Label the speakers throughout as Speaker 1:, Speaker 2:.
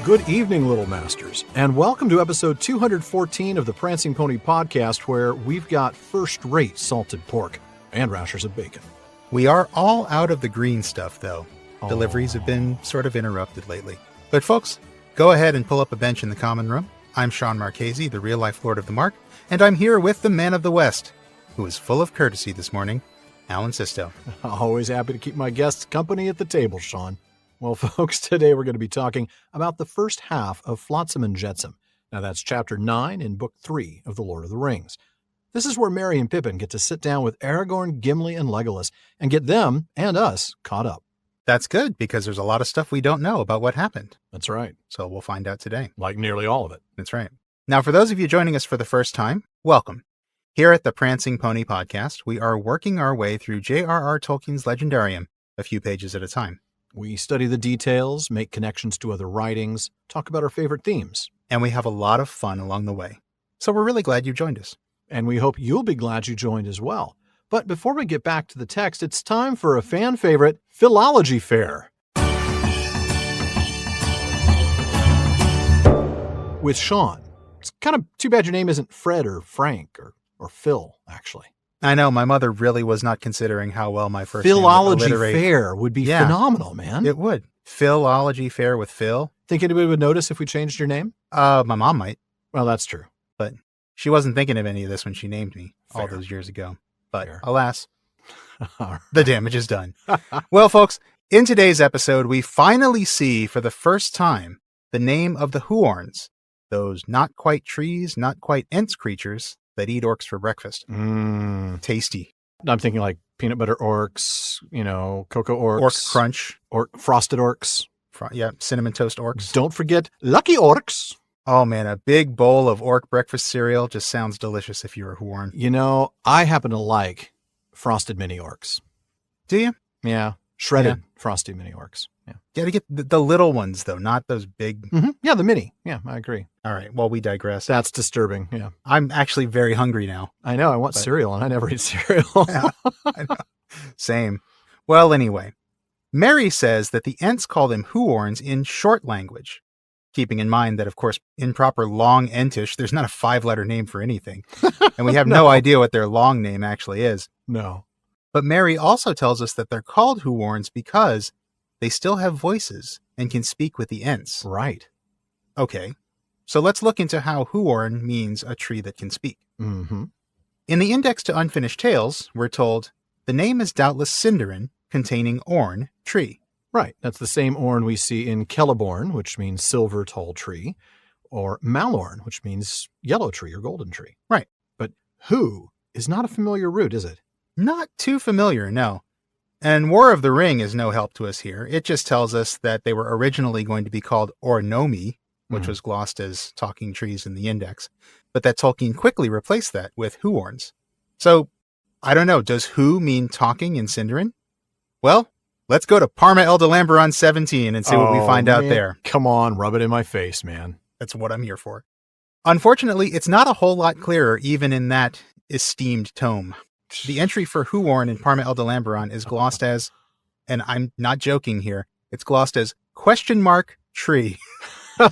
Speaker 1: Good evening, Little Masters, and welcome to episode 214 of the Prancing Pony podcast, where we've got first-rate salted pork and rashers of bacon.
Speaker 2: We are all out of the green stuff, though. Deliveries have been sort of interrupted lately. But folks, go ahead and pull up a bench in the common room. I'm Sean Marchese, the real-life Lord of the Mark, and I'm here with the man of the West, who is full of courtesy this morning, Alan Sisto.
Speaker 1: Always happy to keep my guests company at the table, Sean. Well, folks, today we're going to be talking about the first half of Flotsam and Jetsam. Now, that's chapter 9 in book 3 of The Lord of the Rings. This is where Merry and Pippin get to sit down with Aragorn, Gimli, and Legolas and get them and us caught up.
Speaker 2: That's good, because there's a lot of stuff we don't know about what happened.
Speaker 1: That's right.
Speaker 2: So we'll find out today.
Speaker 1: Like nearly all of it.
Speaker 2: That's right. Now, for those of you joining us for the first time, welcome. Here at the Prancing Pony podcast, we are working our way through J.R.R. Tolkien's Legendarium, a few pages at a time.
Speaker 1: We study the details, make connections to other writings, talk about our favorite themes.
Speaker 2: And we have a lot of fun along the way. So we're really glad you joined us.
Speaker 1: And we hope you'll be glad you joined as well. But before we get back to the text, it's time for a fan favorite, Philology Fair. With Sean. It's kind of too bad your name isn't Fred or Frank or Phil, actually.
Speaker 2: I know, my mother really was not considering how well my first name would
Speaker 1: Philology
Speaker 2: alliterate.
Speaker 1: Fair would be phenomenal, man.
Speaker 2: It would. Philology Fair with Phil.
Speaker 1: Think anybody would notice if we changed your name?
Speaker 2: My mom might.
Speaker 1: Well, that's true.
Speaker 2: But she wasn't thinking of any of this when she named me all
Speaker 1: Fair.
Speaker 2: those years ago. But
Speaker 1: Fair.
Speaker 2: alas, the damage is done. Well, folks, in today's episode, we finally see for the first time the name of the Huorns, those not quite trees, not quite Ents creatures that eat orcs for breakfast. Tasty.
Speaker 1: I'm thinking like peanut butter orcs, cocoa orcs.
Speaker 2: Orc crunch.
Speaker 1: Frosted orcs.
Speaker 2: Cinnamon toast orcs.
Speaker 1: Don't forget lucky orcs.
Speaker 2: Oh man, a big bowl of orc breakfast cereal just sounds delicious if you're a Huorn.
Speaker 1: I happen to like frosted mini orcs.
Speaker 2: Do you?
Speaker 1: Yeah. Shredded frosted mini orcs. Yeah.
Speaker 2: You gotta get the little ones though, not those big.
Speaker 1: Mm-hmm. Yeah, the mini. Yeah, I agree.
Speaker 2: All right. Well, we digress.
Speaker 1: That's disturbing. Yeah.
Speaker 2: I'm actually very hungry now.
Speaker 1: I know. I want cereal and I never eat cereal.
Speaker 2: Yeah, I know. Same. Well, anyway, Merry says that the Ents call them Huorns in short language, keeping in mind that, of course, in proper long Entish, there's not a 5-letter name for anything. And we have no idea what their long name actually is.
Speaker 1: No.
Speaker 2: But Merry also tells us that they're called Huorns because they still have voices and can speak with the Ents.
Speaker 1: Right.
Speaker 2: Okay. So let's look into how Huorn means a tree that can speak.
Speaker 1: Mm-hmm.
Speaker 2: In the Index to Unfinished Tales, we're told, the name is doubtless Sindarin, containing orn, tree.
Speaker 1: Right. That's the same orn we see in Celeborn, which means silver tall tree, or Malorn, which means yellow tree or golden tree.
Speaker 2: Right.
Speaker 1: But who is not a familiar root, is it?
Speaker 2: Not too familiar, no. And War of the Ring is no help to us here. It just tells us that they were originally going to be called Ornomi, which was glossed as talking trees in the index, but that Tolkien quickly replaced that with Huorns. So, I don't know, does Hu mean talking in Sindarin? Well, let's go to Parma Eldalamberon 17 and see what we find out there.
Speaker 1: Come on, rub it in my face, man.
Speaker 2: That's what I'm here for. Unfortunately, it's not a whole lot clearer even in that esteemed tome. The entry for Huorn in Parma Eldalamberon is glossed as, and I'm not joking here, it's glossed as ?tree.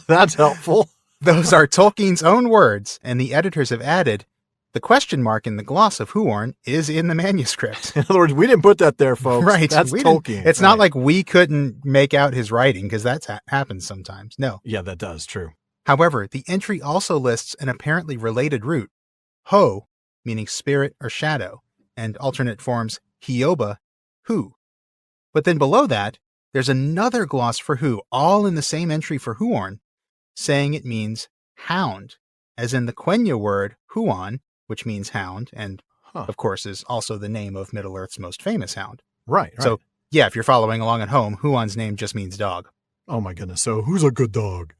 Speaker 1: That's helpful.
Speaker 2: Those are Tolkien's own words, and the editors have added, the question mark in the gloss of Huorn is in the manuscript.
Speaker 1: In other words, we didn't put that there, folks.
Speaker 2: Right.
Speaker 1: That's Tolkien.
Speaker 2: It's not like we couldn't make out his writing, because that happens sometimes. No.
Speaker 1: Yeah, that does. True.
Speaker 2: However, the entry also lists an apparently related root, ho, meaning spirit or shadow, and alternate forms hioba, hu. But then below that, there's another gloss for hu, all in the same entry for Huorn, saying it means hound, as in the Quenya word huan, which means hound, and of course is also the name of Middle-earth's most famous hound.
Speaker 1: Right.
Speaker 2: So, yeah, if you're following along at home, Huan's name just means dog.
Speaker 1: Oh my goodness. So who's a good dog?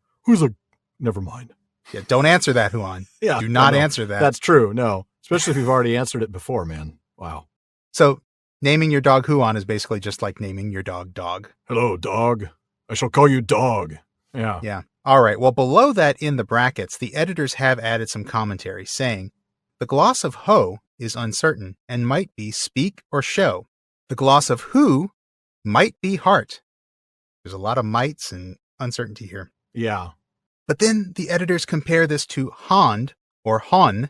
Speaker 1: Never mind.
Speaker 2: Yeah, don't answer that, Huan.
Speaker 1: Yeah.
Speaker 2: Do not answer that.
Speaker 1: That's true. No. Especially if you've already answered it before, man. Wow.
Speaker 2: So, naming your dog Huan is basically just like naming your dog Dog.
Speaker 1: Hello, dog. I shall call you Dog. Yeah.
Speaker 2: Yeah. All right. Well, below that in the brackets, the editors have added some commentary saying, the gloss of ho is uncertain and might be speak or show. The gloss of hu might be heart. There's a lot of mights and uncertainty here.
Speaker 1: Yeah.
Speaker 2: But then the editors compare this to hond or hon,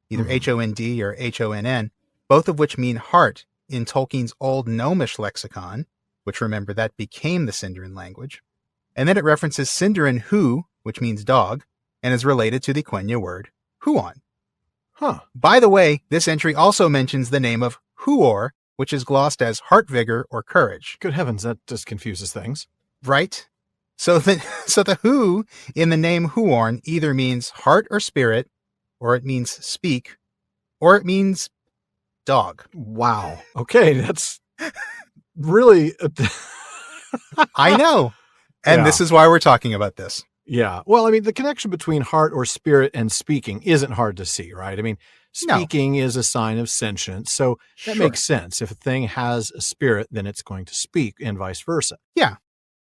Speaker 2: either
Speaker 1: Mhm.
Speaker 2: H-O-N-D or H-O-N-N, both of which mean heart in Tolkien's Old Gnomish lexicon, which remember that became the Sindarin language. And then it references Sindarin hu, which means dog, and is related to the Quenya word huon.
Speaker 1: Huh.
Speaker 2: By the way, this entry also mentions the name of Huor, which is glossed as heart vigor or courage.
Speaker 1: Good heavens, that just confuses things.
Speaker 2: Right? So the who in the name Huorn either means heart or spirit, or it means speak, or it means dog.
Speaker 1: Wow. Okay, that's really...
Speaker 2: I know. And
Speaker 1: Yeah.
Speaker 2: this is why we're talking about this.
Speaker 1: Yeah. Well, I mean, the connection between heart or spirit and speaking isn't hard to see, right? I mean,
Speaker 2: No.
Speaker 1: speaking is a sign of sentience. So that
Speaker 2: Sure.
Speaker 1: makes sense. If a thing has a spirit, then it's going to speak and vice versa.
Speaker 2: Yeah,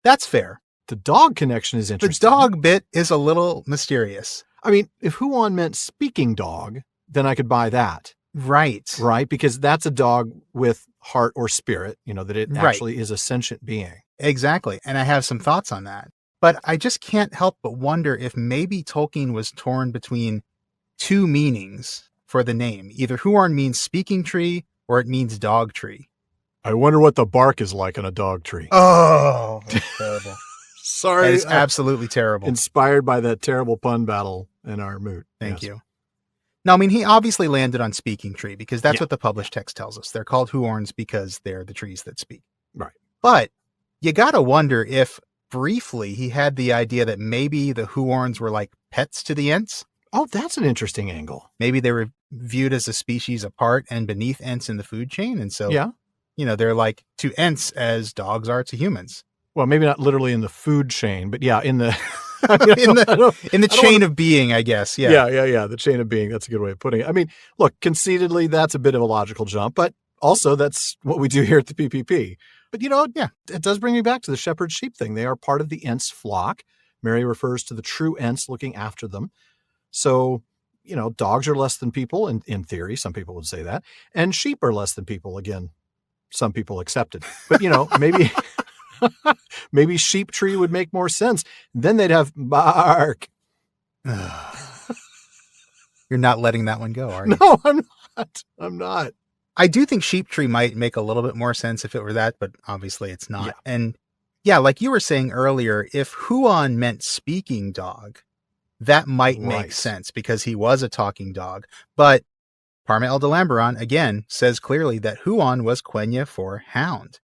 Speaker 2: that's fair.
Speaker 1: The dog connection is
Speaker 2: The
Speaker 1: interesting.
Speaker 2: dog bit is a little mysterious.
Speaker 1: I mean, if Huon meant speaking dog, then I could buy that,
Speaker 2: Right.
Speaker 1: right? Because that's a dog with heart or spirit, that it
Speaker 2: Right.
Speaker 1: actually is a sentient being.
Speaker 2: Exactly. And I have some thoughts on that. But I just can't help but wonder if maybe Tolkien was torn between two meanings for the name. Either Huorn means speaking tree or it means dog tree.
Speaker 1: I wonder what the bark is like on a dog tree.
Speaker 2: Oh, that's terrible.
Speaker 1: Sorry.
Speaker 2: That is absolutely terrible.
Speaker 1: Inspired by that terrible pun battle in our moot.
Speaker 2: Thank
Speaker 1: Yes.
Speaker 2: you. No, I mean, he obviously landed on speaking tree because that's
Speaker 1: Yeah.
Speaker 2: what the published text tells us. They're called Huorns because they're the trees that speak.
Speaker 1: Right.
Speaker 2: But you got to wonder if briefly he had the idea that maybe the Huorns were like pets to the Ents.
Speaker 1: Oh, that's an interesting angle.
Speaker 2: Maybe they were viewed as a species apart and beneath Ents in the food chain. And so,
Speaker 1: Yeah.
Speaker 2: they're like to Ents as dogs are to humans.
Speaker 1: Well, maybe not literally in the food chain, but yeah, in the
Speaker 2: in the chain of being, I guess. Yeah.
Speaker 1: Yeah. The chain of being. That's a good way of putting it. I mean, look, conceitedly, that's a bit of a logical jump, but also that's what we do here at the PPP. But
Speaker 2: Yeah.
Speaker 1: it does bring me back to the shepherd sheep thing. They are part of the Ents flock. Mary refers to the true Ents looking after them. So, dogs are less than people in theory. Some people would say that. And sheep are less than people. Again, some people accepted. But, maybe maybe sheep tree would make more sense. Then they'd have bark.
Speaker 2: You're not letting that one go, are you?
Speaker 1: No, I'm not.
Speaker 2: I do think sheep tree might make a little bit more sense if it were that, but obviously it's not.
Speaker 1: Yeah.
Speaker 2: And yeah, like you were saying earlier, if Huon meant speaking dog, that might make
Speaker 1: Right.
Speaker 2: sense because he was a talking dog. But Parma El Delambaron, again, says clearly that Huon was Quenya for hound.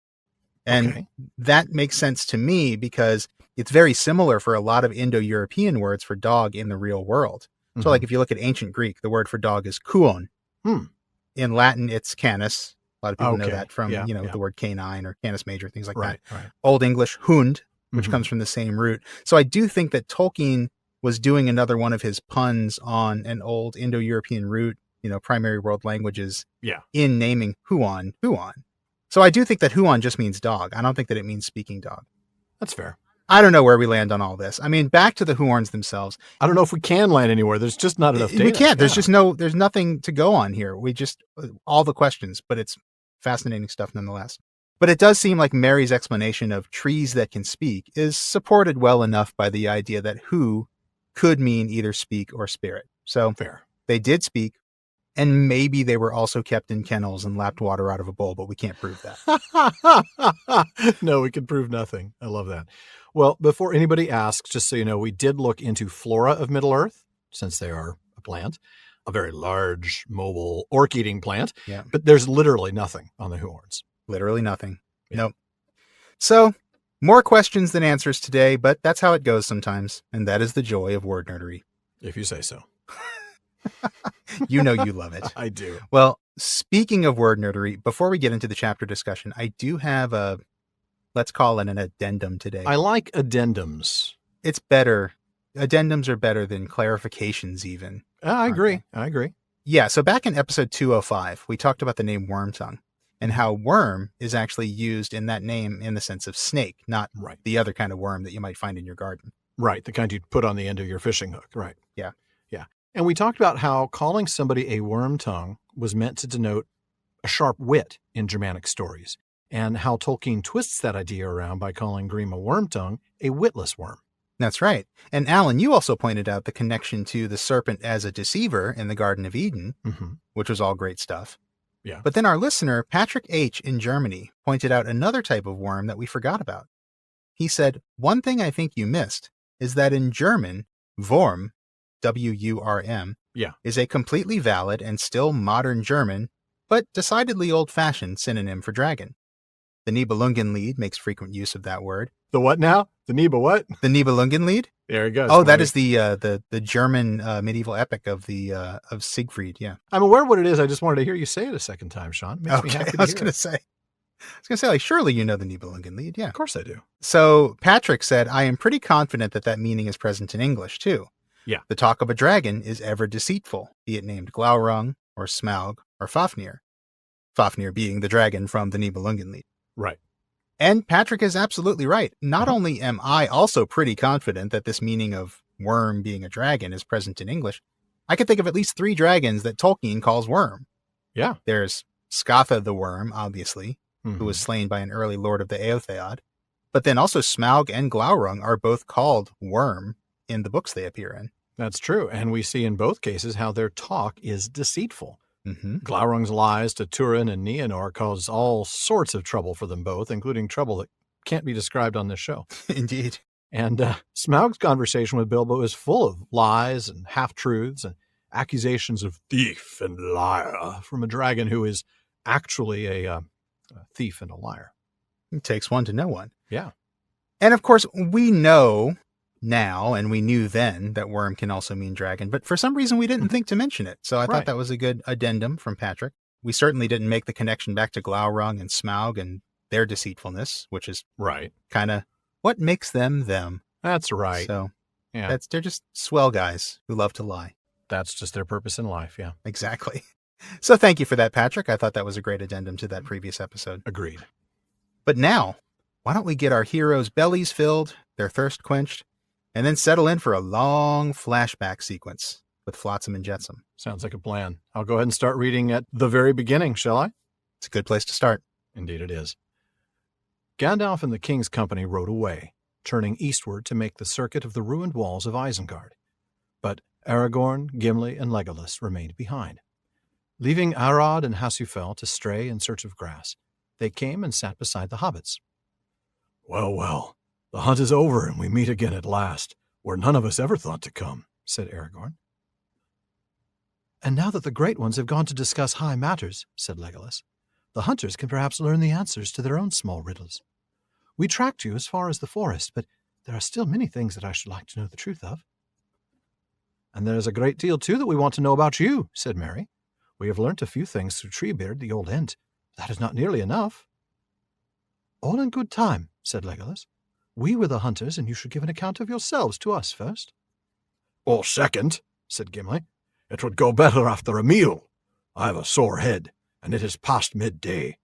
Speaker 2: And
Speaker 1: Okay.
Speaker 2: that makes sense to me because it's very similar for a lot of Indo-European words for dog in the real world. So like if you look at ancient Greek, the word for dog is kuon.
Speaker 1: Hmm.
Speaker 2: In Latin, it's canis. A lot of people know
Speaker 1: Okay.
Speaker 2: that from,
Speaker 1: Yeah, yeah.
Speaker 2: the word canine or canis major, things like
Speaker 1: Right.
Speaker 2: that. Old English, hund, which
Speaker 1: Mhm.
Speaker 2: comes from the same root. So I do think that Tolkien was doing another one of his puns on an old Indo-European root, primary world languages
Speaker 1: Yeah.
Speaker 2: in naming Huon. So I do think that Huon just means dog. I don't think that it means speaking dog.
Speaker 1: That's fair.
Speaker 2: I don't know where we land on all this. I mean, back to the Huorns themselves.
Speaker 1: I don't know if we can land anywhere. There's just not enough data.
Speaker 2: We can't. There's
Speaker 1: Yeah.
Speaker 2: just there's nothing to go on here. We just, all the questions, but it's fascinating stuff nonetheless. But it does seem like Mary's explanation of trees that can speak is supported well enough by the idea that who could mean either speak or spirit. So
Speaker 1: fair.
Speaker 2: they did speak, and maybe they were also kept in kennels and lapped water out of a bowl, but we can't prove that.
Speaker 1: No, we can prove nothing. I love that. Well, before anybody asks, just so you know, we did look into flora of Middle-earth, since they are a plant, a very large, mobile, orc-eating plant.
Speaker 2: Yeah.
Speaker 1: But there's literally nothing on the Huorns.
Speaker 2: Literally nothing.
Speaker 1: Yeah.
Speaker 2: Nope. So, more questions than answers today, but that's how it goes sometimes. And that is the joy of word nerdery.
Speaker 1: If you say so.
Speaker 2: You know you love it.
Speaker 1: I do.
Speaker 2: Well, speaking of word nerdery, before we get into the chapter discussion, I do have let's call it an addendum today.
Speaker 1: I like addendums.
Speaker 2: It's better. Addendums are better than clarifications even.
Speaker 1: I agree. I agree.
Speaker 2: Yeah, so back in episode 205, we talked about the name Wormtongue and how worm is actually used in that name in the sense of snake, not
Speaker 1: Right.
Speaker 2: the other kind of worm that you might find in your garden.
Speaker 1: Right. The kind you'd put on the end of your fishing hook. Right.
Speaker 2: Yeah.
Speaker 1: Yeah. And we talked about how calling somebody a worm tongue was meant to denote a sharp wit in Germanic stories, and how Tolkien twists that idea around by calling Grima Wormtongue a witless worm.
Speaker 2: That's right. And Alan, you also pointed out the connection to the serpent as a deceiver in the Garden of Eden, which was all great stuff.
Speaker 1: Yeah.
Speaker 2: But then our listener, Patrick H. in Germany, pointed out another type of worm that we forgot about. He said, one thing I think you missed is that in German, Wurm, W-U-R-M, is a completely valid and still modern German, but decidedly old-fashioned synonym for dragon. The Nibelungenlied makes frequent use of that word.
Speaker 1: The what now? The Niba what?
Speaker 2: The Nibelungenlied?
Speaker 1: There it goes.
Speaker 2: Oh, that is the German medieval epic of Siegfried. Yeah,
Speaker 1: I'm aware of what it is. I just wanted to hear you say it a second time, Sean. Makes me happy to
Speaker 2: I was going to say, like, surely you know the Nibelungenlied. Yeah,
Speaker 1: of course I do.
Speaker 2: So Patrick said, I am pretty confident that meaning is present in English too.
Speaker 1: Yeah.
Speaker 2: The talk of a dragon is ever deceitful, be it named Glaurung or Smaug or Fafnir. Fafnir being the dragon from the Nibelungenlied.
Speaker 1: Right.
Speaker 2: And Patrick is absolutely right. Not only am I also pretty confident that this meaning of worm being a dragon is present in English, I can think of at least 3 dragons that Tolkien calls worm.
Speaker 1: Yeah.
Speaker 2: There's Scatha the worm, obviously, who was slain by an early lord of the Eotheod. But then also Smaug and Glaurung are both called worm in the books they appear in.
Speaker 1: That's true. And we see in both cases how their talk is deceitful. Glaurung's lies to Turin and Nienor cause all sorts of trouble for them both, including trouble that can't be described on this show.
Speaker 2: Indeed.
Speaker 1: And Smaug's conversation with Bilbo is full of lies and half-truths and accusations of thief and liar from a dragon who is actually a thief and a liar.
Speaker 2: It takes one to know one.
Speaker 1: Yeah.
Speaker 2: And of course, we know now, and we knew then, that worm can also mean dragon, but for some reason we didn't think to mention it. So I thought that was a good addendum from Patrick. We certainly didn't make the connection back to Glaurung and Smaug and their deceitfulness, which is kind of what makes them them.
Speaker 1: That's right.
Speaker 2: So they're just swell guys who love to lie.
Speaker 1: That's just their purpose in life. Yeah,
Speaker 2: exactly. So thank you for that, Patrick. I thought that was a great addendum to that previous episode.
Speaker 1: Agreed.
Speaker 2: But now, why don't we get our heroes' bellies filled, their thirst quenched, and then settle in for a long flashback sequence with Flotsam and Jetsam.
Speaker 1: Sounds like a plan. I'll go ahead and start reading at the very beginning, shall I?
Speaker 2: It's a good place to start.
Speaker 1: Indeed it is. Gandalf and the king's company rode away, turning eastward to make the circuit of the ruined walls of Isengard. But Aragorn, Gimli, and Legolas remained behind. Leaving Arad and Hasufel to stray in search of grass, they came and sat beside the hobbits. Well, well, the hunt is over and we meet again at last, where none of us ever thought to come, said Aragorn. And now that the great ones have gone to discuss high matters, said Legolas, the hunters can perhaps learn the answers to their own small riddles. We tracked you as far as the forest, but there are still many things that I should like to know the truth of. And there is a great deal, too, that we want to know about you, said Merry. We have learnt a few things through Treebeard, the old Ent. That is not nearly enough. All in good time, said Legolas. We were the hunters, and you should give an account of yourselves to us first. Or second, said Gimli. It would go better after a meal. I have a sore head, and it is past midday.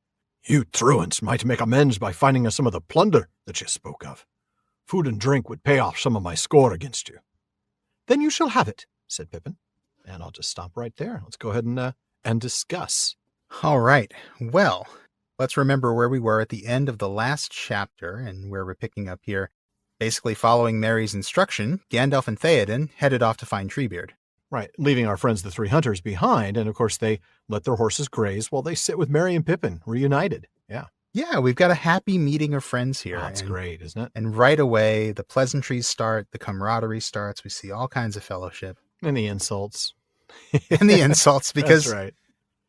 Speaker 1: You truants might make amends by finding us some of the plunder that you spoke of. Food and drink would pay off some of my score against you. Then you shall have it, said Pippin. And I'll just stop right there. Let's go ahead and discuss.
Speaker 2: All right. Well, let's remember where we were at the end of the last chapter and where we're picking up here. Basically following Merry's instruction, Gandalf and Theoden headed off to find Treebeard.
Speaker 1: Right, leaving our friends the three hunters behind, and of course they let their horses graze while they sit with Merry and Pippin, reunited. Yeah.
Speaker 2: Yeah, we've got a happy meeting of friends here.
Speaker 1: That's great, isn't it?
Speaker 2: And right away, the pleasantries start, the camaraderie starts, we see all kinds of fellowship.
Speaker 1: And the insults.
Speaker 2: And the insults, because
Speaker 1: that's right.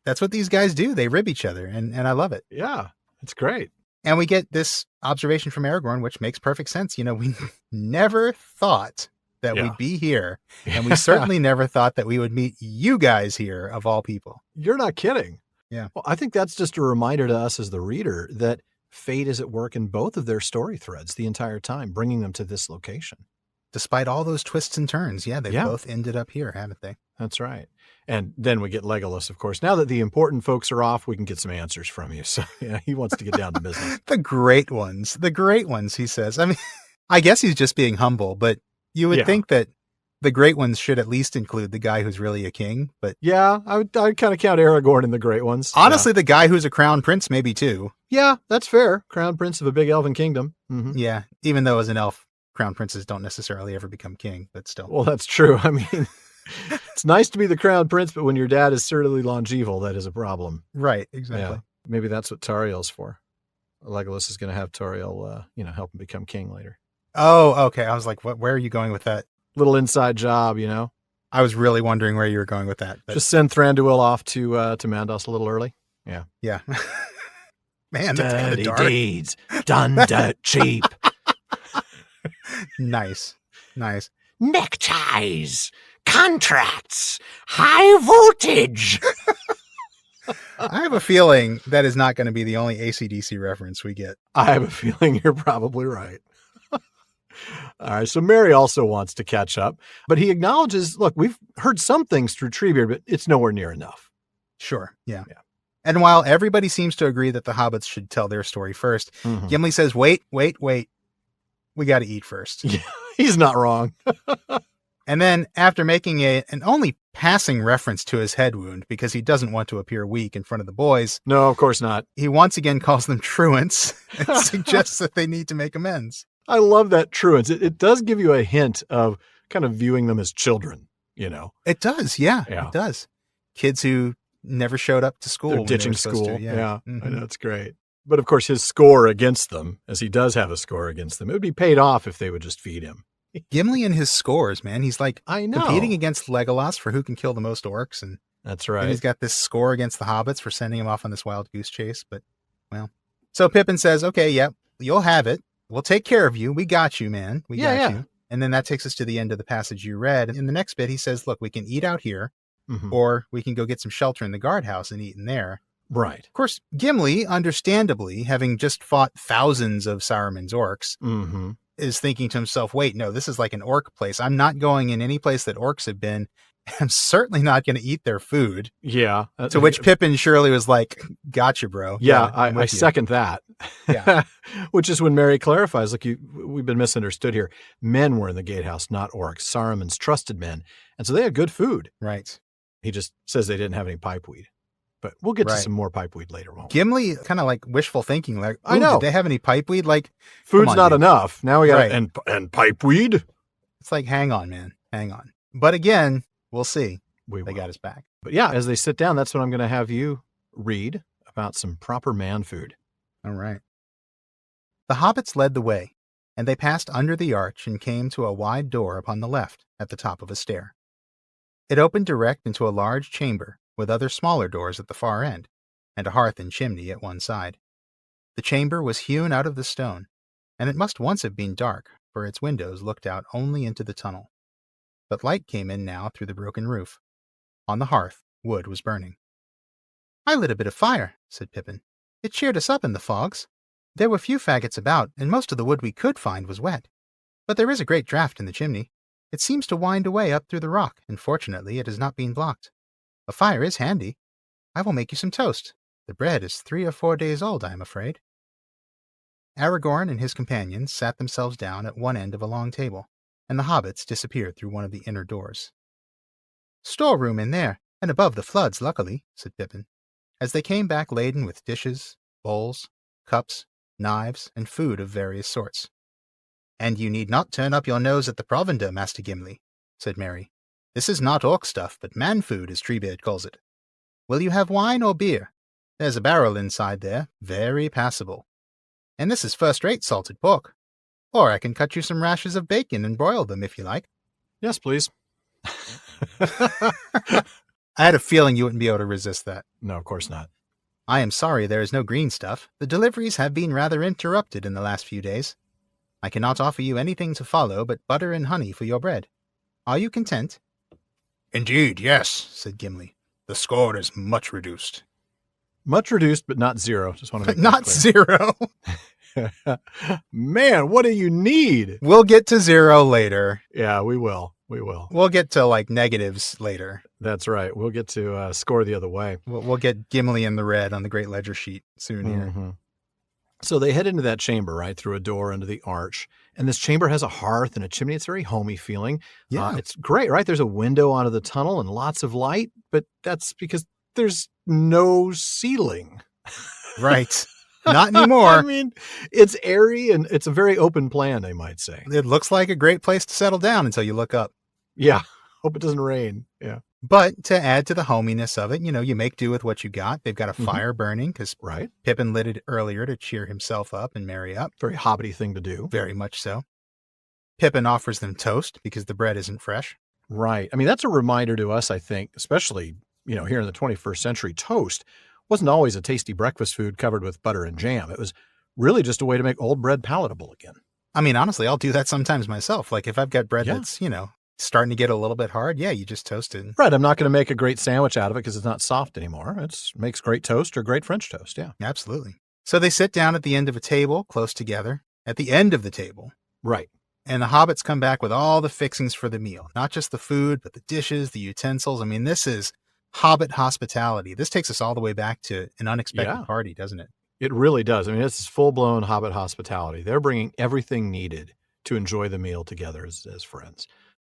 Speaker 2: That's what these guys do. They rib each other, and I love it.
Speaker 1: Yeah, it's great.
Speaker 2: And we get this observation from Aragorn, which makes perfect sense. You know, we never thought that we'd be here, and we certainly never thought that we would meet you guys here, of all people.
Speaker 1: You're not kidding.
Speaker 2: Yeah.
Speaker 1: Well, I think that's just a reminder to us as the reader that fate is at work in both of their story threads the entire time, bringing them to this location.
Speaker 2: Despite all those twists and turns, they both ended up here, haven't they? That's
Speaker 1: right. And then we get Legolas, of course. Now that the important folks are off, we can get some answers from you. So yeah, he wants to get down to business.
Speaker 2: The great ones, he says. I mean, I guess he's just being humble, but you would think that the great ones should at least include the guy who's really a king. But
Speaker 1: yeah, I'd kind of count Aragorn in the great ones.
Speaker 2: Honestly, the guy who's a crown prince, maybe too.
Speaker 1: Yeah, that's fair. Crown prince of a big elven kingdom.
Speaker 2: Mm-hmm. Yeah, even though as an elf, crown princes don't necessarily ever become king, but still.
Speaker 1: Well, that's true. I mean, it's nice to be the crown prince, but when your dad is certainly longeval, that is a problem.
Speaker 2: Right, exactly.
Speaker 1: Yeah. Maybe that's what Tauriel's for. Legolas is going to have Tauriel, help him become king later.
Speaker 2: Oh, okay. I was like, where are you going with that?
Speaker 1: Little inside job,
Speaker 2: I was really wondering where you were going with that. But...
Speaker 1: Just send Thranduil off to Mandos a little early. Yeah.
Speaker 2: Yeah. Man, that's kind of dark.
Speaker 1: Deeds done dirt cheap.
Speaker 2: Nice.
Speaker 1: Neckties, contracts, high voltage.
Speaker 2: I have a feeling that is not going to be the only AC/DC reference we get.
Speaker 1: I have a feeling you're probably right. All right, so Merry also wants to catch up, but he acknowledges, look, we've heard some things through Treebeard, but it's nowhere near enough.
Speaker 2: Sure, yeah. And while everybody seems to agree that the hobbits should tell their story first, Gimli says, wait. We got to eat first.
Speaker 1: Yeah, he's not wrong.
Speaker 2: And then after making an only passing reference to his head wound, because he doesn't want to appear weak in front of the boys.
Speaker 1: No, of course not.
Speaker 2: He once again calls them truants and suggests that they need to make amends.
Speaker 1: I love that truants. It does give you a hint of kind of viewing them as children,
Speaker 2: It does, yeah. It does. Kids who never showed up to school.
Speaker 1: They're ditching school.
Speaker 2: Yeah.
Speaker 1: I know, it's great. But of course, his score against them, as he does have a score against them, it would be paid off if they would just feed him.
Speaker 2: Gimli and his scores, man. He's like
Speaker 1: I know.
Speaker 2: competing against Legolas for who can kill the most orcs. And
Speaker 1: that's right.
Speaker 2: And he's got this score against the hobbits for sending him off on this wild goose chase. But, well. So Pippin says, okay, yep, you'll have it. We'll take care of you. We got you, man. We got you. And then that takes us to the end of the passage you read. In the next bit, he says, look, we can eat out here, or we can go get some shelter in the guardhouse and eat in there.
Speaker 1: Right.
Speaker 2: Of course, Gimli, understandably, having just fought thousands of Saruman's orcs, is thinking to himself, wait, no, this is like an orc place. I'm not going in any place that orcs have been. I'm certainly not going to eat their food.
Speaker 1: Yeah.
Speaker 2: To which Pippin surely was like, gotcha, bro.
Speaker 1: Yeah, I second that.
Speaker 2: Yeah.
Speaker 1: Which is when Merry clarifies, look, we've been misunderstood here. Men were in the gatehouse, not orcs, Saruman's trusted men. And so they had good food.
Speaker 2: Right.
Speaker 1: He just says they didn't have any pipeweed. But we'll get to some more pipeweed later, won't we?
Speaker 2: Gimli kind of like wishful thinking, like,
Speaker 1: I know.
Speaker 2: Did they have any pipeweed? Like,
Speaker 1: food's not enough. Now we got and pipeweed.
Speaker 2: It's like, hang on, man. Hang on. But again, we'll see. They got his back.
Speaker 1: But yeah, as they sit down, that's what I'm going to have you read about some proper man food.
Speaker 2: All right. The hobbits led the way, and they passed under the arch and came to a wide door upon the left at the top of a stair. It opened direct into a large chamber, with other smaller doors at the far end, and a hearth and chimney at one side. The chamber was hewn out of the stone, and it must once have been dark, for its windows looked out only into the tunnel. But light came in now through the broken roof. On the hearth, wood was burning. I lit a bit of fire, said Pippin. It cheered us up in the fogs. There were few faggots about, and most of the wood we could find was wet. But there is a great draught in the chimney. It seems to wind away up through the rock, and fortunately it has not been blocked. A fire is handy. I will make you some toast. The bread is 3 or 4 days old, I am afraid. Aragorn and his companions sat themselves down at one end of a long table, and the hobbits disappeared through one of the inner doors. Storeroom in there, and above the floods, luckily, said Pippin, as they came back laden with dishes, bowls, cups, knives, and food of various sorts. And you need not turn up your nose at the provender, Master Gimli, said Merry. This is not orc stuff, but man food, as Treebeard calls it. Will you have wine or beer? There's a barrel inside there, very passable. And this is first-rate salted pork. Or I can cut you some rashers of bacon and broil them, if you like.
Speaker 1: Yes, please.
Speaker 2: I had a feeling you wouldn't be able to resist that.
Speaker 1: No, of course not.
Speaker 2: I am sorry there is no green stuff. The deliveries have been rather interrupted in the last few days. I cannot offer you anything to follow but butter and honey for your bread. Are you content? Indeed, yes, said Gimli. The score is much reduced.
Speaker 1: Much reduced, but not zero. Just want to make
Speaker 2: not zero.
Speaker 1: Man, what do you need?
Speaker 2: We'll get to zero later.
Speaker 1: Yeah, we will. We will.
Speaker 2: We'll get to like negatives later.
Speaker 1: That's right. We'll get to score the other way.
Speaker 2: We'll get Gimli in the red on the Great Ledger sheet soon here.
Speaker 1: So they head into that chamber, right, through a door into the arch. And this chamber has a hearth and a chimney. It's very homey feeling.
Speaker 2: Yeah.
Speaker 1: It's great, right? There's a window onto the tunnel and lots of light, but that's because there's no ceiling.
Speaker 2: Right. Not anymore.
Speaker 1: I mean, it's airy and it's a very open plan, they might say.
Speaker 2: It looks like a great place to settle down until you look up.
Speaker 1: Yeah. Hope it doesn't rain. Yeah.
Speaker 2: But to add to the hominess of it, you make do with what you got. They've got a fire burning because
Speaker 1: Right.
Speaker 2: Pippin lit it earlier to cheer himself up and Merry up.
Speaker 1: Very hobbity thing to do.
Speaker 2: Very much so. Pippin offers them toast because the bread isn't fresh.
Speaker 1: Right. I mean, that's a reminder to us, I think, especially, here in the 21st century, toast wasn't always a tasty breakfast food covered with butter and jam. It was really just a way to make old bread palatable again.
Speaker 2: I mean, honestly, I'll do that sometimes myself. Like if I've got bread that's, starting to get a little bit hard, you just toast it.
Speaker 1: Right. I'm not going to make a great sandwich out of it because it's not soft anymore. It makes great toast or great French toast. Yeah.
Speaker 2: Absolutely. So they sit down at the end of a table, close together, at the end of the table.
Speaker 1: Right.
Speaker 2: And the hobbits come back with all the fixings for the meal, not just the food, but the dishes, the utensils. I mean, this is hobbit hospitality. This takes us all the way back to an unexpected party, doesn't it?
Speaker 1: It really does. I mean, this is full-blown hobbit hospitality. They're bringing everything needed to enjoy the meal together as friends.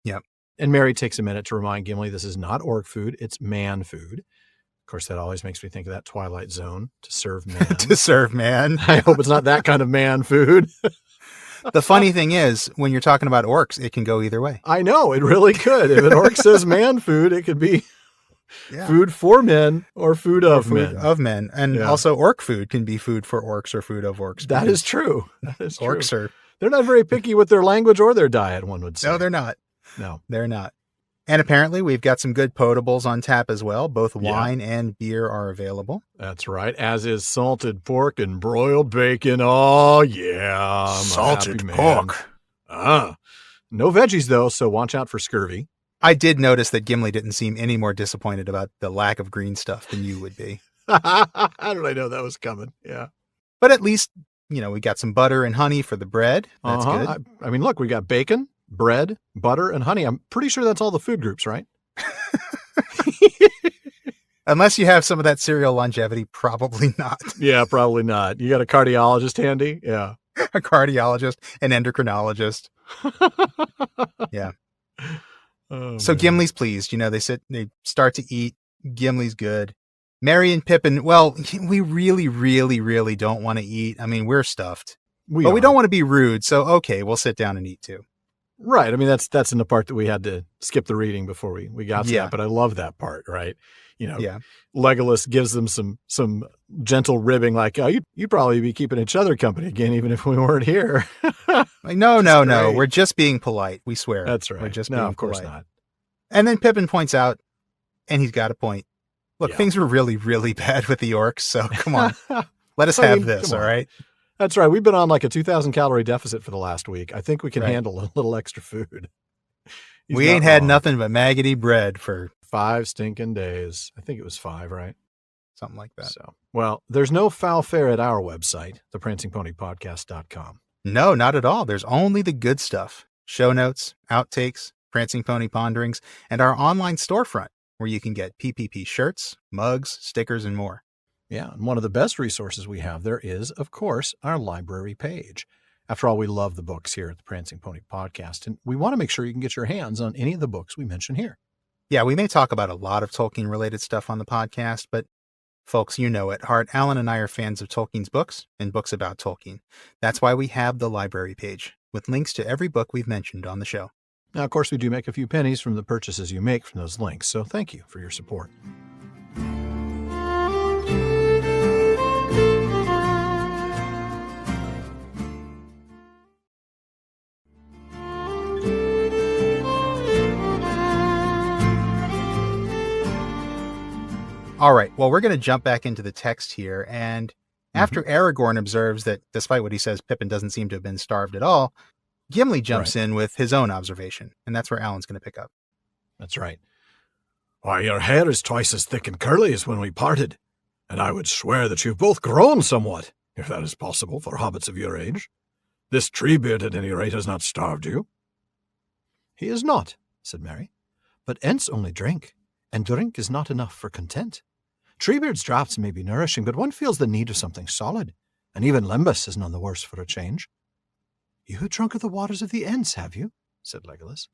Speaker 2: Yep.
Speaker 1: And Merry takes a minute to remind Gimli this is not orc food, it's man food. Of course, that always makes me think of that Twilight Zone, to serve man.
Speaker 2: To serve man.
Speaker 1: I hope it's not that kind of man food.
Speaker 2: The funny thing is, when you're talking about orcs, it can go either way.
Speaker 1: I know, it really could. If an orc says man food, it could be food for men or food of men.
Speaker 2: Of men. And also orc food can be food for orcs or food of orcs.
Speaker 1: That is true. That is true.
Speaker 2: Orcs
Speaker 1: they're not very picky with their language or their diet, one would say.
Speaker 2: No, they're not.
Speaker 1: No.
Speaker 2: They're not. And apparently we've got some good potables on tap as well. Both wine and beer are available.
Speaker 1: That's right. As is salted pork and broiled bacon. Oh, yeah.
Speaker 2: Salted pork.
Speaker 1: No veggies, though, so watch out for scurvy.
Speaker 2: I did notice that Gimli didn't seem any more disappointed about the lack of green stuff than you would be.
Speaker 1: How did I know that was coming? Yeah.
Speaker 2: But at least, we got some butter and honey for the bread. That's good.
Speaker 1: I mean, look, we got bacon, bread, butter, and honey. I'm pretty sure that's all the food groups, right?
Speaker 2: Unless you have some of that cereal longevity, probably not.
Speaker 1: Yeah, probably not. You got a cardiologist handy? Yeah.
Speaker 2: A cardiologist, an endocrinologist. Yeah.
Speaker 1: Oh,
Speaker 2: so
Speaker 1: man.
Speaker 2: Gimli's pleased. They start to eat. Gimli's good. Merry and Pippin, well, we really, really, really don't want to eat. I mean, we're stuffed. We don't want to be rude, so okay, we'll sit down and eat too.
Speaker 1: Right. I mean, that's in the part that we had to skip the reading before we got to that, but I love that part, right? Legolas gives them some gentle ribbing like, oh, you'd probably be keeping each other company again, even if we weren't here.
Speaker 2: Like, no. We're just being polite. We swear.
Speaker 1: That's right.
Speaker 2: We're just being
Speaker 1: of course
Speaker 2: polite.
Speaker 1: not.
Speaker 2: And then Pippin points out, and he's got a point. Look, things were really, really bad with the orcs, so come on. Let us have this, all right?
Speaker 1: That's right. We've been on like a 2,000 calorie deficit for the last week. I think we can handle a little extra food.
Speaker 2: We ain't had nothing but maggoty bread for
Speaker 1: 5 stinking days. I think it was 5, right?
Speaker 2: Something like that.
Speaker 1: So, well, there's no foul fare at our website, theprancingponypodcast.com.
Speaker 2: No, not at all. There's only the good stuff. Show notes, outtakes, Prancing Pony Ponderings, and our online storefront where you can get PPP shirts, mugs, stickers, and more.
Speaker 1: Yeah, and one of the best resources we have there is, of course, our library page. After all, we love the books here at the Prancing Pony Podcast, and we want to make sure you can get your hands on any of the books we mention here.
Speaker 2: Yeah, we may talk about a lot of Tolkien-related stuff on the podcast, but folks, you know at heart, Alan and I are fans of Tolkien's books and books about Tolkien. That's why we have the library page, with links to every book we've mentioned on the show.
Speaker 1: Now, of course, we do make a few pennies from the purchases you make from those links, so thank you for your support.
Speaker 2: All right, well, we're going to jump back into the text here, and after Aragorn observes that, despite what he says, Pippin doesn't seem to have been starved at all, Gimli jumps in with his own observation, and that's where Alan's going to pick up.
Speaker 1: That's right. Why, your hair is twice as thick and curly as when we parted, and I would swear that you've both grown somewhat, if that is possible for hobbits of your age. This Treebeard, at any rate, has not starved you. He is not, said Merry, but Ents only drink, and drink is not enough for content. Treebeard's draughts may be nourishing, but one feels the need of something solid, and even Lembas is none the worse for a change. You have drunk of the waters of the Ents, have you? Said Legolas.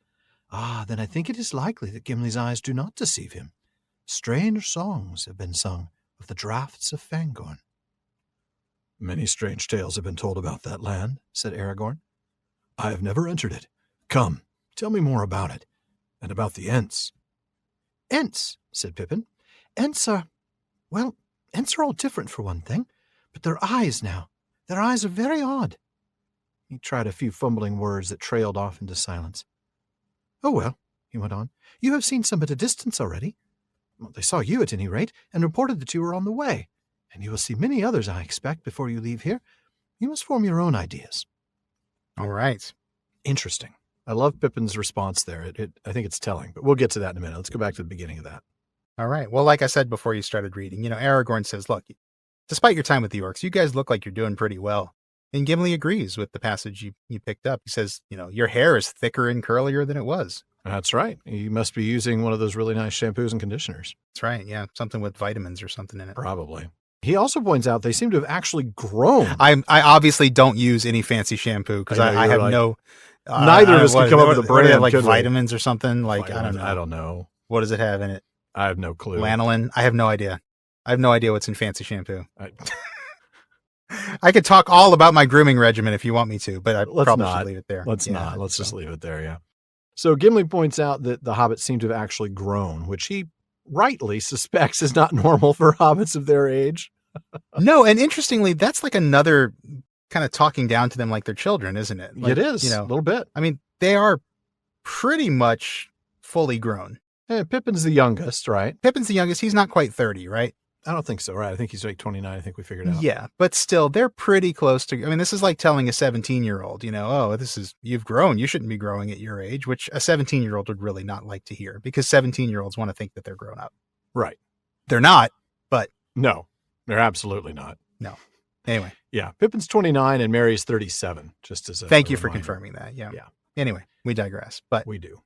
Speaker 1: Ah, then I think it is likely that Gimli's eyes do not deceive him. Strange songs have been sung of the draughts of Fangorn. Many strange tales have been told about that land, said Aragorn. I have never entered it. Come, tell me more about it, and about the Ents. Ents, said Pippin. Ents are all different for one thing, but their eyes are very odd. He tried a few fumbling words that trailed off into silence. Oh well, he went on, you have seen some at a distance already. Well, they saw you at any rate, and reported that you were on the way, and you will see many others, I expect, before you leave here. You must form your own ideas.
Speaker 2: All right.
Speaker 1: Interesting. I love Pippin's response there. I think it's telling, but we'll get to that in a minute. Let's go back to the beginning of that.
Speaker 2: All right. Well, like I said before you started reading, Aragorn says, look, despite your time with the orcs, you guys look like you're doing pretty well. And Gimli agrees with the passage you picked up. He says, your hair is thicker and curlier than it was.
Speaker 1: That's right. You must be using one of those really nice shampoos and conditioners.
Speaker 2: That's right. Yeah. Something with vitamins or something in it.
Speaker 1: Probably. He also points out they seem to have actually grown.
Speaker 2: I obviously don't use any fancy shampoo because I have no...
Speaker 1: neither of us can come up with a brand.
Speaker 2: Like vitamins or something? Like,
Speaker 1: vitamins,
Speaker 2: I don't know.
Speaker 1: I don't know.
Speaker 2: What does it have in it?
Speaker 1: I have no clue.
Speaker 2: Lanolin? I have no idea. I have no idea what's in fancy shampoo. I could talk all about my grooming regimen if you want me to, but I probably should leave it there.
Speaker 1: Let's just leave it there, yeah. So Gimli points out that the hobbits seem to have actually grown, which he rightly suspects is not normal for hobbits of their age.
Speaker 2: No, and interestingly, that's like another kind of talking down to them like they're children, isn't it? Like,
Speaker 1: it is, a little bit.
Speaker 2: I mean, they are pretty much fully grown.
Speaker 1: Yeah, Pippin's the youngest, right?
Speaker 2: Pippin's the youngest. He's not quite 30, right?
Speaker 1: I don't think so, right? I think he's like 29. I think we figured out.
Speaker 2: Yeah, but still, they're pretty close to... I mean, this is like telling a 17-year-old, you've grown. You shouldn't be growing at your age, which a 17-year-old would really not like to hear because 17-year-olds want to think that they're grown up.
Speaker 1: Right.
Speaker 2: They're not, but...
Speaker 1: No, they're absolutely not.
Speaker 2: No. Anyway.
Speaker 1: Yeah, Pippin's 29 and Merry's 37, just as a
Speaker 2: Thank you
Speaker 1: reminder.
Speaker 2: for confirming that, yeah. Anyway, we digress, but...
Speaker 1: We do.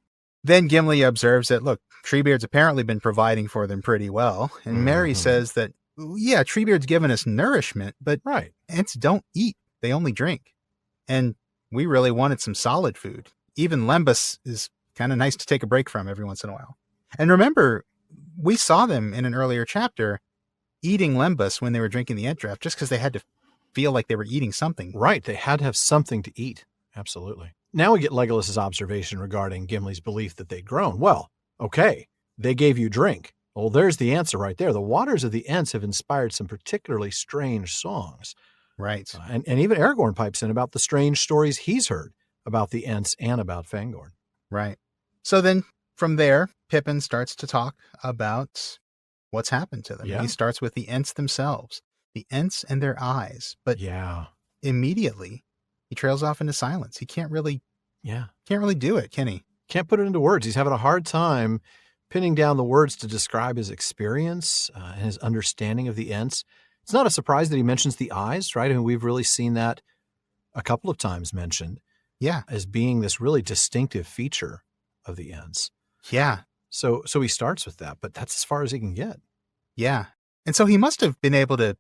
Speaker 2: Then Gimli observes that, look, Treebeard's apparently been providing for them pretty well. And Merry says that, yeah, Treebeard's given us nourishment, but Ents don't eat. They only drink. And we really wanted some solid food. Even Lembas is kind of nice to take a break from every once in a while. And remember, we saw them in an earlier chapter eating Lembas when they were drinking the Ent draft just because they had to feel like they were eating something.
Speaker 1: Right. They had to have something to eat. Absolutely. Now we get Legolas's observation regarding Gimli's belief that they'd grown. Well, okay, they gave you drink. Well, there's the answer right there. The waters of the Ents have inspired some particularly strange songs.
Speaker 2: Right.
Speaker 1: And even Aragorn pipes in about the strange stories he's heard about the Ents and about Fangorn.
Speaker 2: Right. So then from there, Pippin starts to talk about what's happened to them.
Speaker 1: Yeah.
Speaker 2: He starts with the Ents themselves, the Ents and their eyes. But immediately he trails off into silence. He can't really do it, can he?
Speaker 1: Can't put it into words. He's having a hard time pinning down the words to describe his experience and his understanding of the Ents. It's not a surprise that he mentions the eyes, right? I mean, we've really seen that a couple of times mentioned.
Speaker 2: Yeah.
Speaker 1: As being this really distinctive feature of the Ents.
Speaker 2: Yeah.
Speaker 1: So he starts with that, but that's as far as he can get.
Speaker 2: Yeah. And so he must have been able to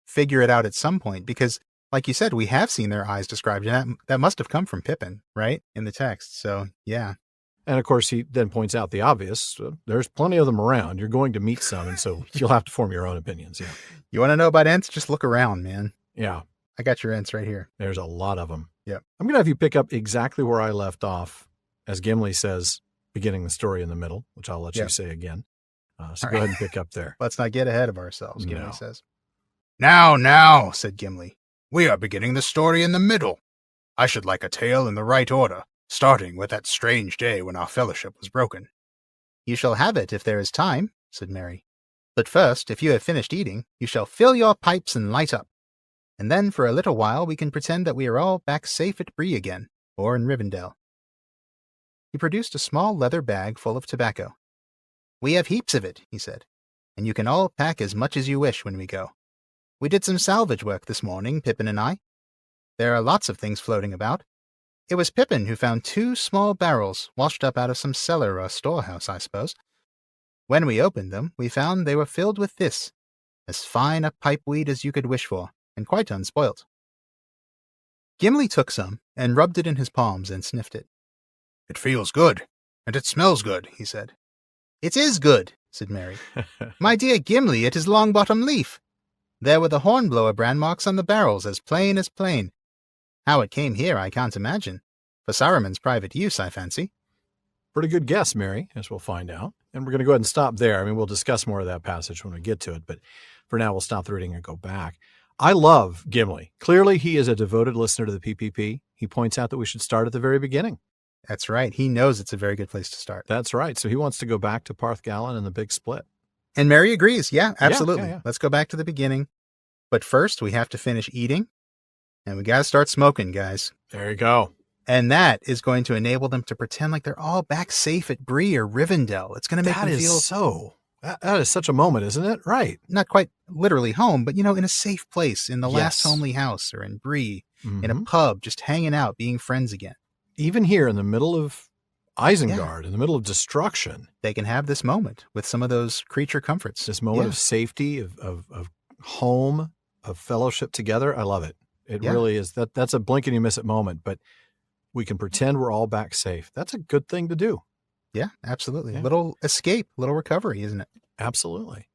Speaker 2: figure it out at some point because, like you said, we have seen their eyes described, and that must have come from Pippin, right? In the text. So, yeah.
Speaker 1: And of course, he then points out the obvious. There's plenty of them around. You're going to meet some, and so you'll have to form your own opinions. Yeah.
Speaker 2: You want to know about Ents? Just look around, man.
Speaker 1: Yeah.
Speaker 2: I got your Ents right here.
Speaker 1: There's a lot of them.
Speaker 2: Yep.
Speaker 1: I'm going to have you pick up exactly where I left off, as Gimli says, beginning the story in the middle, which I'll let you say again. So go ahead and pick up there.
Speaker 2: Let's not get ahead of ourselves, Gimli says. Now, said Gimli. We are beginning the story in the middle. I should like a tale in the right order, starting with that strange day when our fellowship was broken. You shall have it if there is time, said Merry. But first, if you have finished eating, you shall fill your pipes and light up. And then for a little while we can pretend that we are all back safe at Bree again, or in Rivendell. He produced a small leather bag full of tobacco. We have heaps of it, he said, and you can all pack as much as you wish when we go. We did some salvage work this morning, Pippin and I. There are lots of things floating about. It was Pippin who found 2 small barrels washed up out of some cellar or storehouse, I suppose. When we opened them, we found they were filled with this, as fine a pipeweed as you could wish for, and quite unspoilt. Gimli took some and rubbed it in his palms and sniffed it. It feels good, and it smells good, he said. It is good, said Merry. My dear Gimli, it is Longbottom Leaf. There were the hornblower brand marks on the barrels, as plain as plain. How it came here, I can't imagine. For Saruman's private use, I fancy.
Speaker 1: Pretty good guess, Mary, as we'll find out. And we're going to go ahead and stop there. I mean, we'll discuss more of that passage when we get to it, but for now, we'll stop the reading and go back. I love Gimli. Clearly, he is a devoted listener to the PPP. He points out that we should start at the very beginning.
Speaker 2: That's right. He knows it's a very good place to start.
Speaker 1: That's right. So he wants to go back to Parth Galen and the big split.
Speaker 2: And Mary agrees. Yeah, absolutely.
Speaker 1: Yeah.
Speaker 2: Let's go back to the beginning. But first, we have to finish eating, and we got to start smoking, guys.
Speaker 1: There you go.
Speaker 2: And that is going to enable them to pretend like they're all back safe at Bree or Rivendell. It's going to make them feel
Speaker 1: that is such a moment, isn't it? Right.
Speaker 2: Not quite literally home, but, in a safe place, in the last homely house or in Bree, in a pub, just hanging out, being friends again.
Speaker 1: Even here in the middle of Isengard, in the middle of destruction,
Speaker 2: they can have this moment with some of those creature comforts.
Speaker 1: This moment of safety, of home, of fellowship together. I love it. It really is. That's a blink and you miss it moment, but we can pretend we're all back safe. That's a good thing to do.
Speaker 2: Yeah, absolutely. Yeah. Little escape, little recovery, isn't it?
Speaker 1: Absolutely.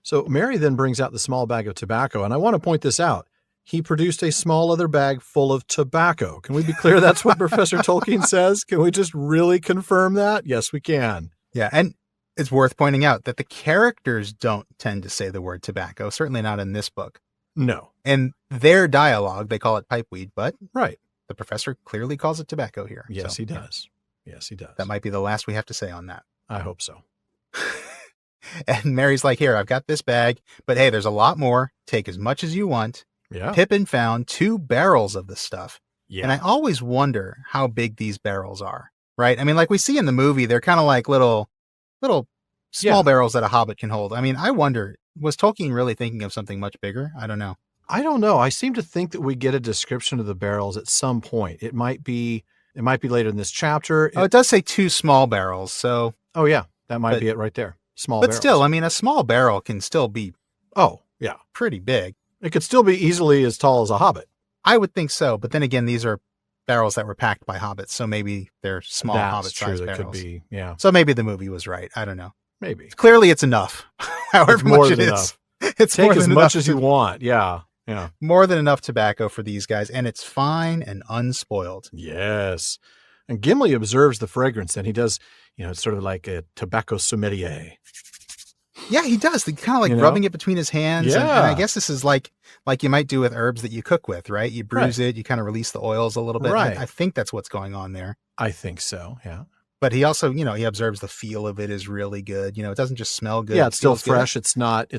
Speaker 1: So Mary then brings out the small bag of tobacco, and I want to point this out. He produced a small leather bag full of tobacco. Can we be clear that's what Professor Tolkien says? Can we just really confirm that? Yes, we can.
Speaker 2: Yeah, and it's worth pointing out that the characters don't tend to say the word tobacco, certainly not in this book.
Speaker 1: No.
Speaker 2: In their dialogue, they call it pipeweed, but
Speaker 1: right.
Speaker 2: The professor clearly calls it tobacco here.
Speaker 1: Yes, he does. Yes, he does.
Speaker 2: That might be the last we have to say on that.
Speaker 1: I hope so.
Speaker 2: And Mary's like, here, I've got this bag, but hey, there's a lot more. Take as much as you want.
Speaker 1: Yeah.
Speaker 2: Pippin found 2 barrels of the stuff.
Speaker 1: Yeah.
Speaker 2: And I always wonder how big these barrels are, right? I mean, like we see in the movie, they're kind of like little small barrels that a hobbit can hold. I mean, I wonder, was Tolkien really thinking of something much bigger? I don't know.
Speaker 1: I don't know. I seem to think that we get a description of the barrels at some point. It might be later in this chapter.
Speaker 2: It does say 2 small barrels. So.
Speaker 1: Oh yeah. That might be it right there. Small
Speaker 2: but
Speaker 1: barrels.
Speaker 2: Still, I mean, a small barrel can still be.
Speaker 1: Oh yeah.
Speaker 2: Pretty big.
Speaker 1: It could still be easily as tall as a hobbit.
Speaker 2: I would think so. But then again, these are barrels that were packed by hobbits. So maybe they're small hobbit-sized barrels.
Speaker 1: Could be, yeah.
Speaker 2: So maybe the movie was right. I don't know.
Speaker 1: Maybe.
Speaker 2: Clearly it's enough. However much it is.
Speaker 1: It's take as much as you want. Yeah. Yeah.
Speaker 2: More than enough tobacco for these guys. And it's fine and unspoiled.
Speaker 1: Yes. And Gimli observes the fragrance and he does, it's sort of like a tobacco sommelier.
Speaker 2: Yeah, he does. He kind of like rubbing it between his hands.
Speaker 1: Yeah.
Speaker 2: And I guess this is like you might do with herbs that you cook with, right? You bruise it, you kind of release the oils a little bit.
Speaker 1: Right.
Speaker 2: I think that's what's going on there.
Speaker 1: I think so, yeah.
Speaker 2: But he also, he observes the feel of it is really good. It doesn't just smell good.
Speaker 1: Yeah, it's still fresh.
Speaker 2: Good.
Speaker 1: It's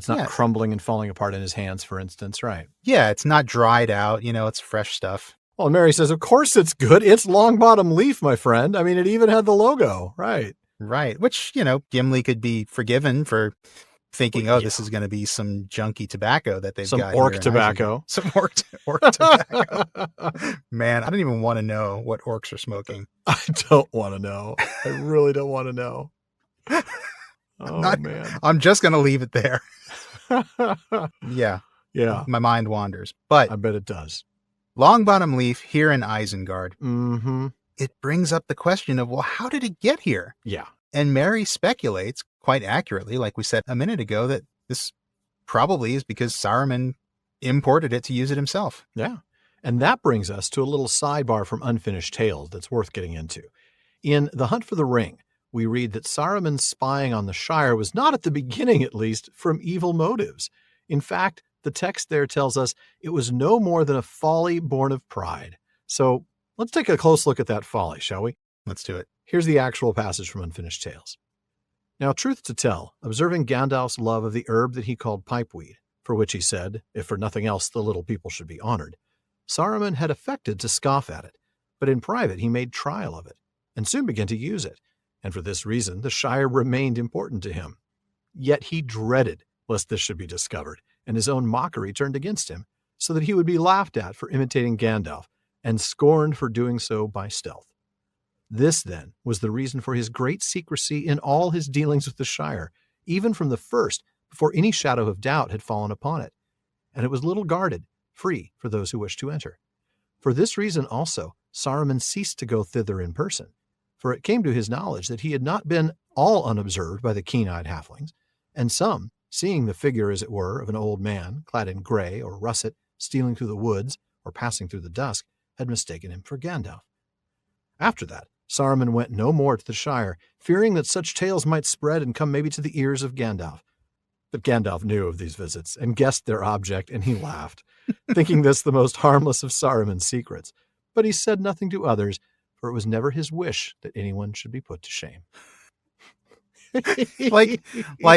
Speaker 1: not crumbling and falling apart in his hands, for instance, right?
Speaker 2: Yeah, it's not dried out. It's fresh stuff.
Speaker 1: Well, Mary says, of course it's good. It's Longbottom Leaf, my friend. I mean, it even had the logo, right?
Speaker 2: Right, which, Gimli could be forgiven for thinking, this is going to be some junky tobacco that they've got.
Speaker 1: Some orc tobacco.
Speaker 2: Some orc tobacco. Man, I don't even want to know what orcs are smoking.
Speaker 1: I don't want to know. I really don't want to know. Man.
Speaker 2: I'm just going to leave it there. Yeah.
Speaker 1: Yeah.
Speaker 2: My mind wanders. But
Speaker 1: I bet it does.
Speaker 2: Longbottom Leaf here in Isengard.
Speaker 1: Mm-hmm.
Speaker 2: It brings up the question of, well, how did it get here?
Speaker 1: Yeah.
Speaker 2: And Mary speculates quite accurately, like we said a minute ago, that this probably is because Saruman imported it to use it himself.
Speaker 1: Yeah. And that brings us to a little sidebar from Unfinished Tales that's worth getting into. In The Hunt for the Ring, we read that Saruman's spying on the Shire was not, at the beginning at least, from evil motives. In fact, the text there tells us it was no more than a folly born of pride. So let's take a close look at that folly, shall we?
Speaker 2: Let's do it.
Speaker 1: Here's the actual passage from Unfinished Tales. Now, truth to tell, observing Gandalf's love of the herb that he called pipeweed, for which he said, if for nothing else the little people should be honored, Saruman had affected to scoff at it, but in private he made trial of it, and soon began to use it, and for this reason the Shire remained important to him. Yet he dreaded lest this should be discovered, and his own mockery turned against him, so that he would be laughed at for imitating Gandalf, and scorned for doing so by stealth. This, then, was the reason for his great secrecy in all his dealings with the Shire, even from the first, before any shadow of doubt had fallen upon it. And it was little guarded, free for those who wished to enter. For this reason also, Saruman ceased to go thither in person, for it came to his knowledge that he had not been all unobserved by the keen-eyed halflings, and some, seeing the figure, as it were, of an old man, clad in grey or russet, stealing through the woods or passing through the dusk, had mistaken him for Gandalf. After that, Saruman went no more to the Shire, fearing that such tales might spread and come maybe to the ears of Gandalf. But Gandalf knew of these visits and guessed their object, and he laughed, thinking this the most harmless of Saruman's secrets. But he said nothing to others, for it was never his wish that anyone should be put to shame.
Speaker 2: like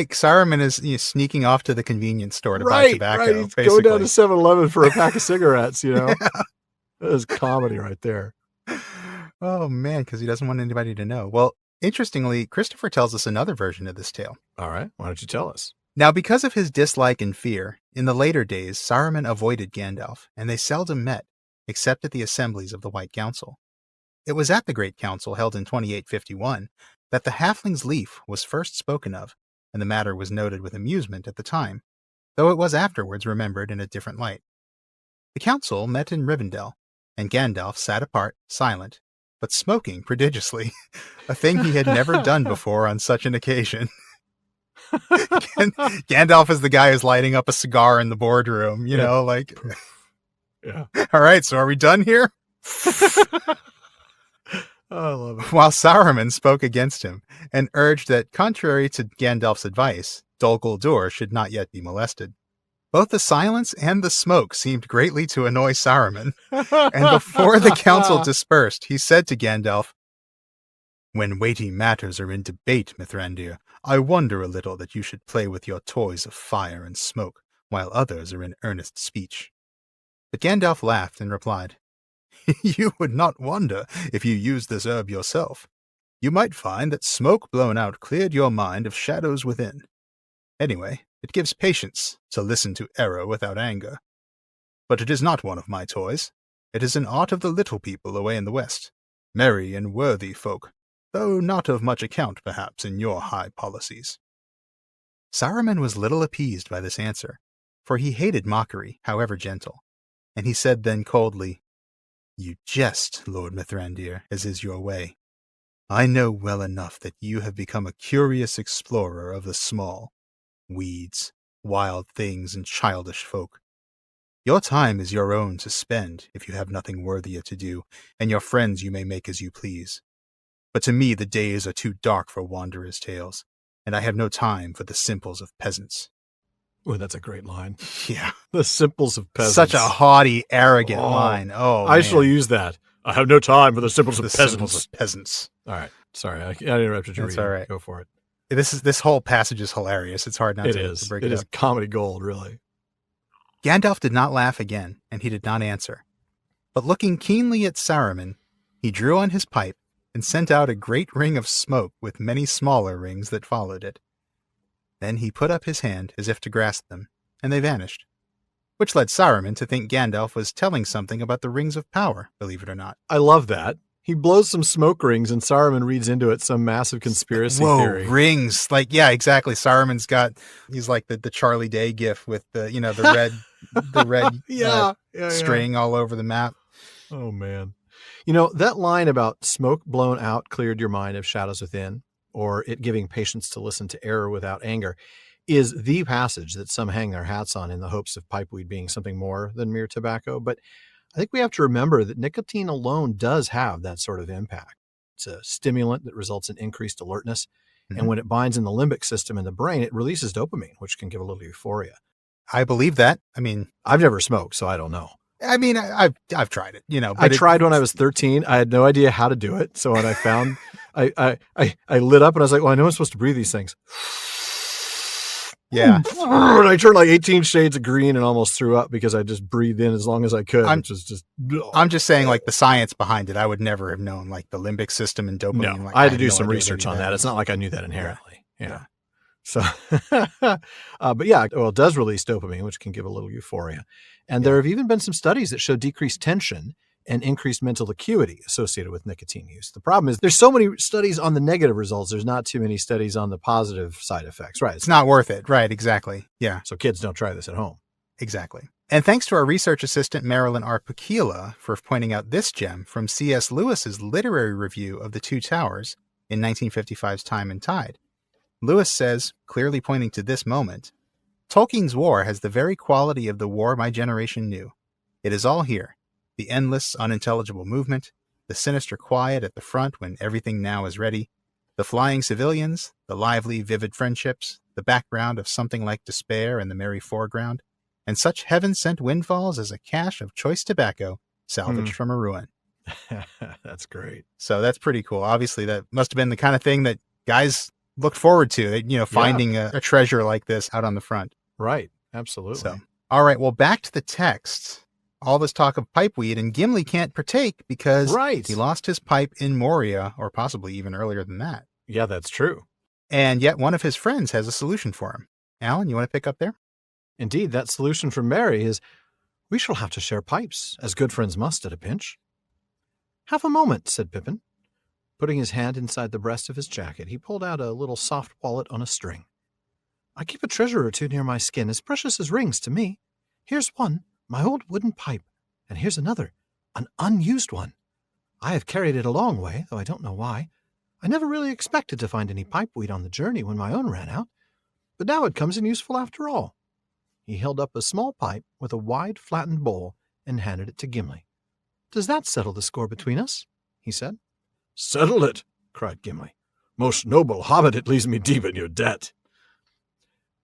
Speaker 2: Saruman is sneaking off to the convenience store to buy tobacco.
Speaker 1: Right. He's going down to 7-Eleven for a pack of cigarettes,
Speaker 2: Yeah.
Speaker 1: That is comedy right there.
Speaker 2: Oh, man, because he doesn't want anybody to know. Well, interestingly, Christopher tells us another version of this tale.
Speaker 1: All right. Why don't you tell us?
Speaker 2: Now, because of his dislike and fear, in the later days, Saruman avoided Gandalf, and they seldom met, except at the assemblies of the White Council. It was at the Great Council, held in 2851, that the halfling's leaf was first spoken of, and the matter was noted with amusement at the time, though it was afterwards remembered in a different light. The council met in Rivendell, and Gandalf sat apart, silent, but smoking prodigiously, a thing he had never done before on such an occasion. Gandalf is the guy who's lighting up a cigar in the boardroom, you know, like,
Speaker 1: yeah.
Speaker 2: All right, so are we done here?
Speaker 1: Oh, I love it.
Speaker 2: While Saruman spoke against him and urged that, contrary to Gandalf's advice, Dol Guldur should not yet be molested. Both the silence and the smoke seemed greatly to annoy Saruman, and before the council dispersed, he said to Gandalf, "When weighty matters are in debate, Mithrandir, I wonder a little that you should play with your toys of fire and smoke, while others are in earnest speech." But Gandalf laughed and replied, "You would not wonder if you used this herb yourself. You might find that smoke blown out cleared your mind of shadows within. Anyway, it gives patience to listen to error without anger. But it is not one of my toys. It is an art of the little people away in the west, merry and worthy folk, though not of much account, perhaps, in your high policies." Saruman was little appeased by this answer, for he hated mockery, however gentle, and he said then coldly, "You jest, Lord Mithrandir, as is your way. I know well enough that you have become a curious explorer of the small, weeds, wild things, and childish folk. Your time is your own to spend if you have nothing worthier to do, and your friends you may make as you please. But to me the days are too dark for wanderers' tales, and I have no time for the simples of peasants."
Speaker 1: Oh, that's a great line.
Speaker 2: Yeah.
Speaker 1: The simples of peasants.
Speaker 2: Such a haughty, arrogant line. Oh,
Speaker 1: I
Speaker 2: man.
Speaker 1: shall use that. I have no time for the simples of peasants.
Speaker 2: Simples of peasants.
Speaker 1: All right. Sorry, I interrupted you.
Speaker 2: That's all right.
Speaker 1: Go for it.
Speaker 2: This whole passage is hilarious. It's hard not to break it up.
Speaker 1: It is comedy gold, really.
Speaker 2: Gandalf did not laugh again, and he did not answer. But looking keenly at Saruman, he drew on his pipe and sent out a great ring of smoke with many smaller rings that followed it. Then he put up his hand as if to grasp them, and they vanished, which led Saruman to think Gandalf was telling something about the Rings of Power, believe it or not.
Speaker 1: I love that. He blows some smoke rings, and Saruman reads into it some massive conspiracy theory.
Speaker 2: Rings. Like, yeah, exactly. Saruman's he's like the Charlie Day gif with the red string all over the map.
Speaker 1: Oh, man. That line about smoke blown out cleared your mind of shadows within, or it giving patience to listen to error without anger, is the passage that some hang their hats on in the hopes of pipeweed being something more than mere tobacco. But I think we have to remember that nicotine alone does have that sort of impact. It's a stimulant that results in increased alertness. Mm-hmm. And when it binds in the limbic system in the brain, it releases dopamine, which can give a little euphoria.
Speaker 2: I believe that. I mean,
Speaker 1: I've never smoked, so I don't know.
Speaker 2: I mean, I've tried it, but
Speaker 1: I tried when I was 13. I had no idea how to do it. So when I found, I lit up and I was like, well, I know I'm supposed to breathe these things.
Speaker 2: Yeah.
Speaker 1: And I turned like 18 shades of green and almost threw up because I just breathed in as long as I could, which was just...
Speaker 2: I'm just saying, like, the science behind it, I would never have known, like, the limbic system and dopamine.
Speaker 1: No,
Speaker 2: like,
Speaker 1: I had to do some research on that. It's not like I knew that inherently. Yeah. So, but yeah, well, it does release dopamine, which can give a little euphoria. And there have even been some studies that show decreased tension and increased mental acuity associated with nicotine use. The problem is there's so many studies on the negative results. There's not too many studies on the positive side effects, right?
Speaker 2: It's not worth it. Right. Exactly. Yeah.
Speaker 1: So kids, don't try this at home.
Speaker 2: Exactly. And thanks to our research assistant, Marilyn R. Pachila, for pointing out this gem from C.S. Lewis's literary review of The Two Towers in 1955's Time and Tide. Lewis says, clearly pointing to this moment, Tolkien's war has the very quality of the war my generation knew. It is all here. The endless, unintelligible movement, the sinister quiet at the front when everything now is ready, the flying civilians, the lively, vivid friendships, the background of something like despair in the merry foreground, and such heaven-sent windfalls as a cache of choice tobacco salvaged from a ruin.
Speaker 1: That's great.
Speaker 2: So that's pretty cool. Obviously, that must have been the kind of thing that guys looked forward to, finding a treasure like this out on the front.
Speaker 1: Right. Absolutely.
Speaker 2: So, all right. Well, back to the text. All this talk of pipeweed, and Gimli can't partake because he lost his pipe in Moria, or possibly even earlier than that.
Speaker 1: Yeah, that's true.
Speaker 2: And yet one of his friends has a solution for him. Alan, you want to pick up there?
Speaker 1: Indeed, that solution from Merry is, we shall have to share pipes, as good friends must at a pinch. Have a moment, said Pippin. Putting his hand inside the breast of his jacket, he pulled out a little soft wallet on a string. I keep a treasure or two near my skin, as precious as rings to me. Here's one, my old wooden pipe, and here's another, an unused one. I have carried it a long way, though I don't know why. I never really expected to find any pipeweed on the journey when my own ran out, but now it comes in useful after all. He held up a small pipe with a wide, flattened bowl and handed it to Gimli. Does that settle the score between us? He said. Settle it, cried Gimli. Most noble hobbit, it leaves me deep in your debt.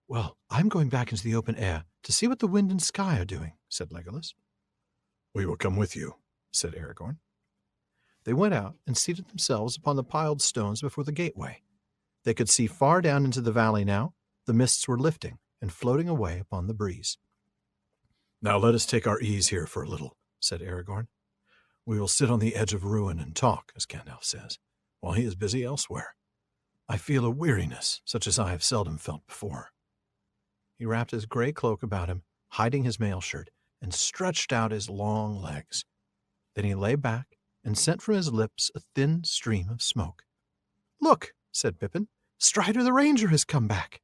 Speaker 1: Well, I'm going back into the open air to see what the wind and sky are doing, said Legolas. We will come with you, said Aragorn. They went out and seated themselves upon the piled stones before the gateway. They could see far down into the valley now. The mists were lifting and floating away upon the breeze. Now let us take our ease here for a little, said Aragorn. We will sit on the edge of ruin and talk, as Gandalf says, while he is busy elsewhere. I feel a weariness such as I have seldom felt before. He wrapped his gray cloak about him, hiding his mail shirt, and stretched out his long legs. Then he lay back and sent from his lips a thin stream of smoke. Look, said Pippin, Strider the Ranger has come back.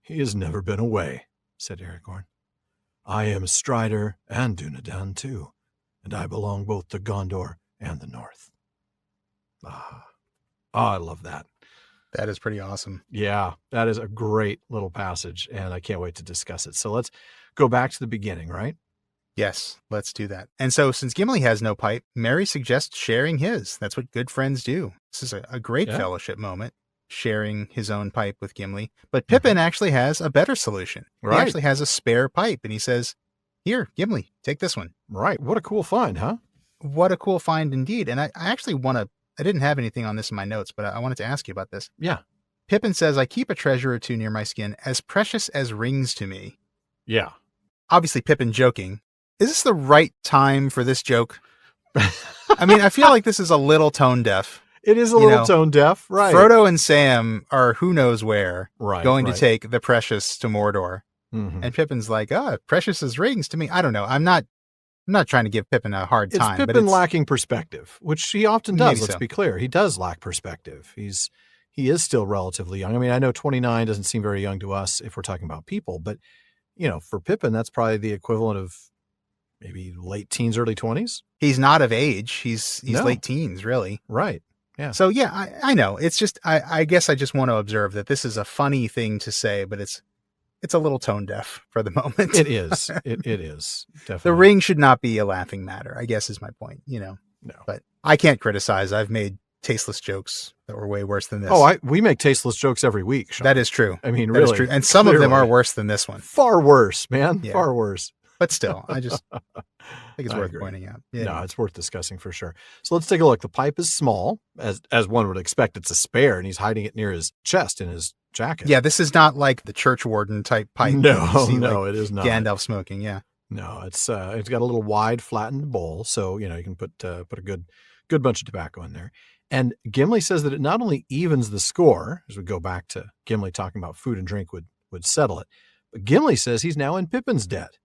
Speaker 1: He has never been away, said Aragorn. I am Strider and Dunedain too, and I belong both to Gondor and the North. I love that.
Speaker 2: That is pretty awesome.
Speaker 1: Yeah, that is a great little passage, and I can't wait to discuss it. So let's go back to the beginning, right?
Speaker 2: Yes, let's do that. And so since Gimli has no pipe, Merry suggests sharing his. That's what good friends do. This is a great fellowship moment, sharing his own pipe with Gimli. But Pippin actually has a better solution. Right. He actually has a spare pipe, and he says, here, Gimli, take this one.
Speaker 1: Right. What a cool find, huh?
Speaker 2: What a cool find indeed. And I actually want to, I didn't have anything on this in my notes, but I wanted to ask you about this.
Speaker 1: Yeah.
Speaker 2: Pippin says, I keep a treasure or two near my skin, as precious as rings to me.
Speaker 1: Yeah.
Speaker 2: Obviously, Pippin joking. Is this the right time for this joke? I mean, I feel like this is a little tone deaf.
Speaker 1: It is a little tone deaf, right?
Speaker 2: Frodo and Sam are who knows where, going to
Speaker 1: right.
Speaker 2: take the precious to Mordor.
Speaker 1: Mm-hmm.
Speaker 2: And Pippin's like, precious as rings to me. I don't know. I'm not trying to give Pippin a hard time.
Speaker 1: Pippin
Speaker 2: but it's
Speaker 1: lacking perspective, which he often does.
Speaker 2: Maybe
Speaker 1: Let's
Speaker 2: so.
Speaker 1: be clear. He does lack perspective. He is still relatively young. I mean, I know 29 doesn't seem very young to us if we're talking about people, but for Pippin, that's probably the equivalent of maybe late teens, early 20s. He's
Speaker 2: not of age. He's late teens, really.
Speaker 1: Right. Yeah.
Speaker 2: So yeah, I know. It's just I guess I just want to observe that this is a funny thing to say, but it's a little tone deaf for the moment.
Speaker 1: It is. It is definitely.
Speaker 2: The ring should not be a laughing matter, I guess is my point.
Speaker 1: No.
Speaker 2: But I can't criticize. I've made tasteless jokes that were way worse than this.
Speaker 1: Oh, we make tasteless jokes every week, Sean.
Speaker 2: That is true.
Speaker 1: I mean,
Speaker 2: that
Speaker 1: really.
Speaker 2: is true. And some of them are worse than this one.
Speaker 1: Far worse, man.
Speaker 2: Yeah.
Speaker 1: Far worse.
Speaker 2: But still, I think it's worth pointing out. Yeah.
Speaker 1: No, it's worth discussing for sure. So let's take a look. The pipe is small, as one would expect. It's a spare, and he's hiding it near his chest in his jacket.
Speaker 2: Yeah, this is not like the church warden type pipe.
Speaker 1: No, it is not.
Speaker 2: Gandalf smoking, yeah.
Speaker 1: No, it's got a little wide, flattened bowl, so you can put a good bunch of tobacco in there. And Gimli says that it not only evens the score, as we go back to Gimli talking about food and drink would settle it, but Gimli says he's now in Pippin's debt.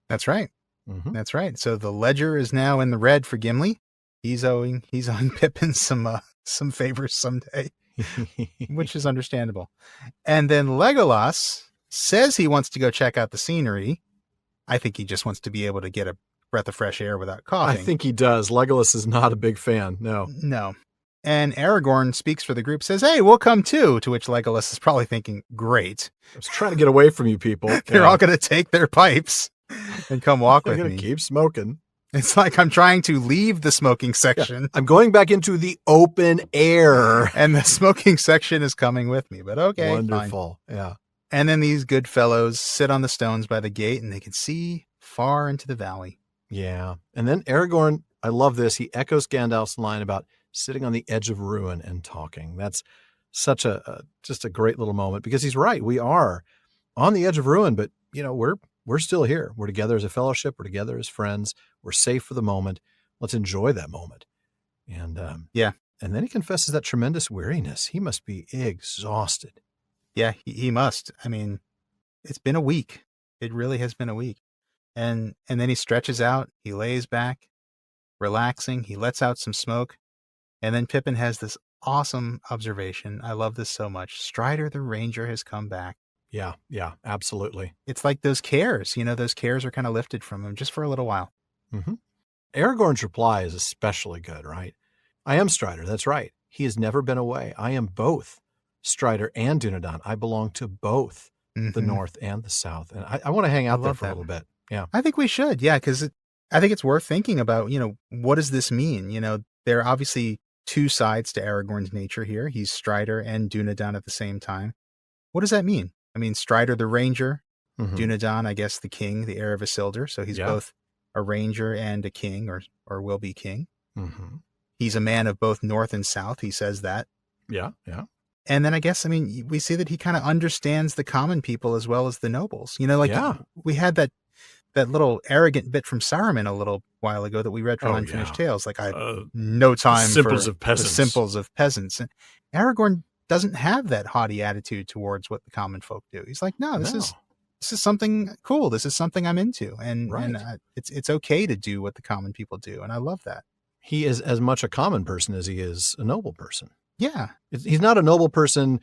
Speaker 2: That's right.
Speaker 1: Mm-hmm.
Speaker 2: That's right. So the ledger is now in the red for Gimli. He's owing Pippin some favors someday, which is understandable. And then Legolas says he wants to go check out the scenery. I think he just wants to be able to get a breath of fresh air without coughing.
Speaker 1: I think he does. Legolas is not a big fan. No.
Speaker 2: And Aragorn speaks for the group, says, "Hey, we'll come too." To which Legolas is probably thinking, "Great.
Speaker 1: I was trying to get away from you people.
Speaker 2: They're all going to take their pipes and come walk
Speaker 1: They're
Speaker 2: with
Speaker 1: going
Speaker 2: me."
Speaker 1: to keep smoking.
Speaker 2: It's like I'm trying to leave the smoking section.
Speaker 1: Yeah. I'm going back into the open air.
Speaker 2: And the smoking section is coming with me. But okay,
Speaker 1: Wonderful.
Speaker 2: fine.
Speaker 1: Yeah.
Speaker 2: And then these good fellows sit on the stones by the gate, and they can see far into the valley.
Speaker 1: Yeah. And then Aragorn, I love this. He echoes Gandalf's line about sitting on the edge of ruin and talking. That's such just a great little moment, because he's right. We are on the edge of ruin, but we're still here. We're together as a fellowship. We're together as friends. We're safe for the moment. Let's enjoy that moment. And
Speaker 2: yeah.
Speaker 1: And then he confesses that tremendous weariness. He must be exhausted.
Speaker 2: Yeah, he must. I mean, it's been a week. It really has been a week. And then he stretches out. He lays back, relaxing. He lets out some smoke. And then Pippin has this awesome observation. I love this so much. Strider the Ranger has come back.
Speaker 1: Yeah, absolutely.
Speaker 2: It's like those cares. Those cares are kind of lifted from him just for a little while.
Speaker 1: Mm-hmm. Aragorn's reply is especially good, right? I am Strider. That's right. He has never been away. I am both Strider and Dunedain. I belong to both the North and the South. And I want to hang out there for a little bit. Yeah.
Speaker 2: I think we should. Yeah, because I think it's worth thinking about, what does this mean? There are obviously two sides to Aragorn's nature here. He's Strider and Dunedain at the same time. What does that mean? I mean, Strider the Ranger, Dunedain, I guess the king, the heir of Isildur. So he's both a ranger and a king, or will be king.
Speaker 1: Mm-hmm.
Speaker 2: He's a man of both North and South. He says that.
Speaker 1: Yeah.
Speaker 2: And then I guess, we see that he kind of understands the common people as well as the nobles. We had that little arrogant bit from Saruman a little while ago that we read from Unfinished Tales. Like, I have no time for the simples of peasants. And Aragorn doesn't have that haughty attitude towards what the common folk do. He's like, no, this is something cool. This is something I'm into. And it's okay to do what the common people do. And I love that.
Speaker 1: He is as much a common person as he is a noble person.
Speaker 2: Yeah.
Speaker 1: He's not a noble person,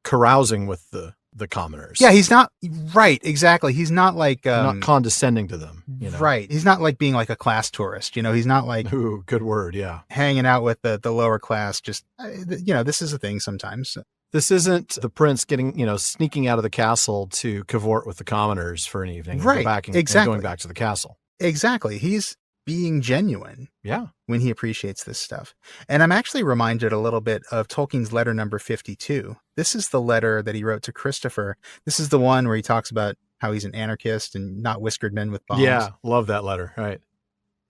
Speaker 1: carousing with the commoners.
Speaker 2: Yeah, he's not. Right, exactly. He's not like...
Speaker 1: not condescending to them.
Speaker 2: Right. He's not like being like a class tourist. He's not like...
Speaker 1: Ooh, good word, yeah.
Speaker 2: Hanging out with the lower class. Just, this is a thing sometimes.
Speaker 1: This isn't the prince getting, sneaking out of the castle to cavort with the commoners for an evening.
Speaker 2: Right, exactly.
Speaker 1: And going back to the castle.
Speaker 2: Exactly. He's being genuine.
Speaker 1: Yeah.
Speaker 2: When he appreciates this stuff. And I'm actually reminded a little bit of Tolkien's letter number 52. This is the letter that he wrote to Christopher. This is the one where he talks about how he's an anarchist and not whiskered men with bombs.
Speaker 1: Yeah, love that letter. Right.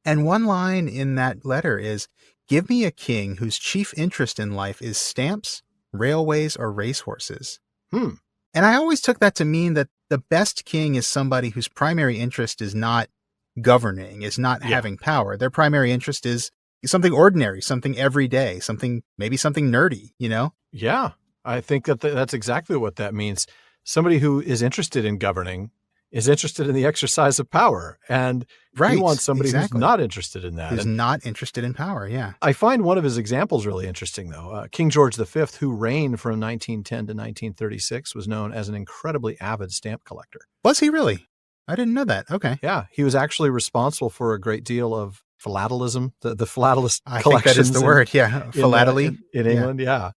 Speaker 2: And one line in that letter is, "Give me a king whose chief interest in life is stamps, railways, or racehorses." And I always took that to mean that the best king is somebody whose primary interest is not governing, is not having power. Their primary interest is something ordinary, something everyday, maybe something nerdy,
Speaker 1: Yeah, I think that's exactly what that means. Somebody who is interested in governing is interested in the exercise of power. And you want somebody who's not interested in that.
Speaker 2: Who's not interested in power, yeah.
Speaker 1: I find one of his examples really interesting, though. King George V, who reigned from 1910 to 1936, was known as an incredibly avid stamp collector.
Speaker 2: Was he really? I didn't know that. Okay.
Speaker 1: Yeah, he was actually responsible for a great deal of philatelism, the philatelist collections.
Speaker 2: I think that is the word, yeah. Philately.
Speaker 1: In England, yeah.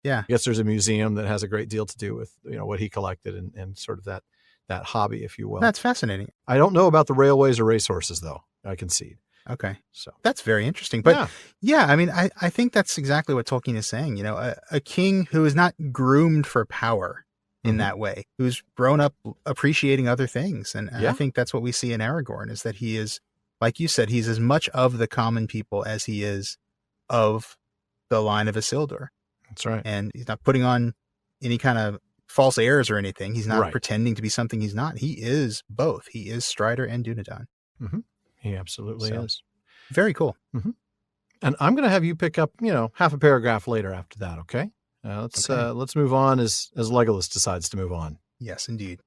Speaker 2: Yeah.
Speaker 1: I guess there's a museum that has a great deal to do with, what he collected and sort of that hobby, if you will.
Speaker 2: That's fascinating.
Speaker 1: I don't know about the railways or racehorses, though. I concede.
Speaker 2: Okay. So that's very interesting. But I think that's exactly what Tolkien is saying. A king who is not groomed for power in that way, who's grown up appreciating other things. And I think that's what we see in Aragorn, is that he is, like you said, he's as much of the common people as he is of the line of Isildur.
Speaker 1: That's right.
Speaker 2: And he's not putting on any kind of false airs or anything. He's not pretending to be something he's not. He is both. He is Strider and Dunedain.
Speaker 1: He absolutely is.
Speaker 2: Very cool.
Speaker 1: And I'm going to have you pick up, half a paragraph later after that. Okay. Let's move on as Legolas decides to move on.
Speaker 2: Yes, indeed.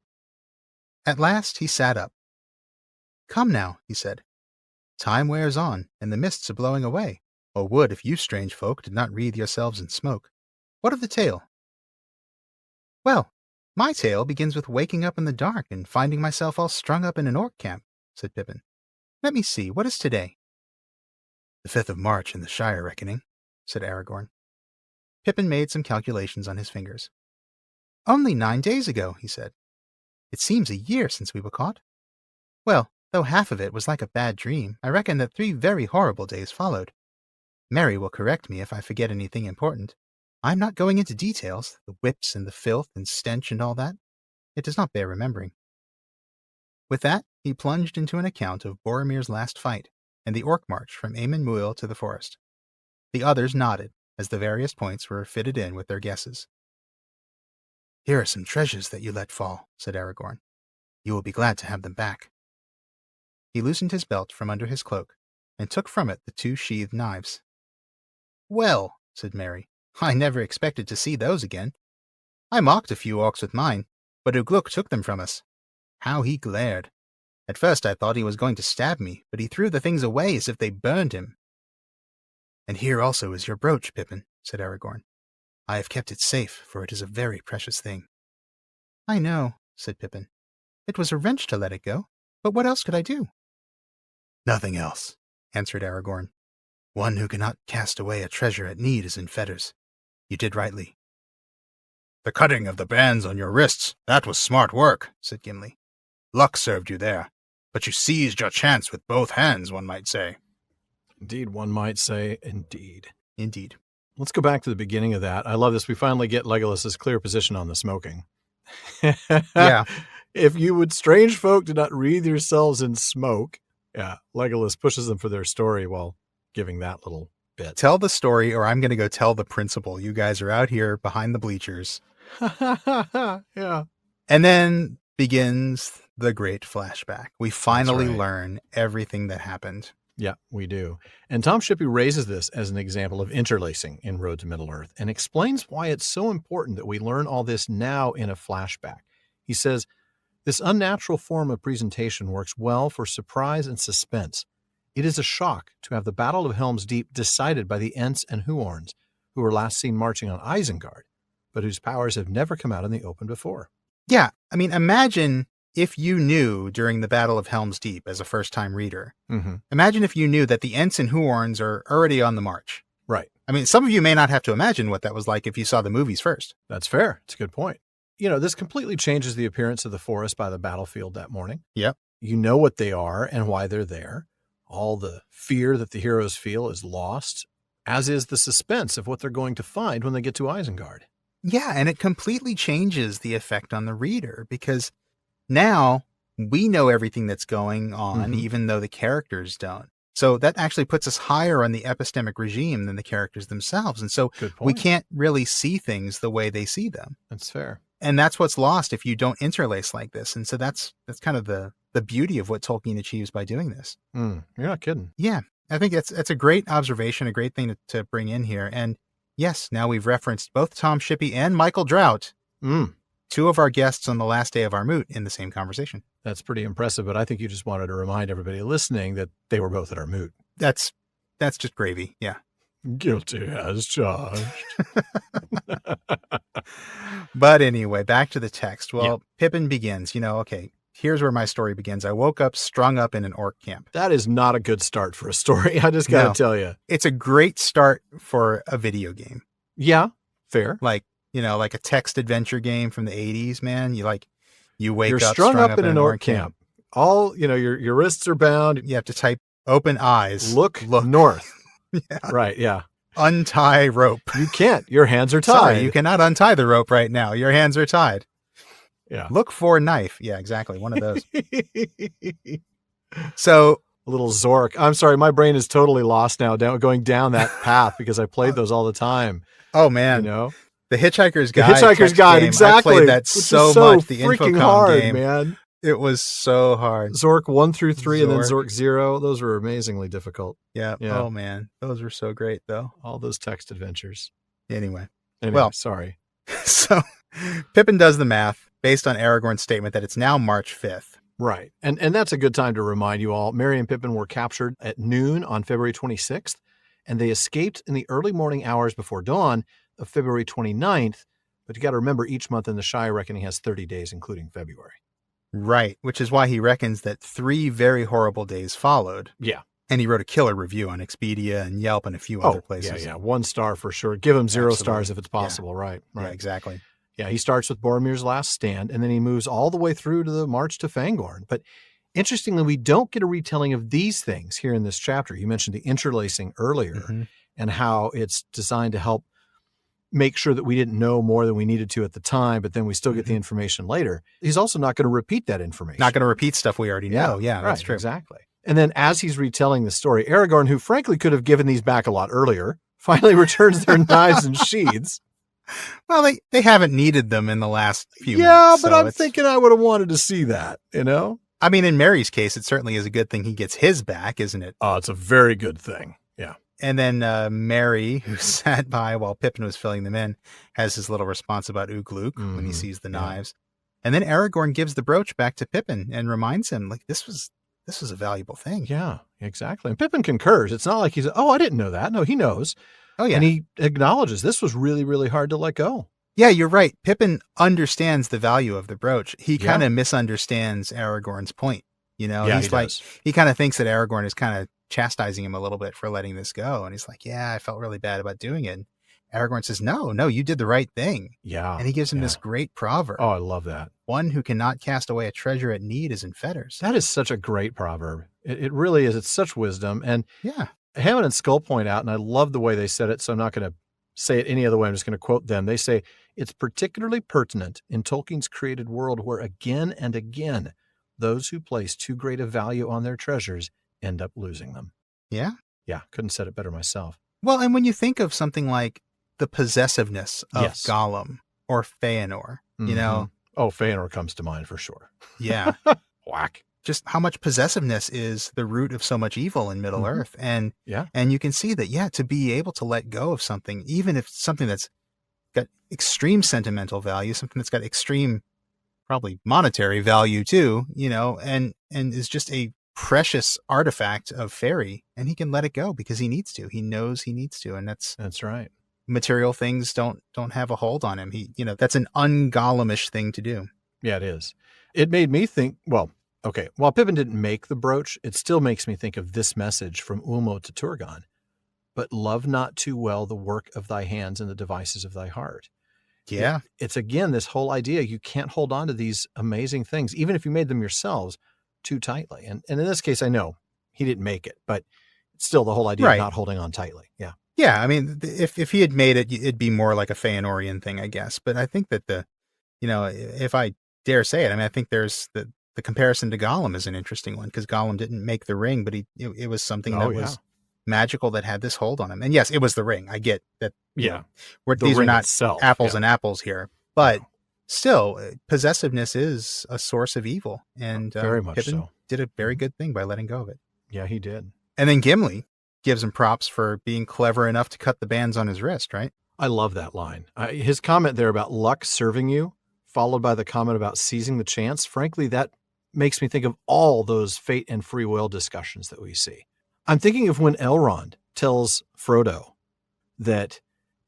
Speaker 2: At last he sat up. "Come now," he said. "Time wears on, and the mists are blowing away. Or would if you strange folk did not wreathe yourselves in smoke. What of the tale?" "Well, my tale begins with waking up in the dark and finding myself all strung up in an orc camp," said Pippin. "Let me see, what is today?" "The 5th of March in the Shire reckoning." said Aragorn. Pippin made some calculations on his fingers. Only 9 days ago, he said. It seems a year since we were caught. Well, though half of it was like a bad dream, I reckon that 3 very horrible days followed. Mary will correct me if I forget anything important. I'm not going into details, the whips and the filth and stench and all that. It does not bear remembering. With that, he plunged into an account of Boromir's last fight and the orc march from Amon Muil to the forest. The others nodded as the various points were fitted in with their guesses. Here are some treasures that you let fall, said Aragorn. You will be glad to have them back. He loosened his belt from under his cloak and took from it the 2 sheathed knives. Well, said Merry, I never expected to see those again. I mocked a few orcs with mine, but Ugluk took them from us. How he glared! At first I thought he was going to stab me, but he threw the things away as if they burned him. And here also is your brooch, Pippin, said Aragorn. I have kept it safe, for it is a very precious thing. I know, said Pippin. It was a wrench to let it go, but what else could I do? Nothing else, answered Aragorn. One who cannot cast away a treasure at need is in fetters. You did rightly. The cutting of the bands on your wrists, that was smart work, said Gimli. Luck served you there, but you seized your chance with both hands, one might say.
Speaker 1: Indeed, one might say, indeed.
Speaker 2: Indeed.
Speaker 1: Let's go back to the beginning of that. I love this. We finally get Legolas's clear position on the smoking.
Speaker 2: Yeah.
Speaker 1: If you would, strange folk, do not wreathe yourselves in smoke. Yeah, Legolas pushes them for their story while giving that little bit.
Speaker 2: Tell the story, or I'm going to go tell the principal. You guys are out here behind the bleachers.
Speaker 1: Yeah.
Speaker 2: And then begins the great flashback. We finally
Speaker 1: right.
Speaker 2: learn everything that happened.
Speaker 1: Yeah, we do. And Tom Shippey raises this as an example of interlacing in Road to Middle-earth and explains why it's so important that we learn all this now in a flashback. He says, this unnatural form of presentation works well for surprise and suspense. It is a shock to have the Battle of Helm's Deep decided by the Ents and Huorns, who were last seen marching on Isengard, but whose powers have never come out in the open before.
Speaker 2: Yeah, I mean, imagine if you knew during the Battle of Helm's Deep as a first-time reader.
Speaker 1: Mm-hmm.
Speaker 2: Imagine if you knew that the Ents and Huorns are already on the march.
Speaker 1: Right.
Speaker 2: I mean, some of you may not have to imagine what that was like if you saw the movies first.
Speaker 1: That's fair. It's a good point. You know, this completely changes the appearance of the forest by the battlefield that morning.
Speaker 2: Yep.
Speaker 1: You know what they are and why they're there. All the fear that the heroes feel is lost, as is the suspense of what they're going to find when they get to Isengard.
Speaker 2: Yeah, and it completely changes the effect on the reader, because now we know everything that's going on, even though the characters don't. So that actually puts us higher on the epistemic regime than the characters themselves. And so we can't really see things the way they see them.
Speaker 1: That's fair.
Speaker 2: And that's what's lost if you don't interlace like this. And so that's kind of the beauty of what Tolkien achieves by doing this.
Speaker 1: You're not kidding.
Speaker 2: Yeah, I think that's a great observation, a great thing to bring in here. And yes, now we've referenced both Tom Shippey and Michael Drought, 2 of our guests on the last day of our moot, in the same conversation.
Speaker 1: That's pretty impressive, but I think you just wanted to remind everybody listening that they were both at our moot.
Speaker 2: That's just gravy, yeah.
Speaker 1: Guilty as charged.
Speaker 2: But anyway, back to the text. Well, Pippin begins, okay, here's where my story begins. I woke up strung up in an orc camp.
Speaker 1: That is not a good start for a story, I just got to tell you.
Speaker 2: It's a great start for a video game.
Speaker 1: Yeah, fair.
Speaker 2: Like a text adventure game from the 80s, man. You wake
Speaker 1: You're
Speaker 2: up
Speaker 1: strung up in an orc camp. All, your wrists are bound.
Speaker 2: You have to type open eyes.
Speaker 1: Look north.
Speaker 2: Yeah.
Speaker 1: Right, yeah.
Speaker 2: Untie rope.
Speaker 1: You can't. Your hands are tied.
Speaker 2: Sorry, you cannot untie the rope right now. Your hands are tied.
Speaker 1: Yeah.
Speaker 2: Look for knife. Yeah, exactly. One of those. So
Speaker 1: a little Zork. I'm sorry, my brain is totally lost now going down that path because I played those all the time.
Speaker 2: Oh man. The Hitchhiker's Guide.
Speaker 1: The Hitchhiker's Guide,
Speaker 2: game,
Speaker 1: exactly.
Speaker 2: I played that so much. The
Speaker 1: freaking
Speaker 2: Infocom
Speaker 1: hard,
Speaker 2: game,
Speaker 1: man.
Speaker 2: It was so hard.
Speaker 1: Zork 1 through 3 and then Zork 0. Those were amazingly difficult.
Speaker 2: Yeah. Oh man, those were so great though.
Speaker 1: All those text adventures.
Speaker 2: Anyway,
Speaker 1: well, sorry.
Speaker 2: So Pippin does the math based on Aragorn's statement that it's now March 5th.
Speaker 1: Right. And that's a good time to remind you all, Merry and Pippin were captured at noon on February 26th, and they escaped in the early morning hours before dawn of February 29th. But you got to remember, each month in the Shire reckoning has 30 days, including February.
Speaker 2: Right. Which is why he reckons that 3 very horrible days followed.
Speaker 1: Yeah.
Speaker 2: And he wrote a killer review on Expedia and Yelp and a few other places.
Speaker 1: Yeah. 1 star for sure. Give him 0
Speaker 2: Absolutely.
Speaker 1: stars if it's possible.
Speaker 2: Yeah.
Speaker 1: Right.
Speaker 2: Yeah, exactly.
Speaker 1: Yeah, he starts with Boromir's last stand, and then he moves all the way through to the march to Fangorn. But interestingly, we don't get a retelling of these things here in this chapter. You mentioned the interlacing earlier and how it's designed to help make sure that we didn't know more than we needed to at the time, but then we still get the information later. He's also not going to repeat that information.
Speaker 2: Not going to repeat stuff we already know. Yeah, that's
Speaker 1: right,
Speaker 2: true.
Speaker 1: Exactly. And then as he's retelling the story, Aragorn, who frankly could have given these back a lot earlier, finally returns their knives and sheaths.
Speaker 2: Well, they haven't needed them in the last few minutes.
Speaker 1: Yeah, but I'm thinking I would have wanted to see that, you know?
Speaker 2: I mean, in Merry's case, it certainly is a good thing he gets his back, isn't it?
Speaker 1: Oh, it's a very good thing. Yeah.
Speaker 2: And then Merry, who sat by while Pippin was filling them in, has his little response about Ugluk when he sees the knives. And then Aragorn gives the brooch back to Pippin and reminds him, like, this was a valuable thing.
Speaker 1: Yeah, exactly. And Pippin concurs. It's not like he's, oh, I didn't know that. No, he knows.
Speaker 2: Oh, yeah.
Speaker 1: And he acknowledges this was really, really hard to let go.
Speaker 2: Yeah, you're right. Pippin understands the value of the brooch. He kind of misunderstands Aragorn's point. You know,
Speaker 1: yeah,
Speaker 2: he kind of thinks that Aragorn is kind of chastising him a little bit for letting this go. And he's like, yeah, I felt really bad about doing it. And Aragorn says, no, you did the right thing.
Speaker 1: Yeah.
Speaker 2: And he gives him this great proverb.
Speaker 1: Oh, I love that.
Speaker 2: One who cannot cast away a treasure at need is in fetters.
Speaker 1: That is such a great proverb. It really is. It's such wisdom. And Hammond and Skull point out, and I love the way they said it, so I'm not going to say it any other way. I'm just going to quote them. They say, it's particularly pertinent in Tolkien's created world where again and again, those who place too great a value on their treasures end up losing them.
Speaker 2: Yeah?
Speaker 1: Yeah, couldn't have said it better myself.
Speaker 2: Well, and when you think of something like the possessiveness of Gollum or Feanor, you know.
Speaker 1: Oh, Feanor comes to mind for sure.
Speaker 2: Yeah.
Speaker 1: Whack.
Speaker 2: Just how much possessiveness is the root of so much evil in Middle Earth. And you can see that, to be able to let go of something, even if it's something that's got extreme sentimental value, something that's got extreme, probably monetary value too, you know, and is just a precious artifact of fairy, and he can let it go because he needs to. He knows he needs to, and that's
Speaker 1: right.
Speaker 2: Material things don't have a hold on him. He, that's an un-Gollumish thing to do.
Speaker 1: Yeah, it is. It made me think, well, okay, while Pippin didn't make the brooch, it still makes me think of this message from Ulmo to Turgon. But love not too well the work of thy hands and the devices of thy heart.
Speaker 2: Yeah.
Speaker 1: It's again, this whole idea, you can't hold on to these amazing things, even if you made them yourselves, too tightly. And in this case, I know he didn't make it, but it's still the whole idea of not holding on tightly. Yeah.
Speaker 2: Yeah. I mean, if he had made it, it'd be more like a Feanorian thing, I guess. But I think that if I dare say it, I mean, I think there's the comparison to Gollum is an interesting one, because Gollum didn't make the ring, but it was something that was magical that had this hold on him. And yes, it was the ring. I get that.
Speaker 1: Yeah.
Speaker 2: These are not apples and apples here, but still, possessiveness is a source of evil. And
Speaker 1: very much
Speaker 2: Pippin
Speaker 1: so.
Speaker 2: did a very good thing by letting go of it.
Speaker 1: Yeah, he did.
Speaker 2: And then Gimli gives him props for being clever enough to cut the bands on his wrist, right?
Speaker 1: I love that line. His comment there about luck serving you, followed by the comment about seizing the chance. Frankly, that makes me think of all those fate and free will discussions that we see. I'm thinking of when Elrond tells Frodo that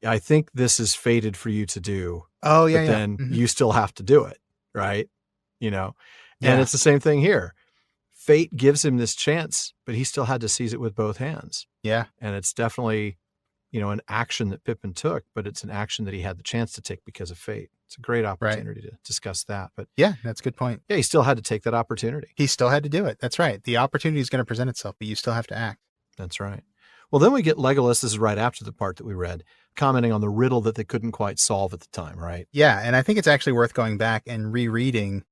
Speaker 1: I think this is fated for you to do.
Speaker 2: Oh, yeah.
Speaker 1: But then you still have to do it, right? And it's the same thing here. Fate gives him this chance, but he still had to seize it with both hands.
Speaker 2: Yeah.
Speaker 1: And it's definitely, an action that Pippin took, but it's an action that he had the chance to take because of fate. It's a great opportunity to discuss that. But
Speaker 2: yeah, that's a good point.
Speaker 1: Yeah, he still had to take that opportunity.
Speaker 2: He still had to do it. That's right. The opportunity is going to present itself, but you still have to act.
Speaker 1: That's right. Well, then we get Legolas, this is right after the part that we read, commenting on the riddle that they couldn't quite solve at the time, right?
Speaker 2: Yeah, and I think it's actually worth going back and rereading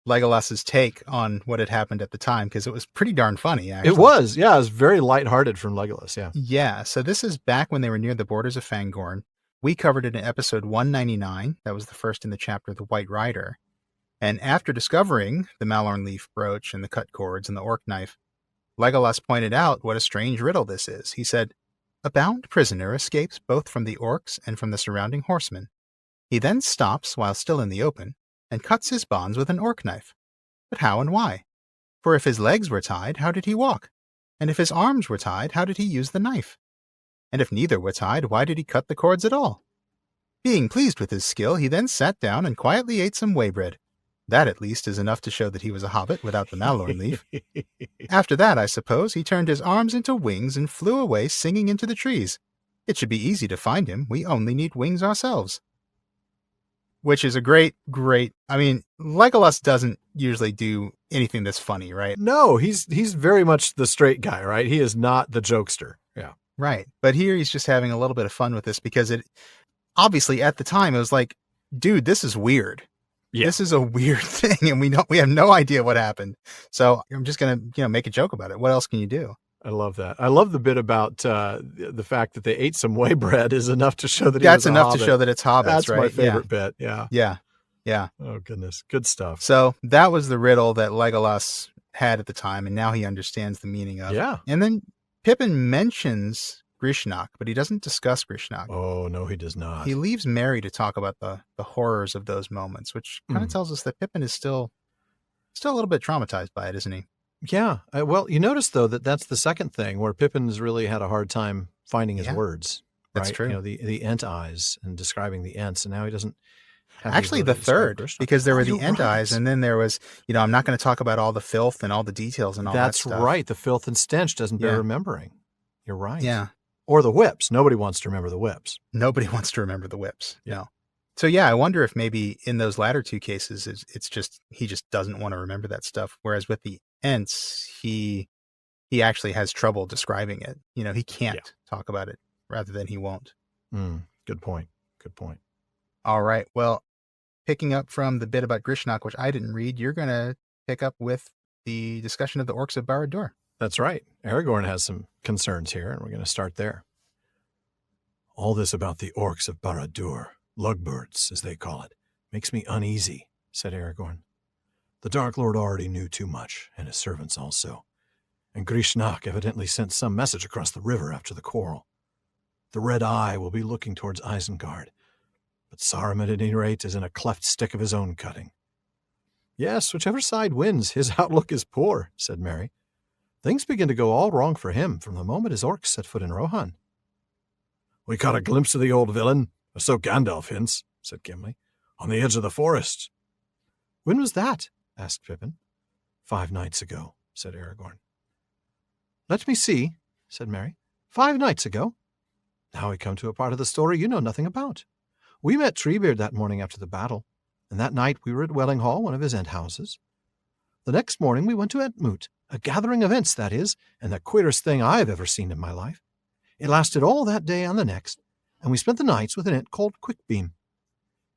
Speaker 2: Legolas's take on what had happened at the time, because it was pretty darn funny, actually.
Speaker 1: It was, yeah. It was very lighthearted from Legolas, yeah.
Speaker 2: Yeah, so this is back when they were near the borders of Fangorn. We covered it in episode 199. That was the first in the chapter, The White Rider. And after discovering the Malorn leaf brooch and the cut cords and the orc knife, Legolas pointed out what a strange riddle this is. He said, "A bound prisoner escapes both from the orcs and from the surrounding horsemen. He then stops while still in the open and cuts his bonds with an orc knife. But how and why? For if his legs were tied, how did he walk? And if his arms were tied, how did he use the knife? And if neither were tied, why did he cut the cords at all? Being pleased with his skill, he then sat down and quietly ate some whey bread. That, at least, is enough to show that he was a hobbit without the Malorn leaf. After that, I suppose, he turned his arms into wings and flew away singing into the trees. It should be easy to find him. We only need wings ourselves. Which is a great... I mean, Legolas doesn't usually do anything that's funny, right?
Speaker 1: No, he's very much the straight guy, right? He is not the jokester. Yeah.
Speaker 2: Right. But here he's just having a little bit of fun with this because it... Obviously, at the time, it was like, dude, this is weird. Yeah. This is a weird thing, and we have no idea what happened. So I'm just going to, make a joke about it. What else can you do?
Speaker 1: I love that. I love the bit about the fact that they ate some whey bread is enough to show that
Speaker 2: that's enough to show that it's hobbits.
Speaker 1: That's
Speaker 2: right?
Speaker 1: my favorite bit. Yeah.
Speaker 2: Yeah.
Speaker 1: Oh goodness, good stuff.
Speaker 2: So that was the riddle that Legolas had at the time, and now he understands the meaning of.
Speaker 1: Yeah.
Speaker 2: And then Pippin mentions Grishnach, but he doesn't discuss Grishnach.
Speaker 1: Oh, no, he does not.
Speaker 2: He leaves Merry to talk about the horrors of those moments, which kind of tells us that Pippin is still a little bit traumatized by it, isn't he?
Speaker 1: Yeah. Well, you notice, though, that's the second thing where Pippin's really had a hard time finding his words. Right?
Speaker 2: That's true.
Speaker 1: The Ent eyes and describing the Ents, and now he doesn't have
Speaker 2: actually the third, because there were the Ent eyes, and then there was, I'm not going to talk about all the filth and all the details and all that stuff.
Speaker 1: That's right. The filth and stench doesn't bear remembering. You're right.
Speaker 2: Yeah.
Speaker 1: Or the whips. Nobody wants to remember the whips.
Speaker 2: Nobody wants to remember the whips.
Speaker 1: Yeah.
Speaker 2: No. So yeah, I wonder if maybe in those latter two cases, it's just, he just doesn't want to remember that stuff. Whereas with the Ents, he actually has trouble describing it. He can't talk about it, rather than he won't.
Speaker 1: Good point. Good point.
Speaker 2: All right. Well, picking up from the bit about Grishnach, which I didn't read, you're going to pick up with the discussion of the orcs of Barad-dûr.
Speaker 1: That's right. Aragorn has some concerns here, and we're going to start there. All this about the orcs of Barad-dûr, lugbirds, as they call it, makes me uneasy, said Aragorn. The Dark Lord already knew too much, and his servants also. And Grishnach evidently sent some message across the river after the quarrel. The Red Eye will be looking towards Isengard, but Saruman, at any rate, is in a cleft stick of his own cutting. Yes, whichever side wins, his outlook is poor, said Merry. Things begin to go all wrong for him from the moment his orcs set foot in Rohan. We caught a glimpse of the old villain, or so Gandalf hints, said Gimli, on the edge of the forest. When was that? Asked Pippin. 5 nights ago, said Aragorn. Let me see, said Merry. 5 nights ago? Now we come to a part of the story you know nothing about. We met Treebeard that morning after the battle, and that night we were at Welling Hall, one of his Ent houses. The next morning we went to Entmoot, a gathering of Ents, that is, and the queerest thing I've ever seen in my life. It lasted all that day and the next, and we spent the nights with an Ent called Quickbeam.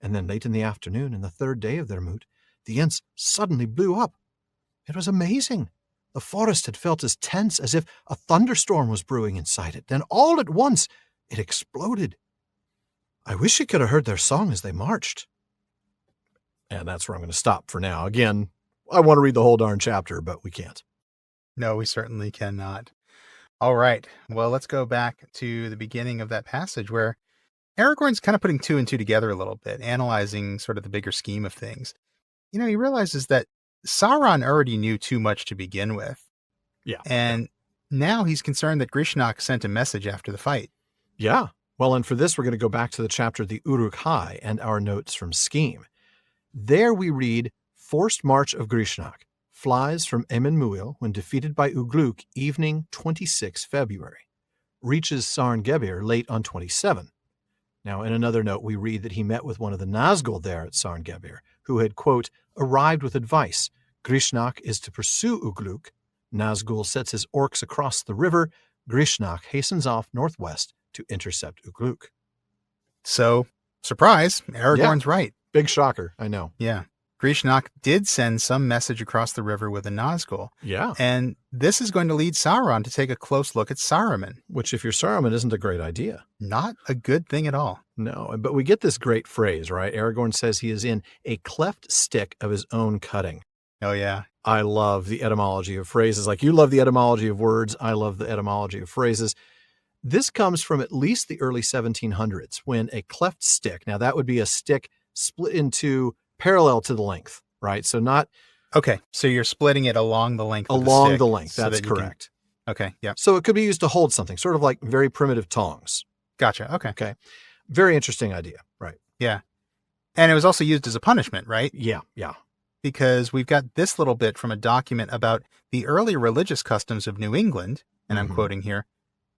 Speaker 1: And then late in the afternoon, in the 3rd day of their moot, the Ents suddenly blew up. It was amazing. The forest had felt as tense as if a thunderstorm was brewing inside it. Then all at once, it exploded. I wish you could have heard their song as they marched. And that's where I'm going to stop for now. Again, I want to read the whole darn chapter, but we can't.
Speaker 2: No, we certainly cannot. All right. Well, let's go back to the beginning of that passage where Aragorn's kind of putting 2 and 2 together a little bit, analyzing sort of the bigger scheme of things. He realizes that Sauron already knew too much to begin with.
Speaker 1: Yeah.
Speaker 2: And now he's concerned that Grishnach sent a message after the fight.
Speaker 1: Yeah. Well, and for this, we're going to go back to the chapter, the Uruk-hai, and our notes from Scheme. There we read, Forced March of Grishnach. Flies from Emin Muil when defeated by Ugluk evening 26 February. Reaches Sarn Gebir late on 27. Now, in another note, we read that he met with one of the Nazgul there at Sarn Gebir, who had, quote, arrived with advice. Grishnach is to pursue Ugluk. Nazgul sets his orcs across the river. Grishnach hastens off northwest to intercept Ugluk.
Speaker 2: So, surprise, Aragorn's right.
Speaker 1: Big shocker, I know.
Speaker 2: Yeah. Grishnach did send some message across the river with a Nazgul.
Speaker 1: Yeah.
Speaker 2: And this is going to lead Sauron to take a close look at Saruman.
Speaker 1: Which, if you're Saruman, isn't a great idea.
Speaker 2: Not a good thing at all.
Speaker 1: No, but we get this great phrase, right? Aragorn says he is in a cleft stick of his own cutting.
Speaker 2: Oh, yeah.
Speaker 1: I love the etymology of phrases. Like you love the etymology of words, I love the etymology of phrases. This comes from at least the early 1700s when a cleft stick, now that would be a stick split into parallel to the length, right? So not...
Speaker 2: Okay, so you're splitting it along the length of the stick.
Speaker 1: Along the length, that's correct.
Speaker 2: Okay, yeah.
Speaker 1: So it could be used to hold something, sort of like very primitive tongs.
Speaker 2: Gotcha, okay.
Speaker 1: Okay. Very interesting idea, right?
Speaker 2: Yeah. And it was also used as a punishment, right?
Speaker 1: Yeah.
Speaker 2: because we've got this little bit from a document about the early religious customs of New England, and I'm quoting here.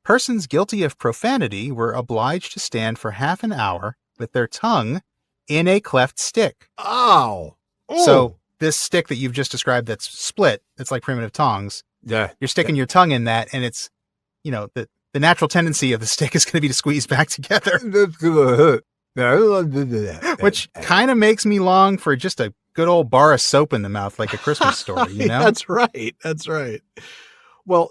Speaker 2: Persons guilty of profanity were obliged to stand for half an hour with their tongue in a cleft stick.
Speaker 1: Ow! Ooh.
Speaker 2: So this stick that you've just described that's split, it's like primitive tongs.
Speaker 1: Yeah.
Speaker 2: You're sticking your tongue in that, and it's, the natural tendency of the stick is going to be to squeeze back together. Which kind of makes me long for just a good old bar of soap in the mouth, like a Christmas story,
Speaker 1: That's right. That's right. Well,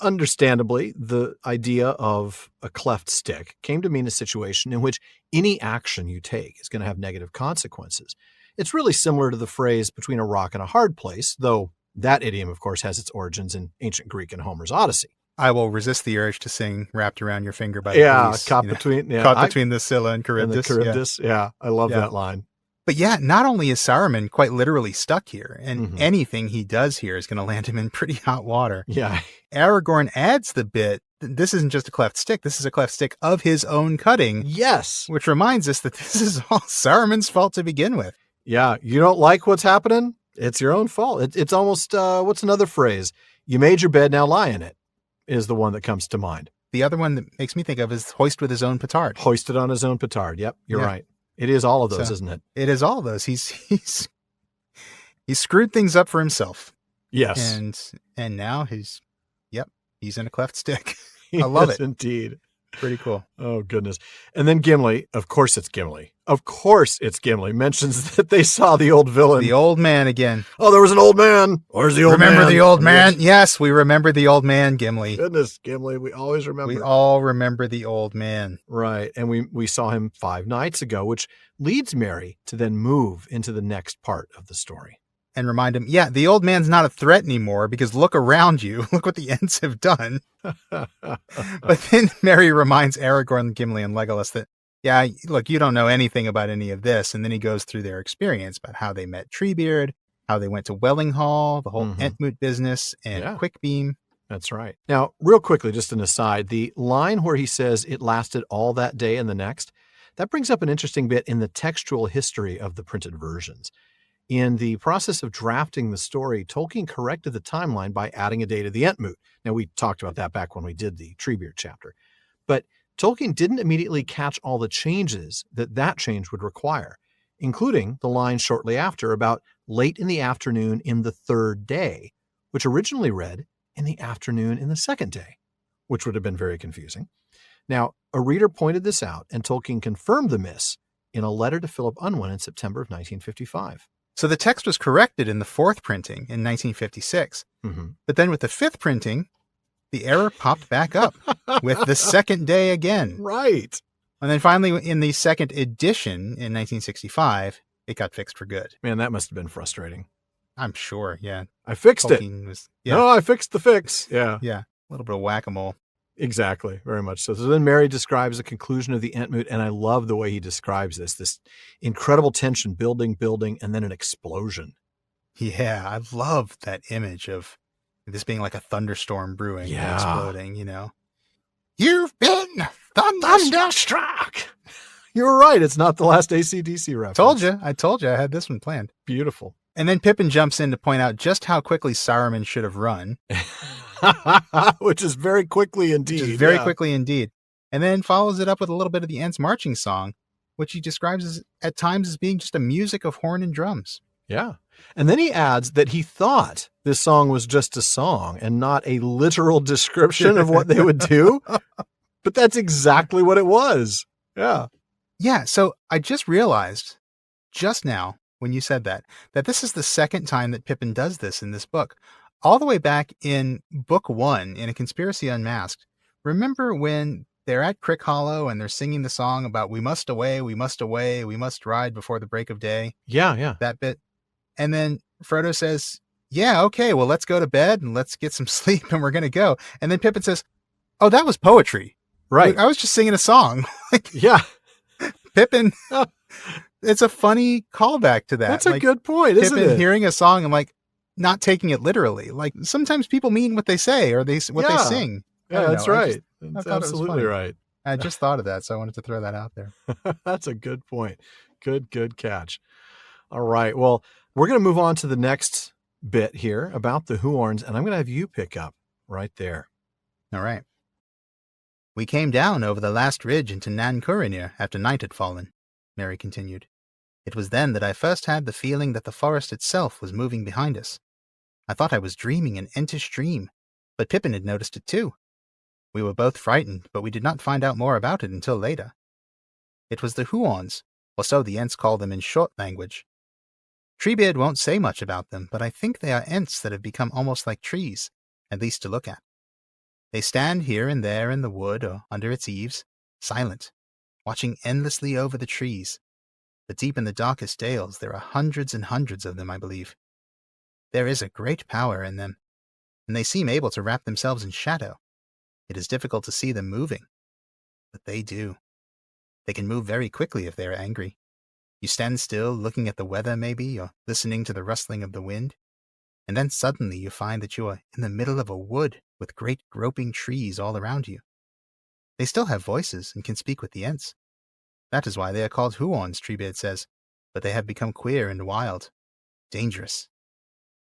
Speaker 1: understandably, the idea of a cleft stick came to mean a situation in which any action you take is going to have negative consequences. It's really similar to the phrase between a rock and a hard place, though that idiom, of course, has its origins in ancient Greek and Homer's Odyssey.
Speaker 2: I will resist the urge to sing "Wrapped Around Your Finger" by the Police.
Speaker 1: Caught between
Speaker 2: the Scylla and Charybdis.
Speaker 1: I love that line.
Speaker 2: But not only is Saruman quite literally stuck here, and anything he does here is going to land him in pretty hot water.
Speaker 1: Yeah.
Speaker 2: Aragorn adds the bit, this isn't just a cleft stick, this is a cleft stick of his own cutting.
Speaker 1: Yes.
Speaker 2: Which reminds us that this is all Saruman's fault to begin with.
Speaker 1: Yeah, you don't like what's happening? It's your own fault. It's almost, what's another phrase? You made your bed, now lie in it, is the one that comes to mind.
Speaker 2: The other one that makes me think of is hoist with his own petard.
Speaker 1: Hoisted on his own petard. Yep, you're right. It is all of those, isn't it?
Speaker 2: It is all of those. He's screwed things up for himself.
Speaker 1: Yes.
Speaker 2: And now he's in a cleft stick. I love it.
Speaker 1: Indeed.
Speaker 2: Pretty cool.
Speaker 1: Oh, goodness. And then Gimli, of course it's Gimli, mentions that they saw the old villain.
Speaker 2: The old man again.
Speaker 1: Oh, there was an old man. Where's the old man?
Speaker 2: Remember the old man? Yes, we remember the old man, Gimli.
Speaker 1: Goodness, Gimli, we always remember.
Speaker 2: We all remember the old man.
Speaker 1: Right. And we saw him 5 nights ago, which leads Merry to then move into the next part of the story.
Speaker 2: And remind him, the old man's not a threat anymore because look around you. Look what the Ents have done. But then Merry reminds Aragorn, Gimli, and Legolas that, look, you don't know anything about any of this. And then he goes through their experience about how they met Treebeard, how they went to Wellinghall, the whole Entmoot business, and Quickbeam.
Speaker 1: That's right. Now, real quickly, just an aside, the line where he says it lasted all that day and the next, that brings up an interesting bit in the textual history of the printed versions. In the process of drafting the story, Tolkien corrected the timeline by adding a day to the Entmoot. Now, we talked about that back when we did the Treebeard chapter. But Tolkien didn't immediately catch all the changes that change would require, including the line shortly after about late in the afternoon in the 3rd day, which originally read in the afternoon in the 2nd day, which would have been very confusing. Now, a reader pointed this out, and Tolkien confirmed the miss in a letter to Philip Unwin in September of 1955.
Speaker 2: So the text was corrected in the 4th printing in 1956. But then with the 5th printing, the error popped back up with the 2nd day again.
Speaker 1: Right.
Speaker 2: And then finally in the 2nd edition in 1965, it got fixed for good.
Speaker 1: Man, that must have been frustrating.
Speaker 2: I'm sure, yeah.
Speaker 1: I fixed
Speaker 2: Tolkien
Speaker 1: it. No, I fixed the fix. Yeah.
Speaker 2: Yeah, a little bit of whack-a-mole.
Speaker 1: Exactly, very much so. So then Merry describes the conclusion of the Entmoot, and I love the way he describes this incredible tension building, and then an explosion.
Speaker 2: Yeah, I love that image of this being like a thunderstorm brewing and exploding, You've been thunderstruck.
Speaker 1: You're right. It's not the last AC/DC reference.
Speaker 2: I told you I had this one planned.
Speaker 1: Beautiful.
Speaker 2: And then Pippin jumps in to point out just how quickly Saruman should have run.
Speaker 1: Which is very quickly indeed.
Speaker 2: Quickly indeed. And then follows it up with a little bit of the Ents marching song, which he describes at times as being just a music of horn and drums.
Speaker 1: Yeah. And then he adds that he thought this song was just a song and not a literal description of what they would do. But that's exactly what it was. Yeah.
Speaker 2: Yeah. So I just realized just now when you said that this is the 2nd time that Pippin does this in this book. All the way back in book 1 in A Conspiracy Unmasked. Remember when they're at Crick Hollow and they're singing the song about we must away, we must ride before the break of day?
Speaker 1: Yeah.
Speaker 2: That bit. And then Frodo says, yeah, okay, well, let's go to bed and let's get some sleep and we're going to go. And then Pippin says, oh, that was poetry.
Speaker 1: Right.
Speaker 2: I was just singing a song.
Speaker 1: Yeah.
Speaker 2: Pippin. It's a funny callback to that.
Speaker 1: That's a good point, isn't
Speaker 2: Pippin
Speaker 1: it?
Speaker 2: hearing a song and not taking it literally. Like sometimes people mean what they say or they sing.
Speaker 1: Yeah, that's right. That's absolutely right.
Speaker 2: I just thought of that, so I wanted to throw that out there.
Speaker 1: That's a good point. Good catch. All right. Well, We're going to move on to the next bit here about the Huorns, and I'm going to have you pick up right there.
Speaker 2: All right. We came down over the last ridge into Nan Curinir after night had fallen, Mary continued. It was then that I first had the feeling that the forest itself was moving behind us. I thought I was dreaming an Entish dream, but Pippin had noticed it too. We were both frightened, but we did not find out more about it until later. It was the Huorns, or so the Ents call them in short language. Treebeard won't say much about them, but I think they are Ents that have become almost like trees, at least to look at. They stand here and there in the wood or under its eaves, silent, watching endlessly over the trees. But deep in the darkest dales there are hundreds and hundreds of them, I believe. There is a great power in them, and they seem able to wrap themselves in shadow. It is difficult to see them moving, but they do. They can move very quickly if they are angry. You stand still, looking at the weather maybe, or listening to the rustling of the wind, and then suddenly you find that you are in the middle of a wood with great groping trees all around you. They still have voices and can speak with the Ents. That is why they are called Huorns, Treebeard says, but they have become queer and wild, dangerous.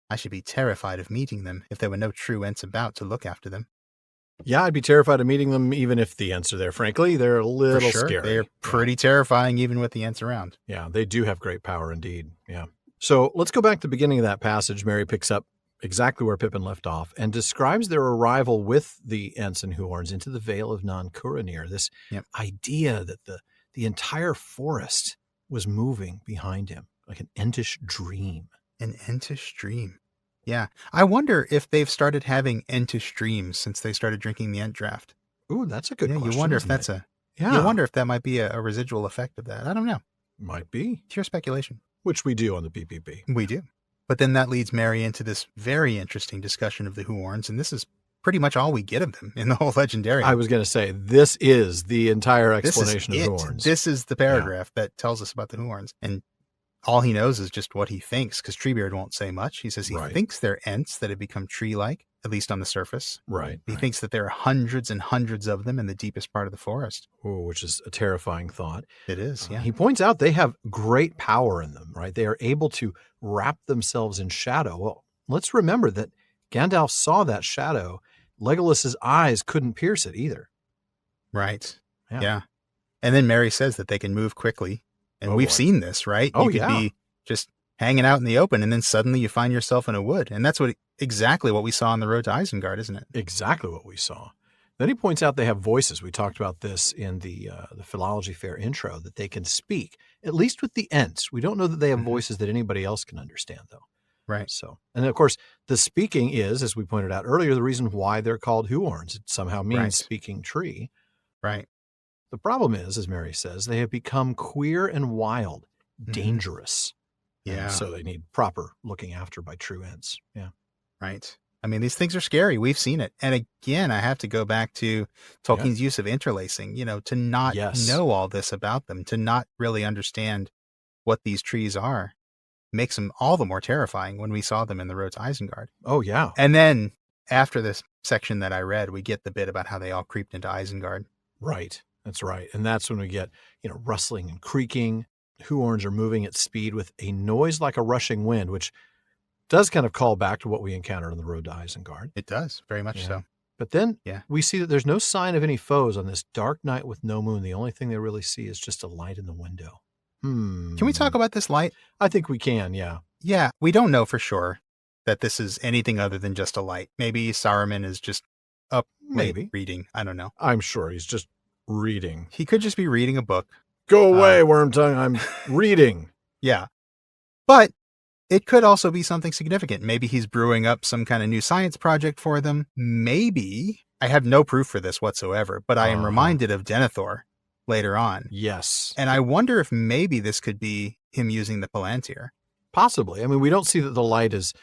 Speaker 2: I should be terrified of meeting them if there were no true Ents about to look after them.
Speaker 1: Yeah, I'd be terrified of meeting them even if the Ents are there, frankly. They're a little
Speaker 2: For sure.
Speaker 1: scary.
Speaker 2: They're pretty terrifying even with the Ents around.
Speaker 1: Yeah, they do have great power indeed. Yeah. So let's go back to the beginning of that passage. Mary picks up exactly where Pippin left off and describes their arrival with the Ents and Huorns into the Vale of Nan Curinir. This idea that the entire forest was moving behind him, like an Entish dream.
Speaker 2: An Entish dream. Yeah. I wonder if they've started having Entish dreams since they started drinking the Ent draft.
Speaker 1: Ooh, that's a good question.
Speaker 2: You wonder if that's you wonder if that might be a residual effect of that. I don't know.
Speaker 1: Might be.
Speaker 2: Pure speculation.
Speaker 1: Which we do on the PPP.
Speaker 2: We do. But then that leads Mary into this very interesting discussion of the Huorns, and this is pretty much all we get of them in the whole Legendarium.
Speaker 1: I was going to say, this is the entire explanation of the Huorns.
Speaker 2: This is the paragraph that tells us about the Huorns. And all he knows is just what he thinks, because Treebeard won't say much. He says he thinks they're Ents that have become tree-like, at least on the surface.
Speaker 1: Right.
Speaker 2: He thinks that there are hundreds and hundreds of them in the deepest part of the forest.
Speaker 1: Ooh, which is a terrifying thought.
Speaker 2: It is, yeah.
Speaker 1: He points out they have great power in them, right? They are able to wrap themselves in shadow. Well, let's remember that Gandalf saw that shadow. Legolas's eyes couldn't pierce it either.
Speaker 2: Right. Yeah. And then Mary says that they can move quickly. And we've seen this, right?
Speaker 1: Oh,
Speaker 2: you could be just hanging out in the open, and then suddenly you find yourself in a wood. And that's exactly what we saw on the road to Isengard, isn't it?
Speaker 1: Exactly what we saw. Then he points out they have voices. We talked about this in the Philology Fair intro, that they can speak, at least with the Ents. We don't know that they have voices that anybody else can understand, though.
Speaker 2: Right.
Speaker 1: So, and of course, the speaking is, as we pointed out earlier, the reason why they're called Huorns. It somehow means speaking tree.
Speaker 2: Right.
Speaker 1: The problem is, as Mary says, they have become queer and wild, dangerous.
Speaker 2: Yeah.
Speaker 1: And so they need proper looking after by true Ents. Yeah.
Speaker 2: Right. I mean, these things are scary. We've seen it. And again, I have to go back to Tolkien's use of interlacing, to not know all this about them, to not really understand what these trees are, makes them all the more terrifying when we saw them in the road to Isengard.
Speaker 1: Oh, yeah.
Speaker 2: And then after this section that I read, we get the bit about how they all creeped into Isengard.
Speaker 1: Right. That's right. And that's when we get, rustling and creaking. Huorns are moving at speed with a noise like a rushing wind, which does kind of call back to what we encountered on the road to Isengard.
Speaker 2: It does, very much so.
Speaker 1: But then we see that there's no sign of any foes on this dark night with no moon. The only thing they really see is just a light in the window.
Speaker 2: Can we talk about this light?
Speaker 1: I think we can, yeah.
Speaker 2: Yeah, we don't know for sure that this is anything other than just a light. Maybe Saruman is just up late reading. I don't know.
Speaker 1: I'm sure he's just reading.
Speaker 2: He could just be reading a book.
Speaker 1: Go away, Wormtongue. I'm reading.
Speaker 2: Yeah. But it could also be something significant. Maybe he's brewing up some kind of new science project for them. Maybe. I have no proof for this whatsoever, but I am reminded of Denethor later on.
Speaker 1: Yes.
Speaker 2: And I wonder if maybe this could be him using the Palantir.
Speaker 1: Possibly. I mean, we don't see that the light is,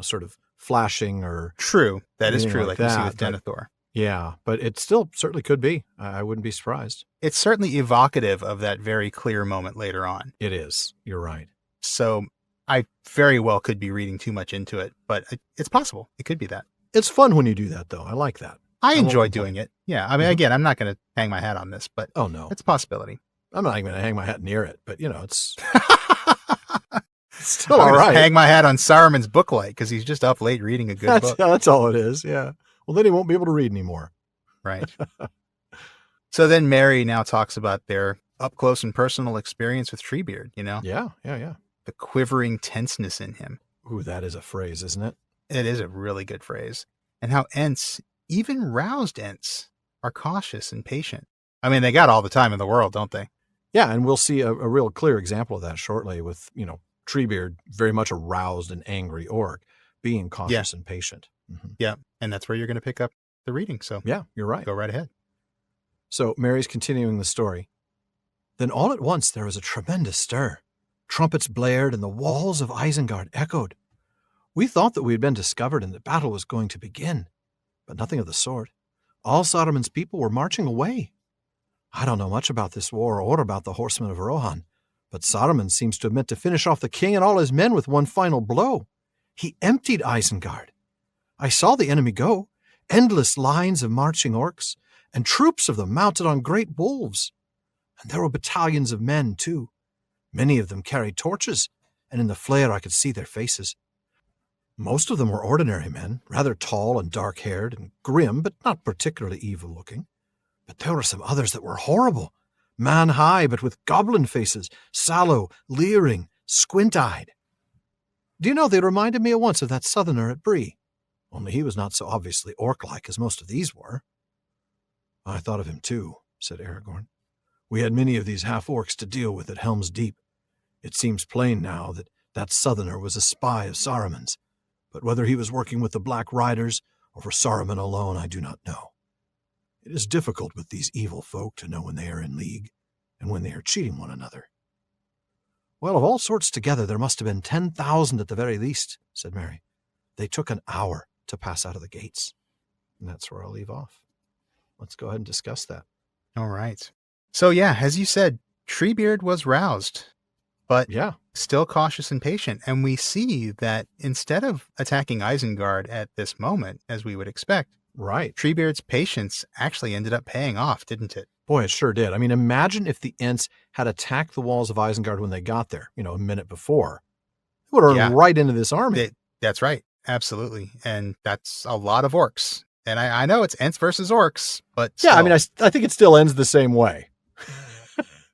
Speaker 1: sort of flashing or...
Speaker 2: True. That is true, like we see with
Speaker 1: that.
Speaker 2: Denethor.
Speaker 1: Yeah, but it still certainly could be. I wouldn't be surprised.
Speaker 2: It's certainly evocative of that very clear moment later on.
Speaker 1: It is. You're right.
Speaker 2: So I very well could be reading too much into it, but it's possible. It could be that.
Speaker 1: It's fun when you do that, though. I like that.
Speaker 2: I enjoy doing it. Yeah. I mean, again, I'm not going to hang my hat on this, but
Speaker 1: no,
Speaker 2: it's a possibility.
Speaker 1: I'm not even going to hang my hat near it, but it's... Still
Speaker 2: I'm
Speaker 1: all
Speaker 2: gonna
Speaker 1: right.
Speaker 2: hang my hat on Saruman's book light because he's just up late reading a good book.
Speaker 1: That's all it is. Yeah. Well, then he won't be able to read anymore.
Speaker 2: Right. So then Mary now talks about their up close and personal experience with Treebeard,
Speaker 1: Yeah.
Speaker 2: the quivering tenseness in him.
Speaker 1: Ooh, that is a phrase, isn't it?
Speaker 2: It is a really good phrase. And how Ents, even roused Ents, are cautious and patient. I mean, they got all the time in the world, don't they?
Speaker 1: Yeah, and we'll see a real clear example of that shortly with, Treebeard, very much a roused and angry orc, being cautious and patient. Mm-hmm.
Speaker 2: Yeah, and that's where you're going to pick up the reading. So
Speaker 1: yeah, you're right.
Speaker 2: Go right ahead.
Speaker 1: So Mary's continuing the story. Then all at once there was a tremendous stir. Trumpets blared and the walls of Isengard echoed. We thought that we had been discovered and that battle was going to begin, but nothing of the sort. All Saruman's people were marching away. I don't know much about this war or about the horsemen of Rohan, but Saruman seems to have meant to finish off the king and all his men with one final blow. He emptied Isengard. I saw the enemy go, endless lines of marching orcs, and troops of them mounted on great wolves. And there were battalions of men, too. Many of them carried torches, and in the flare I could see their faces. Most of them were ordinary men, rather tall and dark-haired and grim, but not particularly evil-looking. But there were some others that were horrible, man-high, but with goblin faces, sallow, leering, squint-eyed. Do you know, they reminded me at once of that southerner at Bree, only he was not so obviously orc-like as most of these were. I thought of him too, said Aragorn. We had many of these half-orcs to deal with at Helm's Deep. It seems plain now that that southerner was a spy of Saruman's, but whether he was working with the Black Riders or for Saruman alone, I do not know. It is difficult with these evil folk to know when they are in league and when they are cheating one another. Well, of all sorts together, there must have been 10,000 at the very least, said Mary. They took an hour to pass out of the gates. And that's where I'll leave off. Let's go ahead and discuss that.
Speaker 2: All right. So yeah, as you said, Treebeard was roused, but still cautious and patient. And we see that instead of attacking Isengard at this moment, as we would expect, Treebeard's patience actually ended up paying off, didn't it?
Speaker 1: Boy, it sure did. I mean, imagine if the Ents had attacked the walls of Isengard when they got there, a minute before. It would have run right into this army.
Speaker 2: That's right. Absolutely. And that's a lot of orcs. And I know it's Ents versus orcs, but still.
Speaker 1: Yeah, I mean, I think it still ends the same way.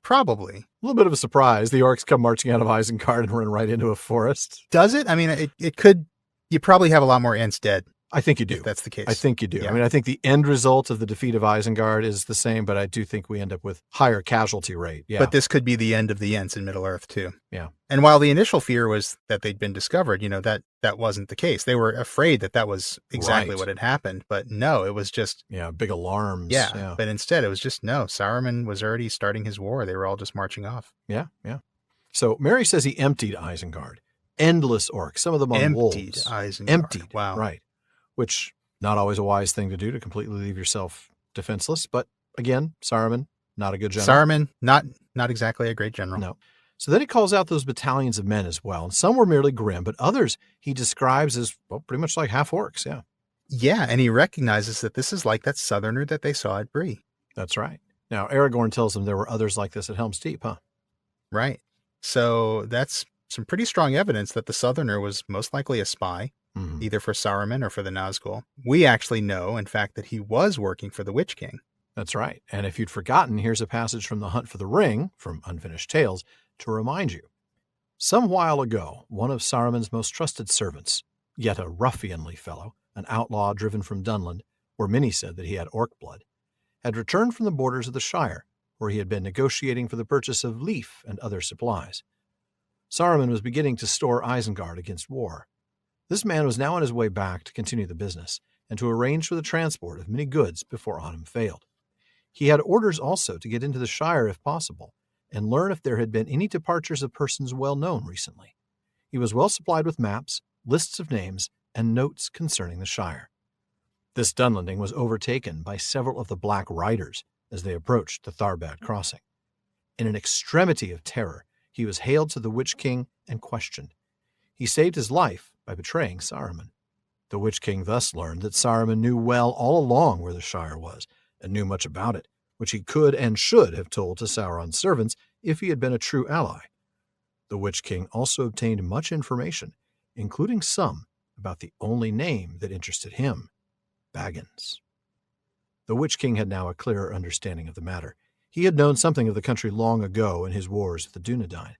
Speaker 2: Probably.
Speaker 1: A little bit of a surprise. The orcs come marching out of Isengard and run right into a forest.
Speaker 2: Does it? I mean, it could. You probably have a lot more Ents dead.
Speaker 1: I think you do.
Speaker 2: If that's the case.
Speaker 1: I think you do.
Speaker 2: Yeah.
Speaker 1: I mean, I think the end result of the defeat of Isengard is the same, but I do think we end up with higher casualty rate. Yeah.
Speaker 2: But this could be the end of the Ents in Middle-earth, too.
Speaker 1: Yeah.
Speaker 2: And while the initial fear was that they'd been discovered, that wasn't the case. They were afraid that was exactly what had happened. But no, it was just...
Speaker 1: Yeah, big alarms.
Speaker 2: Yeah, but instead it was just, no, Saruman was already starting his war. They were all just marching off.
Speaker 1: Yeah. So Mary says he emptied Isengard. Endless orcs, some of them on wolves.
Speaker 2: Isengard.
Speaker 1: Emptied.
Speaker 2: Wow.
Speaker 1: Right. Which... not always a wise thing to do, to completely leave yourself defenseless. But again, Saruman, not a good general.
Speaker 2: Saruman, not exactly a great general.
Speaker 1: No. So then he calls out those battalions of men as well. And some were merely grim, but others he describes as, well, pretty much like half orcs. Yeah.
Speaker 2: Yeah. And he recognizes that this is like that southerner that they saw at Bree.
Speaker 1: That's right. Now, Aragorn tells them there were others like this at Helm's Deep, huh?
Speaker 2: Right. So that's some pretty strong evidence that the southerner was most likely a spy. Either for Saruman or for the Nazgul. We actually know, in fact, that he was working for the Witch King.
Speaker 1: That's right. And if you'd forgotten, here's a passage from The Hunt for the Ring, from Unfinished Tales, to remind you. Some while ago, one of Saruman's most trusted servants, yet a ruffianly fellow, an outlaw driven from Dunland, where many said that he had orc blood, had returned from the borders of the Shire, where he had been negotiating for the purchase of leaf and other supplies. Saruman was beginning to store Isengard against war. This man was now on his way back to continue the business and to arrange for the transport of many goods before autumn failed. He had orders also to get into the Shire if possible and learn if there had been any departures of persons well known recently. He was well supplied with maps, lists of names, and notes concerning the Shire. This Dunlanding was overtaken by several of the Black Riders as they approached the Tharbad crossing. In an extremity of terror, he was hailed to the Witch King and questioned. He saved his life by betraying Saruman. The Witch King thus learned that Saruman knew well all along where the Shire was, and knew much about it, which he could and should have told to Sauron's servants if he had been a true ally. The Witch King also obtained much information, including some about the only name that interested him, Baggins. The Witch King had now a clearer understanding of the matter. He had known something of the country long ago in his wars with the Dunedain.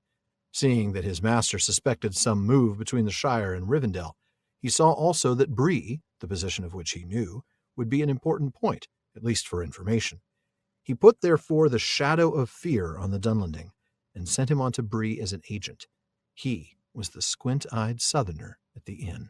Speaker 1: Seeing that his master suspected some move between the Shire and Rivendell, he saw also that Bree, the position of which he knew, would be an important point, at least for information. He put, therefore, the shadow of fear on the Dunlending and sent him on to Bree as an agent. He was the squint-eyed southerner at the inn.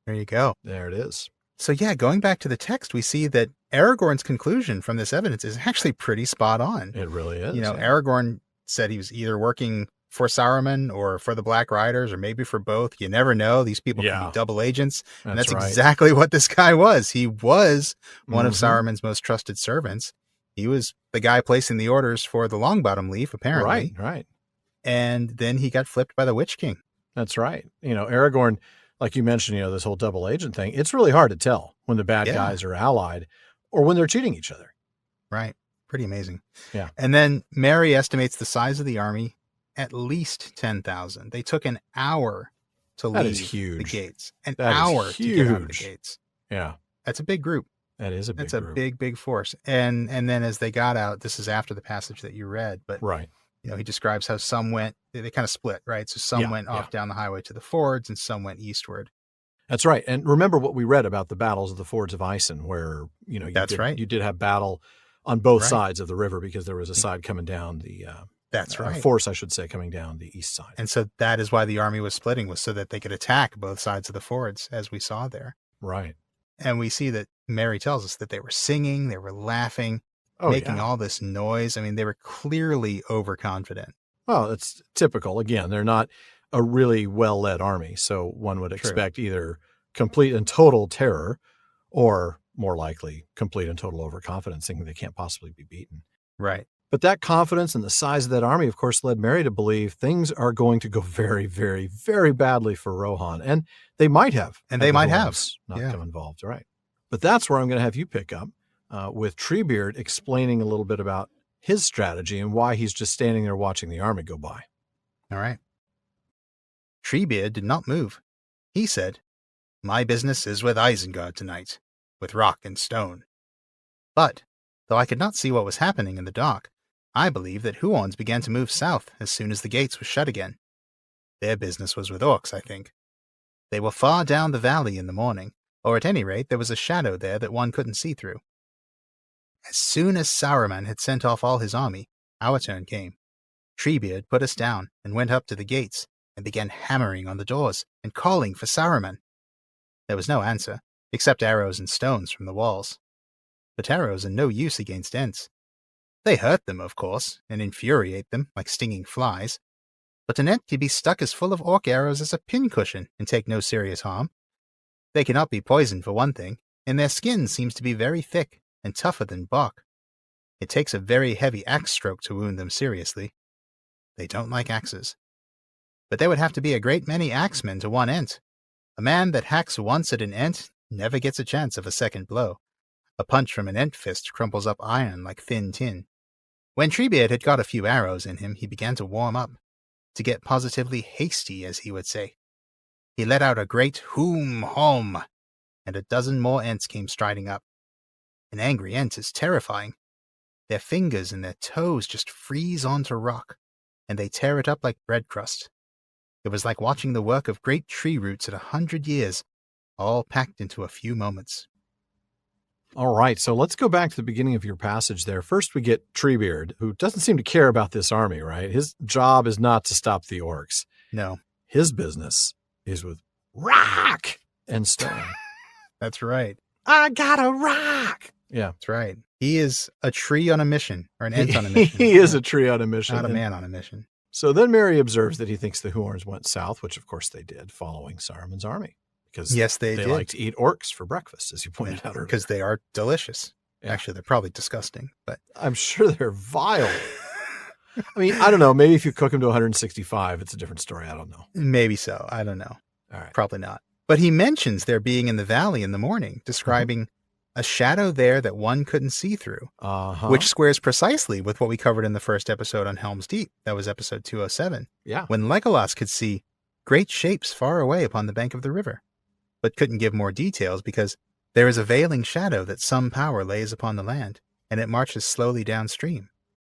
Speaker 2: There you go.
Speaker 1: There it is.
Speaker 2: So yeah, going back to the text, we see that Aragorn's conclusion from this evidence is actually pretty spot on.
Speaker 1: It really is.
Speaker 2: Aragorn said he was either working for Saruman or for the Black Riders or maybe for both. You never know. These people can be double agents. And that's
Speaker 1: right.
Speaker 2: exactly what this guy was. He was one of Saruman's most trusted servants. He was the guy placing the orders for the Longbottom Leaf, apparently.
Speaker 1: Right.
Speaker 2: And then he got flipped by the Witch King.
Speaker 1: That's right. Aragorn, like you mentioned, this whole double agent thing, it's really hard to tell when the bad guys are allied or when they're cheating each other.
Speaker 2: Right. Pretty amazing.
Speaker 1: Yeah.
Speaker 2: And then Mary estimates the size of the army at least 10,000. They took an hour to leave the gates. An hour to get out of the gates.
Speaker 1: Yeah.
Speaker 2: That's a big group.
Speaker 1: That is a big
Speaker 2: group. That's a big force. And then as they got out, this is after the passage that you read, but
Speaker 1: right.
Speaker 2: He describes how some went, they kind of split, right? So some went off down the highway to the fords and some went eastward.
Speaker 1: That's right. And remember what we read about the battles of the fords of Isen, where, you did have battle on both sides of the river because there was a side coming down the force, I should say, coming down the east side.
Speaker 2: And so that is why the army was splitting, was so that they could attack both sides of the fords, as we saw there.
Speaker 1: Right.
Speaker 2: And we see that Mary tells us that they were singing, they were laughing, making all this noise. I mean, they were clearly overconfident.
Speaker 1: Well, it's typical. Again, they're not a really well-led army, so one would expect either complete and total terror or, more likely, complete and total overconfidence, thinking they can't possibly be beaten.
Speaker 2: Right.
Speaker 1: But that confidence and the size of that army, of course, led Mary to believe things are going to go very, very, very badly for Rohan. And they might have.
Speaker 2: And they might have.
Speaker 1: Not come involved, right? But that's where I'm going to have you pick up with Treebeard explaining a little bit about his strategy and why he's just standing there watching the army go by.
Speaker 2: All right. Treebeard did not move. He said, "My business is with Isengard tonight, with rock and stone." But, though I could not see what was happening in the dark, I believe that Huorns began to move south as soon as the gates were shut again. Their business was with orcs, I think. They were far down the valley in the morning, or at any rate there was a shadow there that one couldn't see through. As soon as Saruman had sent off all his army, our turn came. Treebeard put us down and went up to the gates and began hammering on the doors and calling for Saruman. There was no answer, except arrows and stones from the walls. But arrows are no use against Ents. They hurt them, of course, and infuriate them like stinging flies. But an Ent can be stuck as full of orc arrows as a pincushion and take no serious harm. They cannot be poisoned for one thing, and their skin seems to be very thick and tougher than bark. It takes a very heavy axe stroke to wound them seriously. They don't like axes. But there would have to be a great many axemen to one Ent. A man that hacks once at an Ent never gets a chance of a second blow. A punch from an Ent fist crumples up iron like thin tin. When Treebeard had got a few arrows in him, he began to warm up, to get positively hasty, as he would say. He let out a great whoom hom, and a dozen more Ents came striding up. An angry Ent is terrifying. Their fingers and their toes just freeze onto rock, and they tear it up like bread crust. It was like watching the work of great tree roots at 100 years, all packed into a few moments.
Speaker 1: All right, so let's go back to the beginning of your passage there. First, we get Treebeard, who doesn't seem to care about this army, right? His job is not to stop the orcs.
Speaker 2: No.
Speaker 1: His business is with rock and stone.
Speaker 2: That's right.
Speaker 1: I got a rock. Yeah.
Speaker 2: That's right. He is a tree on a mission, or an Ent on a mission.
Speaker 1: He is a tree on a mission.
Speaker 2: Not a man on a mission.
Speaker 1: So then Mary observes that he thinks the Huorns went south, which of course they did, following Saruman's army. Because
Speaker 2: yes, they did.
Speaker 1: Like to eat orcs for breakfast, as you pointed out earlier.
Speaker 2: Because they are delicious. Yeah. Actually, they're probably disgusting, but
Speaker 1: I'm sure they're vile. I mean, I don't know. Maybe if you cook them to 165, it's a different story. I don't know.
Speaker 2: Maybe so. I don't know.
Speaker 1: All right.
Speaker 2: Probably not. But he mentions their being in the valley in the morning, describing a shadow there that one couldn't see through,
Speaker 1: Uh-huh.
Speaker 2: which squares precisely with what we covered in the first episode on Helm's Deep. That was episode 207.
Speaker 1: Yeah.
Speaker 2: When Legolas could see great shapes far away upon the bank of the river, but couldn't give more details because there is a veiling shadow that some power lays upon the land, and it marches slowly downstream.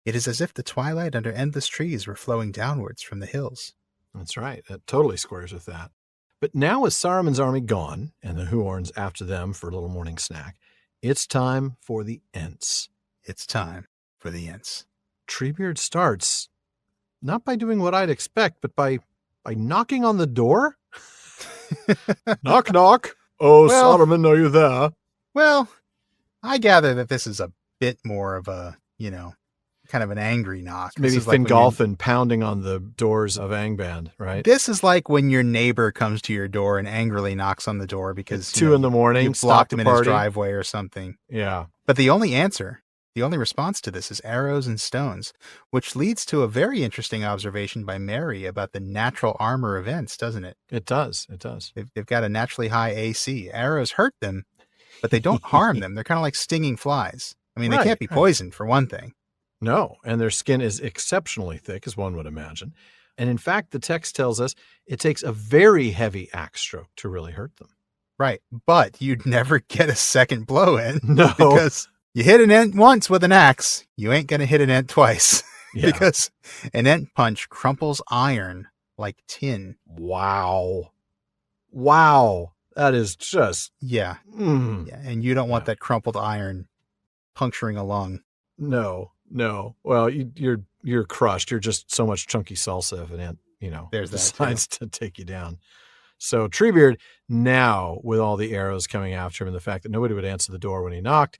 Speaker 2: It is as if the twilight under endless trees were flowing downwards from the hills.
Speaker 1: That's right. That totally squares with that. But now with Saruman's army gone, and the Huorns after them for a little morning snack, it's time for the Ents.
Speaker 2: It's time for the Ents.
Speaker 1: Treebeard starts, not by doing what I'd expect, but by knocking on the door. Knock, knock. Oh,
Speaker 2: Well-
Speaker 1: Saruman, are you there?
Speaker 2: Well, I gather that this is a bit more of a, kind of an angry knock. This
Speaker 1: Maybe
Speaker 2: is like when
Speaker 1: Fingolfin pounding on the doors of Angband, right?
Speaker 2: This is like when your neighbor comes to your door and angrily knocks on the door because
Speaker 1: It's 2 in the morning.
Speaker 2: you
Speaker 1: Stop
Speaker 2: blocked
Speaker 1: the
Speaker 2: him in his
Speaker 1: party.
Speaker 2: driveway or something.
Speaker 1: Yeah.
Speaker 2: But the only response to this is arrows and stones, which leads to a very interesting observation by Merry about the natural armor of Ents, doesn't it?
Speaker 1: It does. It does.
Speaker 2: They've got a naturally high AC. Arrows hurt them, but they don't harm them. They're kind of like stinging flies. I mean, they
Speaker 1: Right,
Speaker 2: can't be
Speaker 1: right.
Speaker 2: poisoned, for one thing.
Speaker 1: No, and their skin is exceptionally thick, as one would imagine. And in fact, the text tells us it takes a very heavy axe stroke to really hurt them.
Speaker 2: Right. But you'd never get a second blow in.
Speaker 1: No.
Speaker 2: Because you hit an Ent once with an axe, you ain't going to hit an Ent twice.
Speaker 1: Yeah.
Speaker 2: Because an Ent punch crumples iron like tin.
Speaker 1: Wow. Wow. That is just...
Speaker 2: Yeah.
Speaker 1: mm.
Speaker 2: Yeah. And you don't want
Speaker 1: Yeah.
Speaker 2: that crumpled iron puncturing a lung.
Speaker 1: No. Well, you're crushed. You're just so much chunky salsa if an ant,
Speaker 2: There's that,
Speaker 1: decides to take you down. So Treebeard, now with all the arrows coming after him and the fact that nobody would answer the door when he knocked,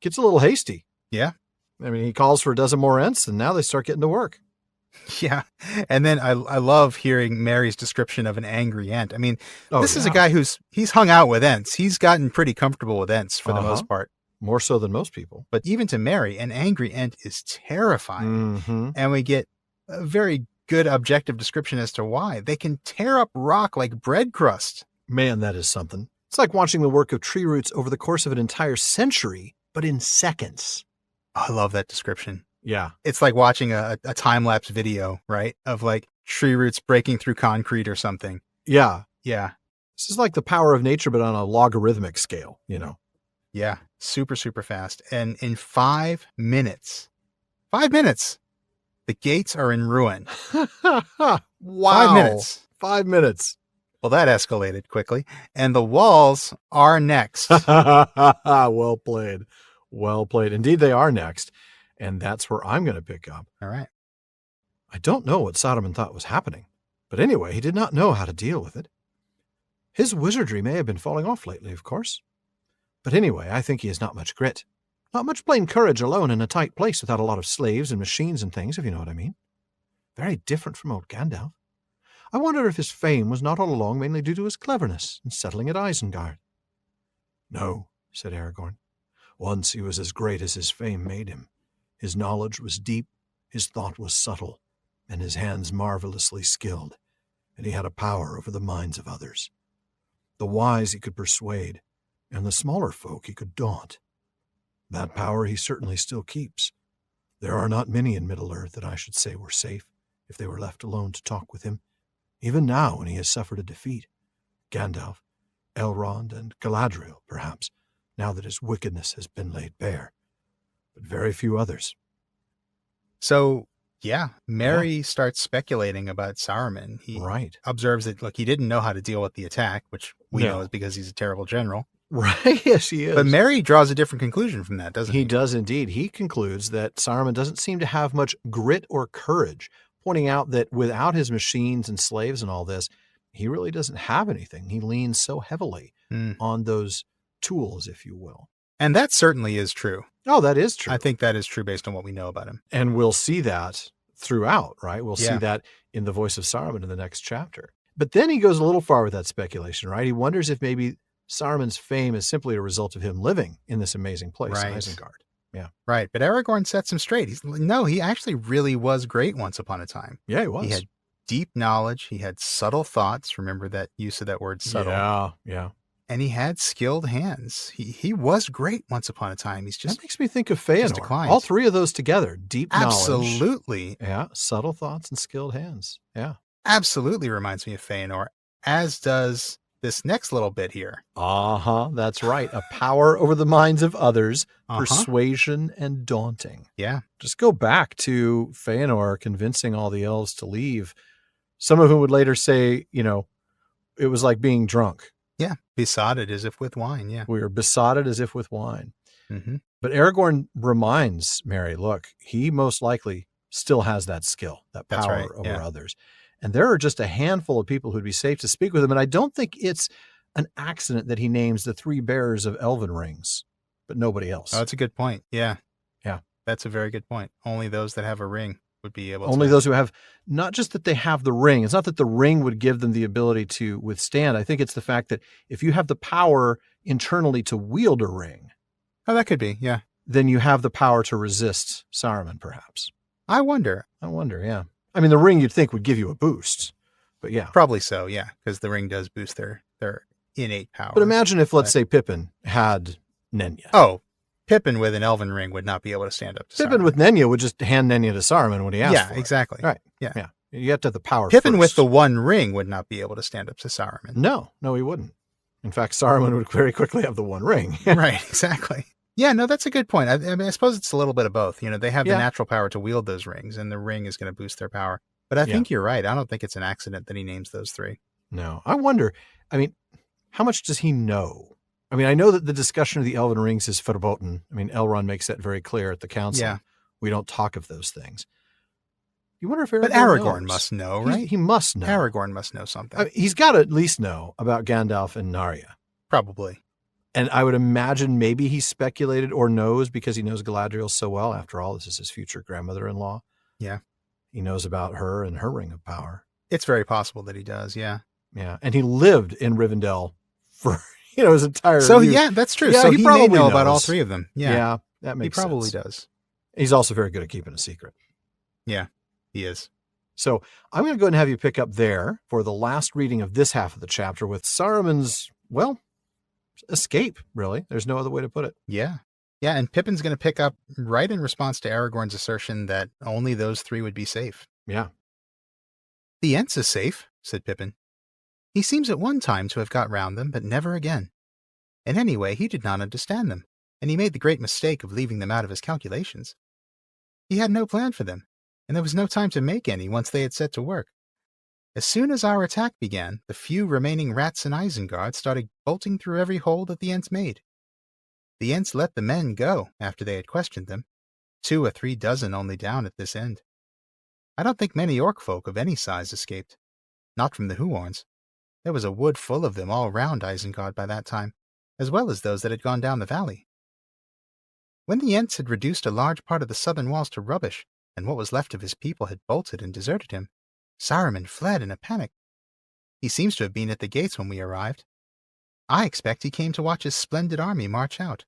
Speaker 1: gets a little hasty.
Speaker 2: Yeah.
Speaker 1: I mean, he calls for a dozen more Ents, and now they start getting to work.
Speaker 2: Yeah. And then I love hearing Mary's description of an angry Ent. I mean, this is a
Speaker 1: yeah.
Speaker 2: guy he's hung out with Ents. He's gotten pretty comfortable with Ents for the most part.
Speaker 1: More so than most people.
Speaker 2: But even to Mary, an angry Ent is terrifying.
Speaker 1: Mm-hmm.
Speaker 2: And we get a very good objective description as to why. They can tear up rock like bread crust.
Speaker 1: Man, that is something. It's like watching the work of tree roots over the course of an entire century, but in seconds.
Speaker 2: I love that description.
Speaker 1: Yeah.
Speaker 2: It's like watching a time-lapse video, right? Of like tree roots breaking through concrete or something.
Speaker 1: Yeah.
Speaker 2: Yeah.
Speaker 1: This is like the power of nature, but on a logarithmic scale,
Speaker 2: Yeah. Super, super fast. And in 5 minutes, the gates are in ruin.
Speaker 1: Wow.
Speaker 2: 5 minutes.
Speaker 1: 5 minutes.
Speaker 2: Well, that escalated quickly. And the walls are next.
Speaker 1: Well played. Well played. Indeed, they are next. And that's where I'm going to pick up.
Speaker 2: All right.
Speaker 1: I don't know what Saruman thought was happening, but anyway, he did not know how to deal with it. His wizardry may have been falling off lately, of course. But anyway, I think he has not much grit. Not much plain courage alone in a tight place without a lot of slaves and machines and things, if you know what I mean. Very different from old Gandalf. I wonder if his fame was not all along mainly due to his cleverness in settling at Isengard. No, said Aragorn. Once he was as great as his fame made him. His knowledge was deep, his thought was subtle, and his hands marvelously skilled, and he had a power over the minds of others. The wise he could persuade, and the smaller folk he could daunt. That power he certainly still keeps. There are not many in Middle-earth that I should say were safe if they were left alone to talk with him, even now when he has suffered a defeat. Gandalf, Elrond, and Galadriel, perhaps, now that his wickedness has been laid bare. But very few others.
Speaker 2: So, yeah, Mary starts speculating about Saruman. He
Speaker 1: Right.
Speaker 2: observes that, look, he didn't know how to deal with the attack, which we
Speaker 1: No.
Speaker 2: know is because he's a terrible general.
Speaker 1: Right, yes, he is.
Speaker 2: But Mary draws a different conclusion from that, doesn't he?
Speaker 1: He does indeed. He concludes that Saruman doesn't seem to have much grit or courage, pointing out that without his machines and slaves and all this, he really doesn't have anything. He leans so heavily on those tools, if you will.
Speaker 2: And that certainly is true.
Speaker 1: Oh, that is true.
Speaker 2: I think that is true based on what we know about him.
Speaker 1: And we'll see that throughout, right? We'll see
Speaker 2: Yeah.
Speaker 1: that in the voice of Saruman in the next chapter. But then he goes a little far with that speculation, right? He wonders if maybe Saruman's fame is simply a result of him living in this amazing place,
Speaker 2: Right.
Speaker 1: Isengard.
Speaker 2: Right. But Aragorn sets him straight. He actually really was great once upon a time.
Speaker 1: Yeah, he was.
Speaker 2: He had deep knowledge. He had subtle thoughts. Remember that use of that word subtle.
Speaker 1: Yeah.
Speaker 2: And he had skilled hands. He was great once upon a time. He's just
Speaker 1: That makes me think of Feanor.
Speaker 2: declined.
Speaker 1: All three of those together. Deep knowledge.
Speaker 2: Absolutely.
Speaker 1: Yeah. Subtle thoughts and skilled hands. Yeah.
Speaker 2: Absolutely reminds me of Feanor, as does this next little bit here.
Speaker 1: That's right. A power over the minds of others,
Speaker 2: Uh-huh.
Speaker 1: persuasion and daunting.
Speaker 2: Yeah.
Speaker 1: Just go back to Feanor convincing all the elves to leave. Some of whom would later say, it was like being drunk.
Speaker 2: Yeah. Besotted as if with wine. Yeah.
Speaker 1: We were besotted as if with wine.
Speaker 2: Mm-hmm.
Speaker 1: But Aragorn reminds Merry, look, he most likely still has that skill, that power over others. And there are just a handful of people who'd be safe to speak with him. And I don't think it's an accident that he names the three bearers of elven rings, but nobody else.
Speaker 2: Oh, that's a good point. Yeah.
Speaker 1: Yeah.
Speaker 2: That's a very good point. Only those that have a ring would be able to.
Speaker 1: Only those who have, not just that they have the ring. It's not that the ring would give them the ability to withstand. I think it's the fact that if you have the power internally to wield a ring.
Speaker 2: Oh, that could be. Yeah.
Speaker 1: Then you have the power to resist Saruman, perhaps.
Speaker 2: I wonder.
Speaker 1: Yeah. I mean, the ring you'd think would give you a boost, but yeah.
Speaker 2: Probably so, yeah, because the ring does boost their innate power.
Speaker 1: But imagine if, let's say, Pippin had Nenya.
Speaker 2: Oh, Pippin with an elven ring would not be able to stand up to
Speaker 1: Pippin
Speaker 2: Saruman.
Speaker 1: with Nenya would just hand Nenya to Saruman when he asked for it.
Speaker 2: Yeah, exactly.
Speaker 1: Right.
Speaker 2: Yeah.
Speaker 1: You have to have the power
Speaker 2: Pippin
Speaker 1: first.
Speaker 2: with the one ring would not be able to stand up to Saruman.
Speaker 1: No, he wouldn't. In fact, Saruman would very quickly have the one ring.
Speaker 2: Right, exactly. Yeah, no, that's a good point. I mean, I suppose it's a little bit of both. They have the natural power to wield those rings, and the ring is going to boost their power. But I think you're right. I don't think it's an accident that he names those three.
Speaker 1: No. I wonder, how much does he know? I know that the discussion of the elven rings is verboten. Elrond makes that very clear at the council. Yeah. We don't talk of those things. You wonder if Aragorn
Speaker 2: But Aragorn
Speaker 1: knows.
Speaker 2: Must know, right?
Speaker 1: He must know.
Speaker 2: Aragorn must know something.
Speaker 1: He's got to at least know about Gandalf and Narya.
Speaker 2: Probably.
Speaker 1: And I would imagine maybe he speculated or knows because he knows Galadriel so well. After all, this is his future grandmother-in-law.
Speaker 2: Yeah.
Speaker 1: He knows about her and her ring of power.
Speaker 2: It's very possible that he does, yeah.
Speaker 1: Yeah. And he lived in Rivendell for, his entire
Speaker 2: So,
Speaker 1: youth.
Speaker 2: yeah, that's true.
Speaker 1: Yeah,
Speaker 2: so
Speaker 1: he
Speaker 2: he
Speaker 1: probably
Speaker 2: may know about all
Speaker 1: knows.
Speaker 2: three of them. Yeah.
Speaker 1: Yeah, that makes sense.
Speaker 2: He probably does.
Speaker 1: He's also very good at keeping a secret.
Speaker 2: Yeah, he is.
Speaker 1: So I'm going to go ahead and have you pick up there for the last reading of this half of the chapter with Saruman's, escape, really. There's no other way to put it.
Speaker 2: Yeah. Yeah, and Pippin's going to pick up right in response to Aragorn's assertion that only those three would be safe.
Speaker 1: Yeah.
Speaker 2: The Ents is safe, said Pippin. He seems at one time to have got round them, but never again. And anyway, he did not understand them, and he made the great mistake of leaving them out of his calculations. He had no plan for them, and there was no time to make any once they had set to work. As soon as our attack began, the few remaining rats in Isengard started bolting through every hole that the Ents made. The Ents let the men go after they had questioned them, 2 or 3 dozen only down at this end. I don't think many orc folk of any size escaped. Not from the Huorns. There was a wood full of them all round Isengard by that time, as well as those that had gone down the valley. When the Ents had reduced a large part of the southern walls to rubbish, and what was left of his people had bolted and deserted him, Saruman fled in a panic. He seems to have been at the gates when we arrived. I expect he came to watch his splendid army march out.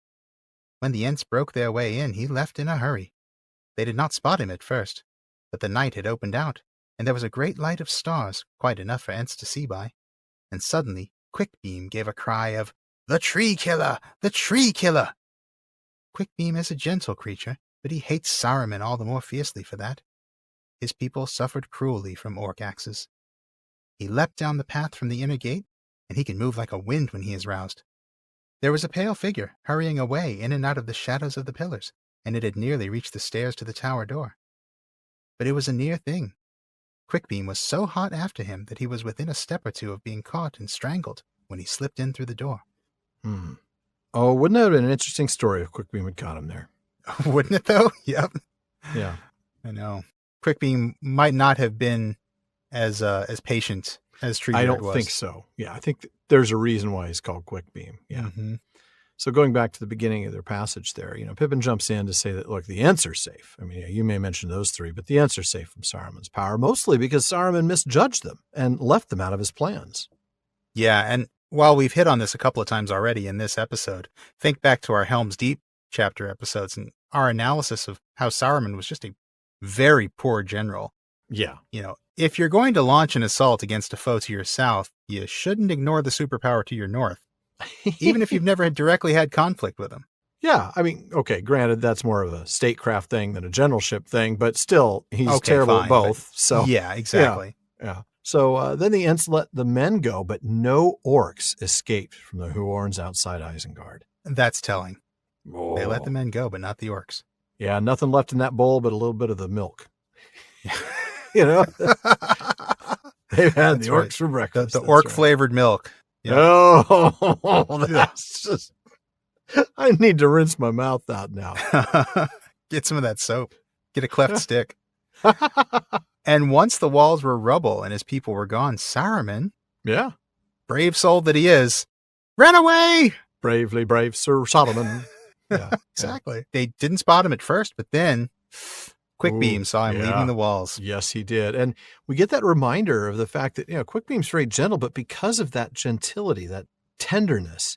Speaker 2: When the Ents broke their way in, he left in a hurry. They did not spot him at first, but the night had opened out, and there was a great light of stars, quite enough for Ents to see by. And suddenly, Quickbeam gave a cry of, "The Tree Killer! The Tree Killer!" Quickbeam is a gentle creature, but he hates Saruman all the more fiercely for that. His people suffered cruelly from orc axes. He leapt down the path from the inner gate, and he can move like a wind when he is roused. There was a pale figure hurrying away in and out of the shadows of the pillars, and it had nearly reached the stairs to the tower door. But it was a near thing. Quickbeam was so hot after him that he was within a step or two of being caught and strangled when he slipped in through the door.
Speaker 1: Oh, wouldn't that have been an interesting story if Quickbeam had caught him there?
Speaker 2: Wouldn't it, though? Yep.
Speaker 1: Yeah.
Speaker 2: I know. Quickbeam might not have been as patient as Treebeard was.
Speaker 1: I don't think so. Yeah, I think there's a reason why he's called Quickbeam. Yeah.
Speaker 2: Mm-hmm.
Speaker 1: So going back to the beginning of their passage there, Pippin jumps in to say that, look, the Ents are safe. You may mention those three, but the Ents are safe from Saruman's power, mostly because Saruman misjudged them and left them out of his plans.
Speaker 2: Yeah, and while we've hit on this a couple of times already in this episode, think back to our Helm's Deep chapter episodes and our analysis of how Saruman was just a very poor general.
Speaker 1: Yeah.
Speaker 2: If you're going to launch an assault against a foe to your south, you shouldn't ignore the superpower to your north. even if you've never directly had conflict with him.
Speaker 1: Yeah, I mean, okay, granted, that's more of a statecraft thing than a generalship thing, but still, he's
Speaker 2: Okay,
Speaker 1: terrible
Speaker 2: fine,
Speaker 1: at both. So
Speaker 2: yeah, exactly.
Speaker 1: yeah. So then the Ents let the men go, but no orcs escaped from the Huorns outside Isengard.
Speaker 2: That's telling.
Speaker 1: Oh.
Speaker 2: They let the men go, but not the orcs.
Speaker 1: Yeah, nothing left in that bowl but a little bit of the milk. You know, they've had
Speaker 2: That's
Speaker 1: the
Speaker 2: right.
Speaker 1: orcs for breakfast.
Speaker 2: The orc-flavored milk.
Speaker 1: Yeah. Oh, that's just... I need to rinse my mouth out now.
Speaker 2: Get some of that soap. Get a cleft stick. And once the walls were rubble and his people were gone, Saruman,
Speaker 1: yeah,
Speaker 2: brave soul that he is, ran away.
Speaker 1: Bravely brave Sir Solomon. Yeah,
Speaker 2: exactly. They didn't spot him at first, but then Quickbeam saw him leaving the walls.
Speaker 1: Yes, he did. And we get that reminder of the fact that, Quickbeam's very gentle, but because of that gentility, that tenderness,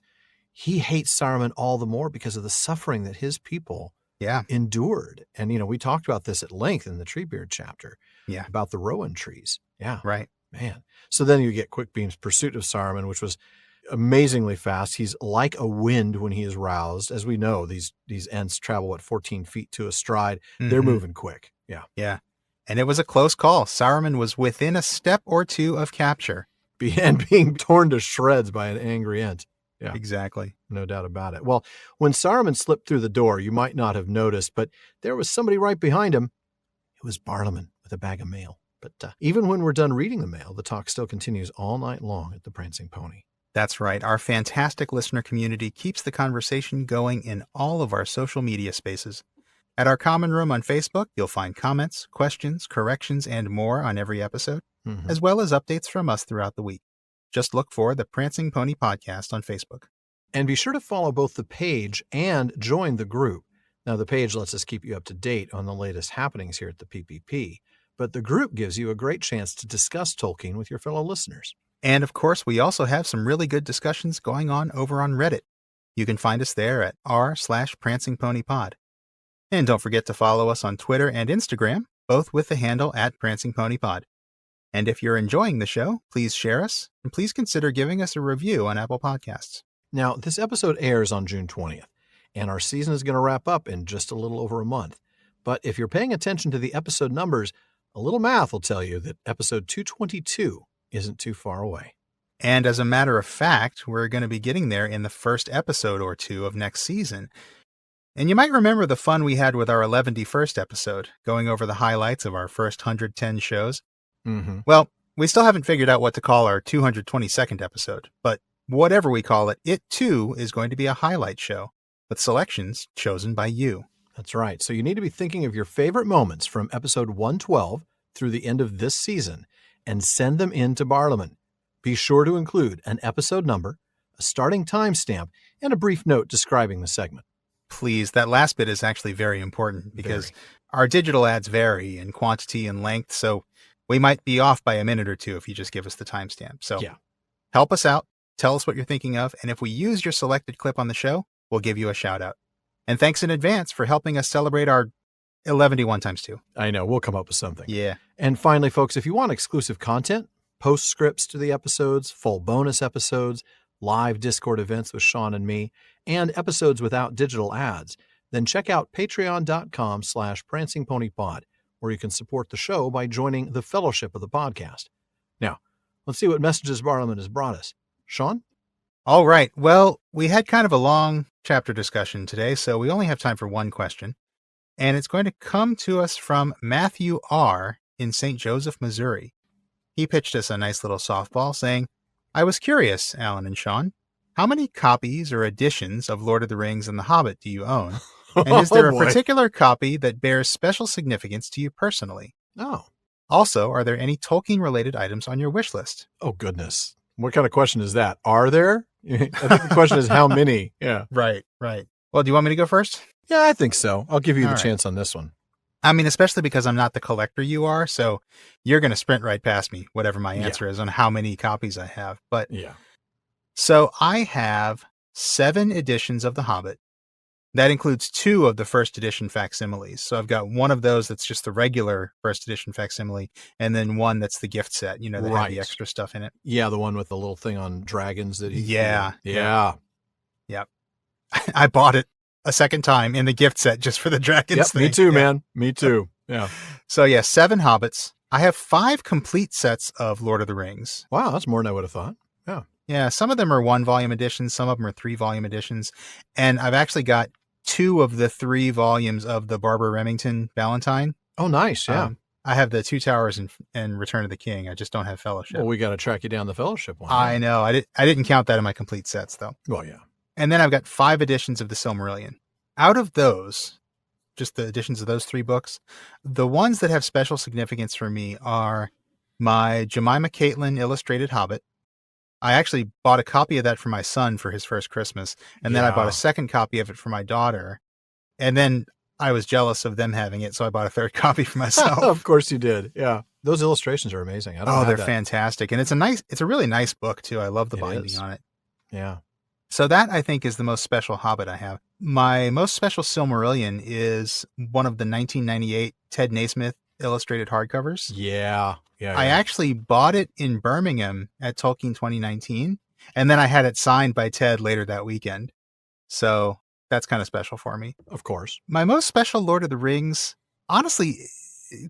Speaker 1: he hates Saruman all the more because of the suffering that his people endured. And, we talked about this at length in the Treebeard chapter about the Rowan trees. Yeah.
Speaker 2: Right.
Speaker 1: Man. So then you get Quickbeam's pursuit of Saruman, which was amazingly fast. He's like a wind when he is roused. As we know, these Ents travel at 14 feet to a stride. Mm-hmm. They're moving quick. Yeah.
Speaker 2: Yeah. And it was a close call. Saruman was within a step or two of capture.
Speaker 1: And being torn to shreds by an angry Ent. Yeah,
Speaker 2: exactly.
Speaker 1: No doubt about it. Well, when Saruman slipped through the door, you might not have noticed, but there was somebody right behind him. It was Barlaman with a bag of mail. But even when we're done reading the mail, the talk still continues all night long at the Prancing Pony.
Speaker 2: That's right. Our fantastic listener community keeps the conversation going in all of our social media spaces. At our common room on Facebook, you'll find comments, questions, corrections, and more on every episode, as well as updates from us throughout the week. Just look for the Prancing Pony Podcast on Facebook.
Speaker 1: And be sure to follow both the page and join the group. Now, the page lets us keep you up to date on the latest happenings here at the PPP, but the group gives you a great chance to discuss Tolkien with your fellow listeners.
Speaker 2: And of course, we also have some really good discussions going on over on Reddit. You can find us there at r/PrancingPonyPod. And don't forget to follow us on Twitter and Instagram, both with the handle @PrancingPonyPod. And if you're enjoying the show, please share us, and please consider giving us a review on Apple Podcasts.
Speaker 1: Now, this episode airs on June 20th, and our season is going to wrap up in just a little over a month. But if you're paying attention to the episode numbers, a little math will tell you that episode 222 isn't too far away.
Speaker 2: And as a matter of fact, we're going to be getting there in the first episode or two of next season. And you might remember the fun we had with our 111st episode, going over the highlights of our first 110 shows.
Speaker 1: Mm-hmm.
Speaker 2: Well, we still haven't figured out what to call our 222nd episode, but whatever we call it, it too is going to be a highlight show, with selections chosen by you.
Speaker 1: That's right. So you need to be thinking of your favorite moments from episode 112 through the end of this season and send them in to Barlaman. Be sure to include an episode number, a starting timestamp, and a brief note describing the segment.
Speaker 2: Please, that last bit is actually very important because our digital ads vary in quantity and length, so we might be off by a minute or two if you just give us the timestamp. So help us out, tell us what you're thinking of, and if we use your selected clip on the show, we'll give you a shout out. And thanks in advance for helping us celebrate our 11D1 times 2.
Speaker 1: I know, we'll come up with something.
Speaker 2: Yeah.
Speaker 1: And finally, folks, if you want exclusive content, postscripts to the episodes, full bonus episodes, live Discord events with Sean and me, and episodes without digital ads, then check out patreon.com/prancingponypod, where you can support the show by joining the fellowship of the podcast. Now, let's see what messages Barlaman has brought us. Sean?
Speaker 2: All right. Well, we had kind of a long chapter discussion today, so we only have time for one question. And it's going to come to us from Matthew R. in St. Joseph, Missouri. He pitched us a nice little softball saying, I was curious, Alan and Sean, how many copies or editions of Lord of the Rings and The Hobbit do you own? And is there a particular copy that bears special significance to you personally?
Speaker 1: Oh.
Speaker 2: Also, are there any Tolkien-related items on your wish list?
Speaker 1: Oh, goodness. What kind of question is that? Are there? I think the question is how many? Yeah.
Speaker 2: Right. Well, do you want me to go first?
Speaker 1: Yeah, I think so. I'll give you the chance on this one.
Speaker 2: I mean, especially because I'm not the collector you are, so you're going to sprint right past me, whatever my answer is on how many copies I have. But so I have 7 editions of The Hobbit, That includes 2 of the first edition facsimiles. So I've got one of those that's just the regular first edition facsimile, and then one that's the gift set, that had the extra stuff in it.
Speaker 1: Yeah, the one with the little thing on dragons that he...
Speaker 2: Yeah.
Speaker 1: Yeah.
Speaker 2: Yep. I bought it a second time in the gift set just for the dragons thing.
Speaker 1: Me too, man. Me too. Yeah.
Speaker 2: So 7 hobbits. I have 5 complete sets of Lord of the Rings.
Speaker 1: Wow, that's more than I would have thought. Yeah.
Speaker 2: Yeah, some of them are 1-volume editions, some of them are 3-volume editions, and I've actually got 2 of the 3 volumes of the Barbara Remington Valentine.
Speaker 1: Oh, nice. Yeah.
Speaker 2: I have the Two Towers and Return of the King. I just don't have Fellowship.
Speaker 1: Well, we got to track you down the Fellowship one.
Speaker 2: I know. I didn't count that in my complete sets, though.
Speaker 1: Well, yeah.
Speaker 2: And then I've got 5 editions of the Silmarillion. Out of those, just the editions of those 3 books, the ones that have special significance for me are my Jemima Caitlin Illustrated Hobbit. I actually bought a copy of that for my son for his first Christmas, and then I bought a second copy of it for my daughter, and then I was jealous of them having it, so I bought a third copy for myself.
Speaker 1: Of course you did. Yeah. Those illustrations are amazing.
Speaker 2: They're fantastic. And it's a really nice book too. I love the binding on it.
Speaker 1: Yeah.
Speaker 2: So that, I think, is the most special Hobbit I have. My most special Silmarillion is one of the 1998 Ted Naismith illustrated hardcovers.
Speaker 1: Yeah.
Speaker 2: I actually bought it in Birmingham at Tolkien 2019, and then I had it signed by Ted later that weekend. So that's kind of special for me.
Speaker 1: Of course.
Speaker 2: My most special Lord of the Rings, honestly,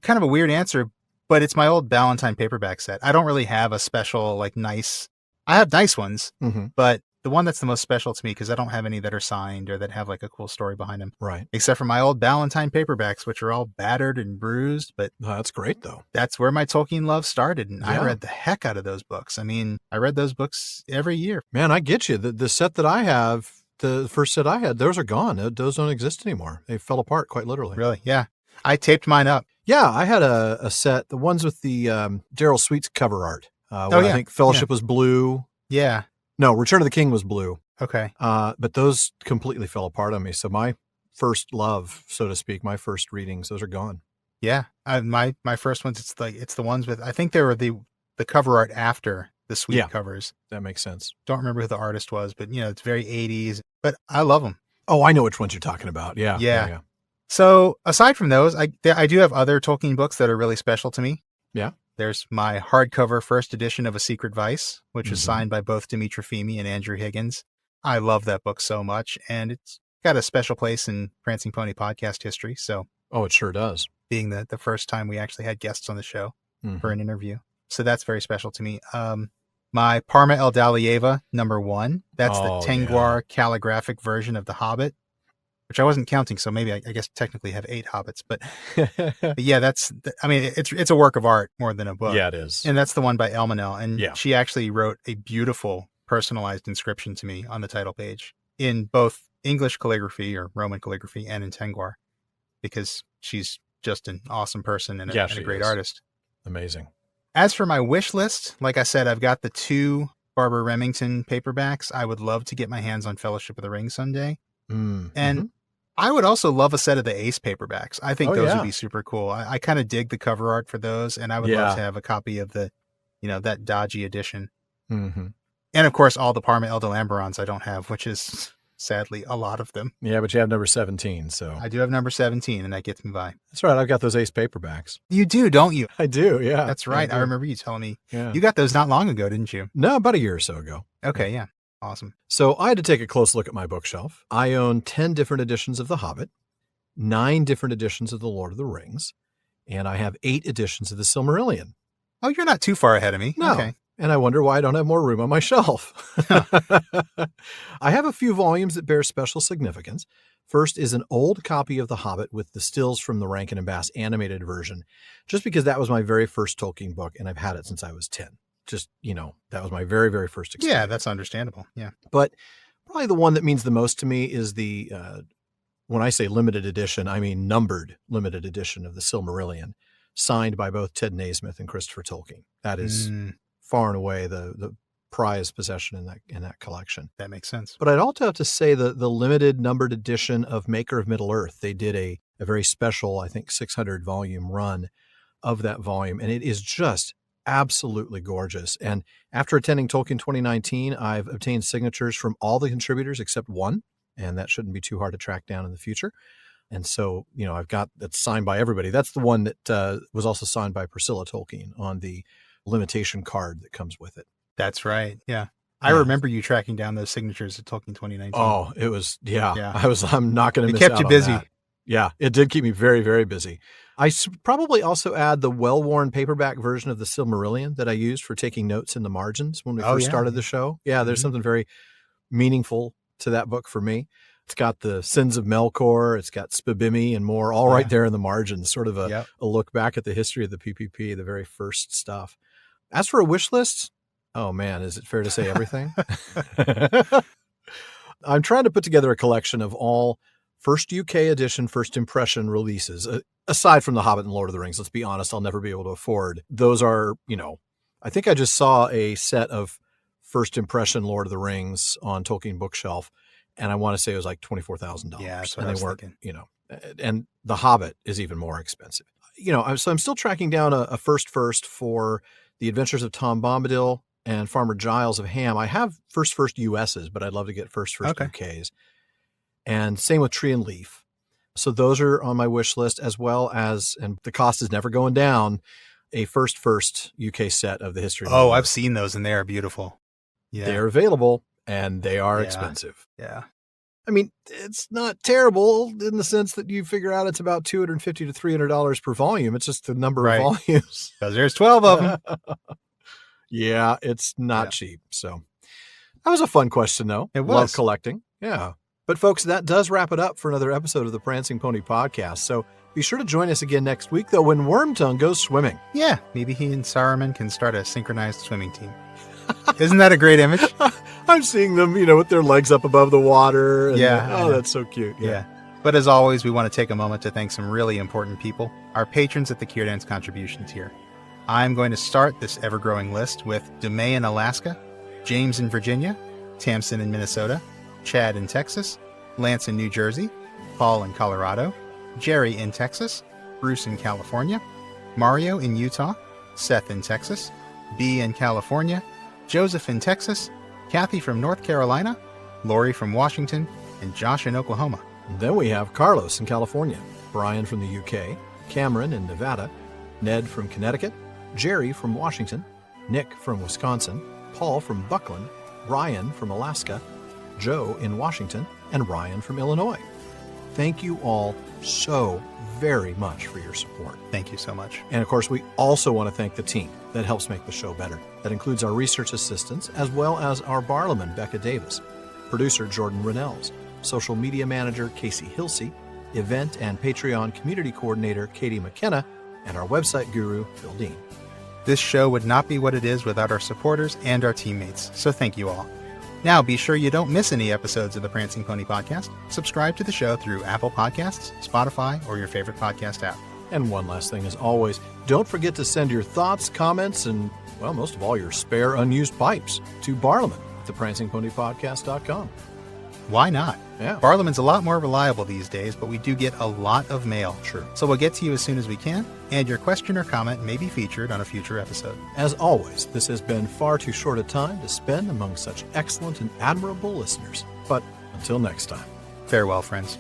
Speaker 2: kind of a weird answer, but it's my old Ballantine paperback set. I don't really have a special, nice... I have nice ones, but the one that's the most special to me, because I don't have any that are signed or that have a cool story behind them.
Speaker 1: Right.
Speaker 2: Except for my old Ballantine paperbacks, which are all battered and bruised. But
Speaker 1: that's great, though.
Speaker 2: That's where my Tolkien love started. And I read the heck out of those books. I mean, I read those books every year.
Speaker 1: Man, I get you. The set that I have, the first set I had, those are gone. Those don't exist anymore. They fell apart, quite literally.
Speaker 2: Really? Yeah. I taped mine up.
Speaker 1: Yeah, I had a set, the ones with the Daryl Sweet's cover art. I think Fellowship was blue.
Speaker 2: Yeah.
Speaker 1: No, Return of the King was blue.
Speaker 2: Okay.
Speaker 1: But those completely fell apart on me. So my first love, so to speak, my first readings, those are gone.
Speaker 2: Yeah. My first ones, it's the ones with, I think they were the cover art after the Sweet covers.
Speaker 1: That makes sense.
Speaker 2: Don't remember who the artist was, but it's very 80s, but I love them.
Speaker 1: Oh, I know which ones you're talking about. Yeah.
Speaker 2: So aside from those, I do have other Tolkien books that are really special to me.
Speaker 1: Yeah.
Speaker 2: There's my hardcover first edition of A Secret Vice, which was signed by both Dimitra Feeney and Andrew Higgins. I love that book so much, and it's got a special place in Prancing Pony podcast history. So,
Speaker 1: it sure does.
Speaker 2: Being the first time we actually had guests on the show for an interview. So that's very special to me. My Parma El Dalieva #1. That's the Tengwar calligraphic version of The Hobbit, which I wasn't counting. So maybe I guess technically have 8 Hobbits, but yeah, it's a work of art more than a book.
Speaker 1: Yeah, it is.
Speaker 2: And that's the one by Elmanel. And she actually wrote a beautiful personalized inscription to me on the title page in both English calligraphy or Roman calligraphy and in Tengwar, because she's just an awesome person and a great artist.
Speaker 1: Amazing.
Speaker 2: As for my wish list, like I said, I've got the 2 Barbara Remington paperbacks. I would love to get my hands on Fellowship of the Ring someday. And I would also love a set of the Ace paperbacks. I think those would be super cool. I kind of dig the cover art for those, and I would love to have a copy of the, that dodgy edition. And of course, all the Parma Eldalamberons I don't have, which is sadly a lot of them.
Speaker 1: Yeah, but you have number 17, so.
Speaker 2: I do have number 17, and that gets me by.
Speaker 1: That's right. I've got those Ace paperbacks.
Speaker 2: You do, don't you?
Speaker 1: I do, yeah.
Speaker 2: That's right. I remember you telling me. Yeah. You got those not long ago, didn't you?
Speaker 1: No, about a year or so ago.
Speaker 2: Okay, yeah. Awesome.
Speaker 1: So I had to take a close look at my bookshelf. I own 10 different editions of The Hobbit, 9 different editions of The Lord of the Rings, and I have 8 editions of the Silmarillion.
Speaker 2: Oh, you're not too far ahead of me.
Speaker 1: No.
Speaker 2: Okay.
Speaker 1: And I wonder why I don't have more room on my shelf. I have a few volumes that bear special significance. First is an old copy of The Hobbit with the stills from the Rankin and Bass animated version, just because that was my very first Tolkien book, and I've had it since I was 10. Just, that was my very, very first experience.
Speaker 2: Yeah, that's understandable. Yeah.
Speaker 1: But probably the one that means the most to me is the, when I say limited edition, I mean numbered limited edition of the Silmarillion, signed by both Ted Naismith and Christopher Tolkien. That is far and away the prized possession in that collection.
Speaker 2: That makes sense.
Speaker 1: But I'd also have to say the limited numbered edition of Maker of Middle-earth. They did a very special, I think, 600 volume run of that volume, and it is just absolutely gorgeous. And after attending Tolkien 2019, I've obtained signatures from all the contributors except one. and that shouldn't be too hard to track down in the future. And so, I've got that's signed by everybody. That's the one that was also signed by Priscilla Tolkien on the limitation card that comes with it.
Speaker 2: That's right. Yeah. I remember you tracking down those signatures at Tolkien 2019.
Speaker 1: Oh, it was, I'm not going to miss out on that.
Speaker 2: It kept you busy.
Speaker 1: Yeah, it did keep me very, very busy. I probably also add the well-worn paperback version of the Silmarillion that I used for taking notes in the margins when we first started the show. Yeah, there's something very meaningful to that book for me. It's got the Sins of Melkor, it's got Spibimi and more, all right there in the margins, sort of a look back at the history of the PPP, the very first stuff. As for a wish list, oh man, is it fair to say everything? I'm trying to put together a collection of all first UK edition, first impression releases, aside from The Hobbit and Lord of the Rings. Let's be honest, I'll never be able to afford. Those are, I think I just saw a set of first impression Lord of the Rings on Tolkien Bookshelf, and I want to say it was like $24,000.
Speaker 2: Yeah, that's what
Speaker 1: and
Speaker 2: I was
Speaker 1: they weren't,
Speaker 2: thinking.
Speaker 1: And The Hobbit is even more expensive. So I'm still tracking down a first for The Adventures of Tom Bombadil and Farmer Giles of Ham. I have first US's, but I'd love to get first UK's. And same with Tree and Leaf. So those are on my wish list, as well as, and the cost is never going down, a first UK set of the history.
Speaker 2: Oh, I've seen those and they are beautiful. Yeah.
Speaker 1: They're available and they are expensive.
Speaker 2: Yeah.
Speaker 1: I mean, it's not terrible in the sense that you figure out it's about $250 to $300 per volume. It's just the number of volumes.
Speaker 2: Because there's 12 of them.
Speaker 1: Yeah, it's not cheap. So that was a fun question, though.
Speaker 2: It was.
Speaker 1: Love collecting. Yeah. But folks, that does wrap it up for another episode of the Prancing Pony Podcast. So be sure to join us again next week, though, when Wormtongue goes swimming.
Speaker 2: Yeah, maybe he and Saruman can start a synchronized swimming team. Isn't that a great image?
Speaker 1: I'm seeing them, with their legs up above the water. And that's so cute.
Speaker 2: Yeah. But as always, we want to take a moment to thank some really important people, our patrons at the Kierdance contribution tier. I'm going to start this ever-growing list with DeMay in Alaska, James in Virginia, Tamsin in Minnesota, Chad in Texas, Lance in New Jersey, Paul in Colorado, Jerry in Texas, Bruce in California, Mario in Utah, Seth in Texas, B in California, Joseph in Texas, Kathy from North Carolina, Lori from Washington, and Josh in Oklahoma.
Speaker 1: Then we have Carlos in California, Brian from the UK, Cameron in Nevada, Ned from Connecticut, Jerry from Washington, Nick from Wisconsin, Paul from Buckland, Ryan from Alaska, Joe in Washington, and Ryan from Illinois. Thank you all so very much for your support.
Speaker 2: Thank you so much.
Speaker 1: And of course, we also want to thank the team that helps make the show better. That includes our research assistants, as well as our Barlaman, Becca Davis, producer Jordan Rennells, social media manager Casey Hilsey, event and Patreon community coordinator Katie McKenna, and our website guru Phil Dean.
Speaker 2: This show would not be what it is without our supporters and our teammates, so thank you all. Now, be sure you don't miss any episodes of the Prancing Pony Podcast. Subscribe to the show through Apple Podcasts, Spotify, or your favorite podcast app.
Speaker 1: And one last thing, as always, don't forget to send your thoughts, comments, and, well, most of all, your spare unused pipes to Barlaman at theprancingponypodcast.com.
Speaker 2: Why not?
Speaker 1: Yeah.
Speaker 2: Barlaman's a lot more reliable these days, but we do get a lot of mail.
Speaker 1: True.
Speaker 2: So we'll get to you as soon as we can, and your question or comment may be featured on a future episode.
Speaker 1: As always, this has been far too short a time to spend among such excellent and admirable listeners. But until next time.
Speaker 2: Farewell, friends.